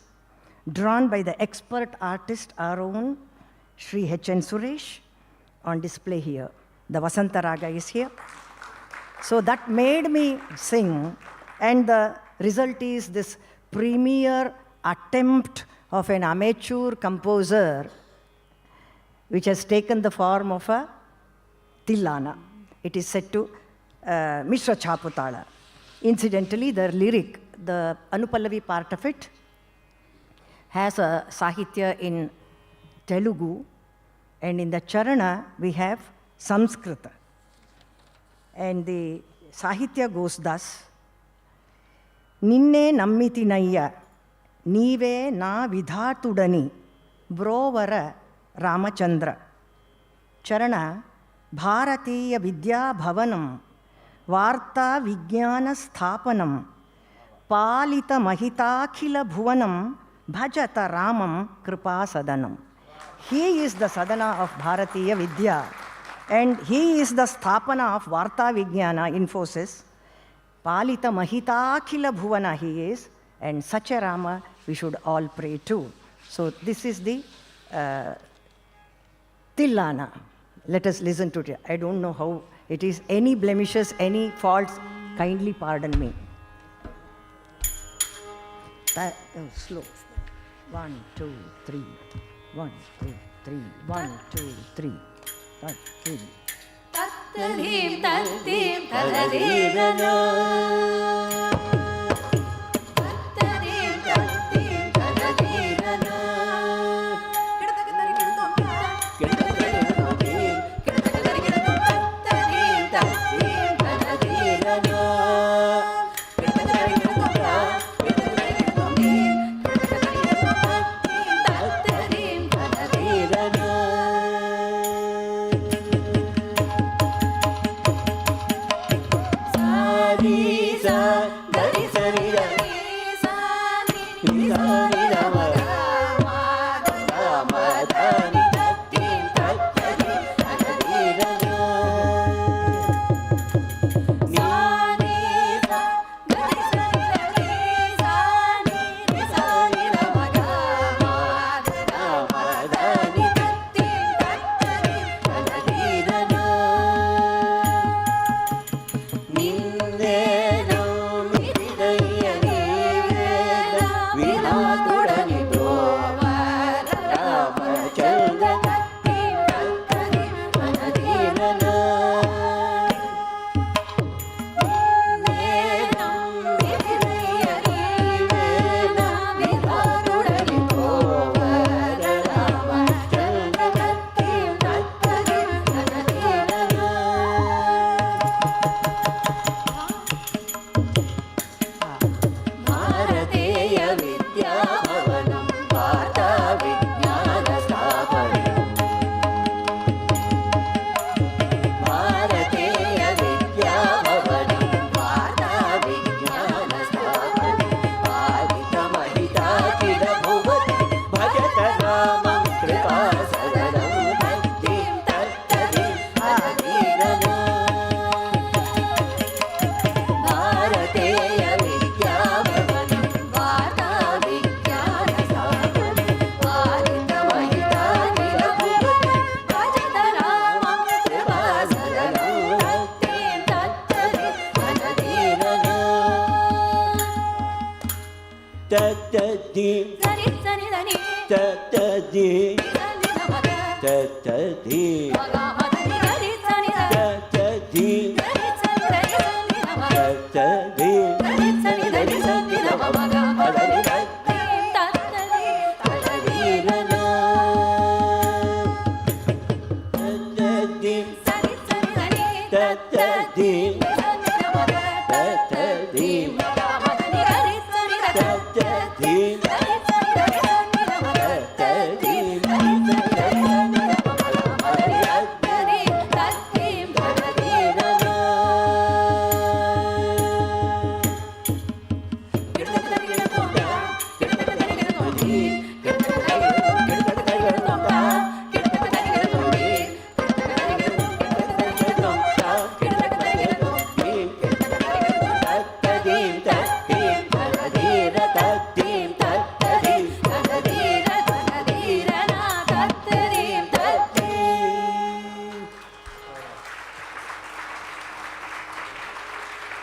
drawn by the expert artist, our own Sri H.N. Suresh, on display here. The Vasanta Raga is here. So that made me sing, and the result is this premier attempt of an amateur composer which has taken the form of a Tillana. It is set to Mishra Chaputala. Incidentally, the lyric, the Anupallavi part of it, has a Sahitya in Telugu, and in the Charana we have Samskrita. And the Sahitya goes thus: Ninne nammitinayya, Nive na vidhatudani, Brovara Ramachandra. Charana, Bharatiya Vidya Bhavanam, Varta Vijnana Sthapanam, Palita Mahitakhila Bhuvanam, Bhajata Ramam Kripa Sadanam. He is the sadhana of Bharatiya Vidya, and he is the sthapana of Varta Vijnana, Infosys. Palita Mahitakhila Bhuvana he is, and such a Rama we should all pray to. So this is the Tillana. Let us listen to it. I don't know how it is. Any blemishes, any faults, kindly pardon me. Slow. 1, 2, 3. 1, 2, 3. 1, 2, 3. 1, 2. Tattadim tattim tadadirana. Tattadim tattim tadadirana.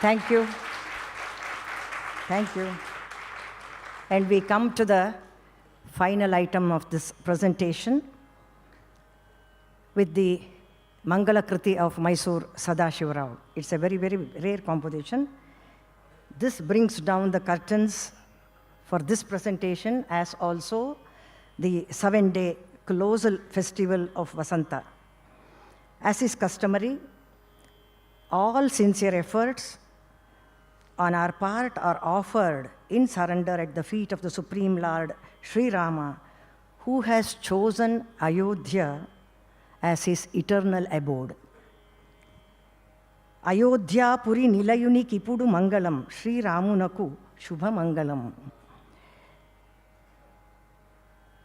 Thank you. Thank you. And we come to the final item of this presentation with the Mangala Kriti of Mysore Sadashiva. It's a very, very rare composition. This brings down the curtains for this presentation as also the 7-day closal festival of Vasanta. As is customary, all sincere efforts on our part are offered in surrender at the feet of the Supreme Lord Sri Rama, who has chosen Ayodhya as his eternal abode. Ayodhya Puri Nilayuni Kipudu Mangalam, Sri Ramunaku Shubha Mangalam.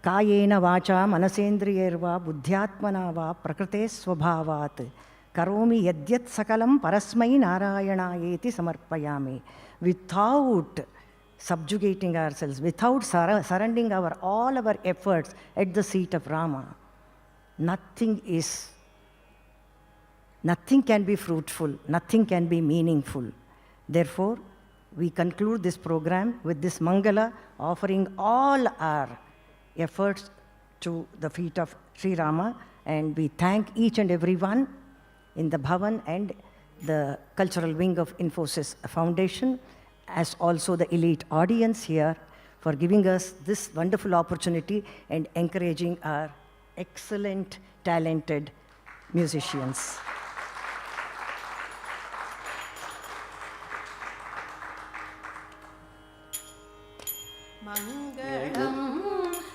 Kayena Vacha Manasendriyerva Buddhyatmana va Prakrite Swabhavat Karomi Yadyat Sakalam Parasmai Narayana-eti Samarpayami. Without subjugating ourselves, without surrendering all our efforts at the seat of Rama, nothing can be fruitful, nothing can be meaningful. Therefore, we conclude this program with this Mangala, offering all our efforts to the feet of Sri Rama, and we thank each and every one in the Bhavan and the cultural wing of Infosys Foundation, as also the elite audience here, for giving us this wonderful opportunity and encouraging our excellent, talented musicians. Mangalam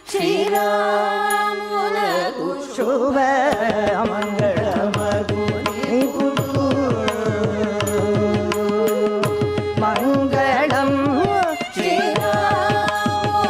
Shri Ramunaku Shubha Mangalam Mangalam Shri Ramunaku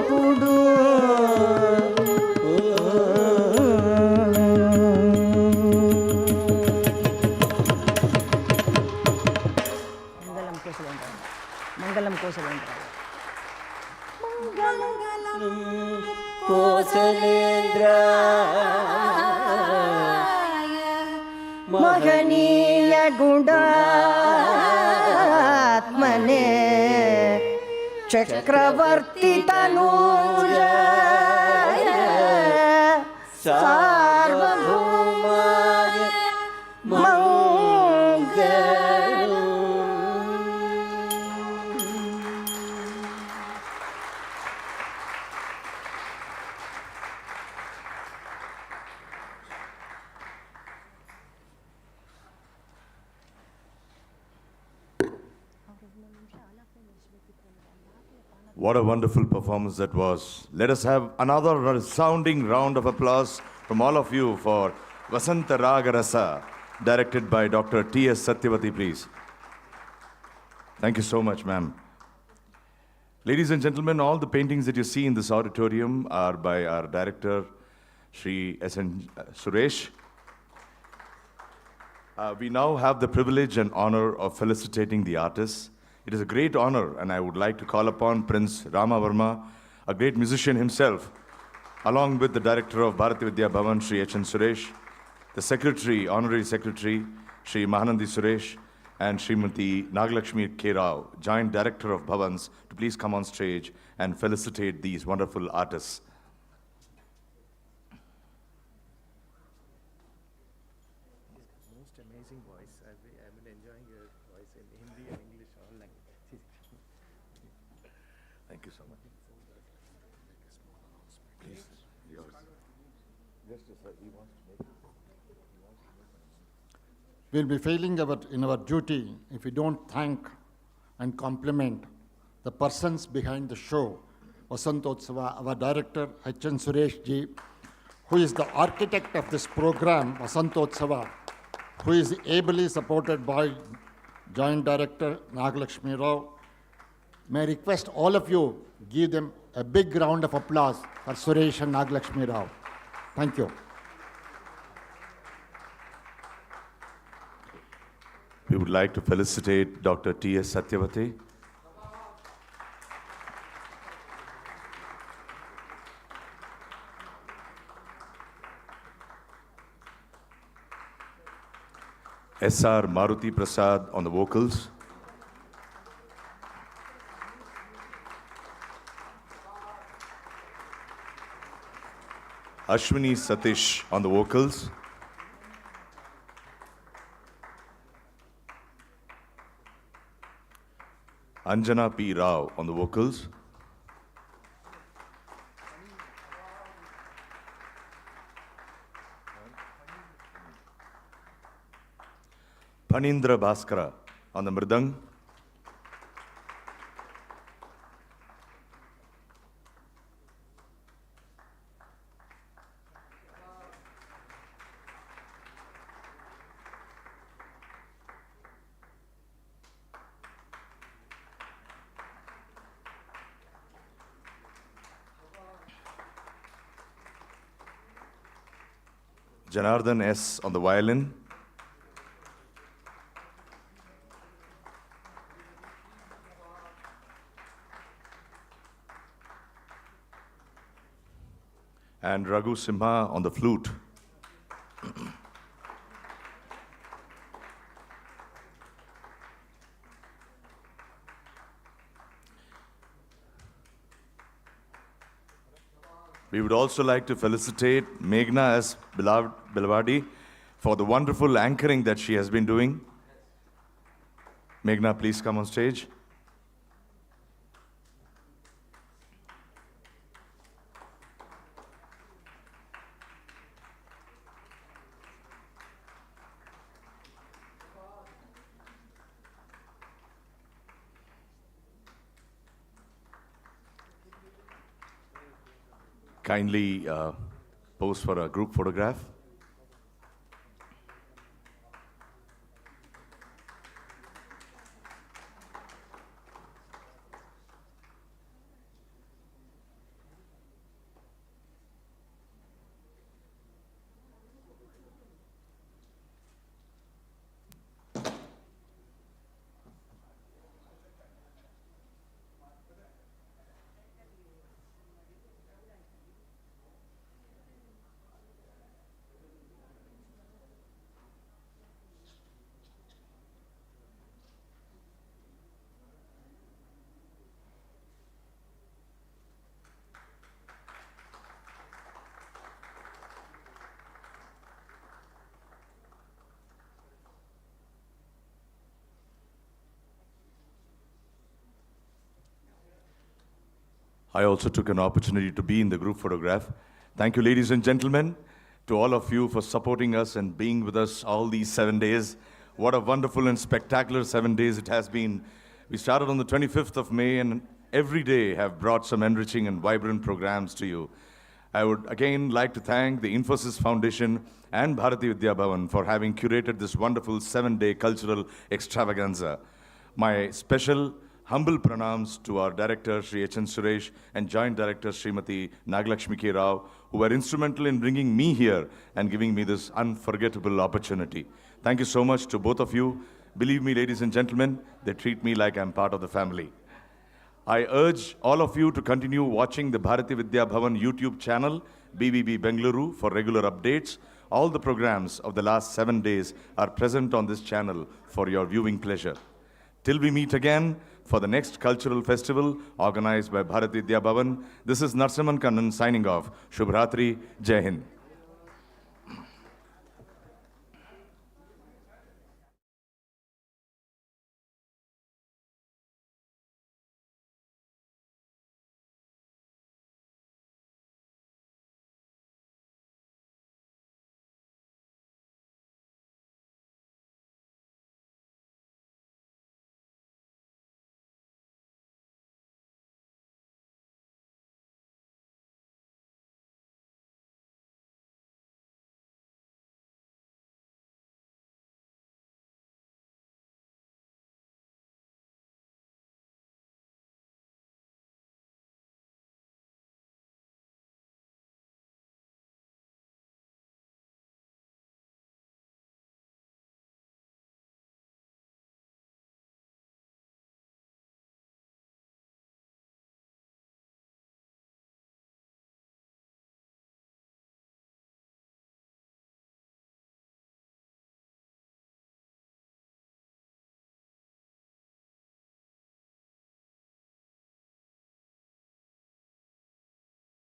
కుడు మంగళం కోసలేంద్ర కోసలేంద్ర మహనీయ గుణాత్మనే చక్రవర్తి తనూజ సార్వభౌమాయ మంగళం. What a wonderful performance that was. Let us have another resounding round of applause from all of you for Raaga Rasa, directed by Dr.TS Sathyavathi, please. Thank you so much, ma'am. Ladies and gentlemen, all the paintings that you see in this auditorium are by our director, Shri S.N. Suresh. We now have the privilege and honor of felicitating the artists. It is a great honor, and I would like to call upon Prince Rama Verma, a great musician himself, along with the director of Vidya Bhavan, Shri H.N. Suresh, the secretary, honorary secretary, Shri Mahanandi Suresh, and Srimati Nagalakshmi P.Rao, joint director of Bhavans, to please come on stage and felicitate these wonderful artists. Most amazing voice. I've been enjoying your voice in Hindi and English, all languages. Thank you so much. Please, yours. Just he wants to make. We'll be failing in our duty if we don't thank and compliment the persons behind the show, Vasanthotsava, our director, H.N. Suresh ji, who is the architect of this program, Vasanthotsava, who is ably supported by Joint Director Nagalakshmi Rao. May I request all of you give them a big round of applause for Suresh and Nagalakshmi Rao. Thank you. We would like to felicitate Dr. T.S. Sathyavathi. S.R. Maruthi Prasad on the vocals. Ashwini Satish on the vocals. Anjana P.Rao on the vocals. Phanindra Bhaskara on the Mridanga. Janardhan S on the violin. And Raghu Simha on the flute. We would also like to felicitate Meghna S. Bilawadi for the wonderful anchoring that she has been doing. Meghna, please come on stage. Kindly pose for a group photograph. I also took an opportunity to be in the group photograph. Thank you, ladies and gentlemen, to all of you for supporting us and being with us all these 7 days. What a wonderful and spectacular 7 days it has been. We started on the 25th of May and every day have brought some enriching and vibrant programs to you. I would again like to thank the Infosys Foundation and Bharatiya Vidya Bhavan for having curated this wonderful 7-day cultural extravaganza. My special humble pranams to our director, Sri H.N. Suresh, and joint director, Srimati Nagalakshmi P.Rao, who were instrumental in bringing me here and giving me this unforgettable opportunity. Thank you so much to both of you. Believe me, ladies and gentlemen, they treat me like I'm part of the family. I urge all of you to continue watching the Bharatiya Vidya Bhavan YouTube channel, BVB Bengaluru, for regular updates. All the programs of the last 7 days are present on this channel for your viewing pleasure. Till we meet again for the next cultural festival organized by Bharatiya Vidya Bhavan, this is Narsimhan Kannan signing off. Shubhratri, Jai Hind.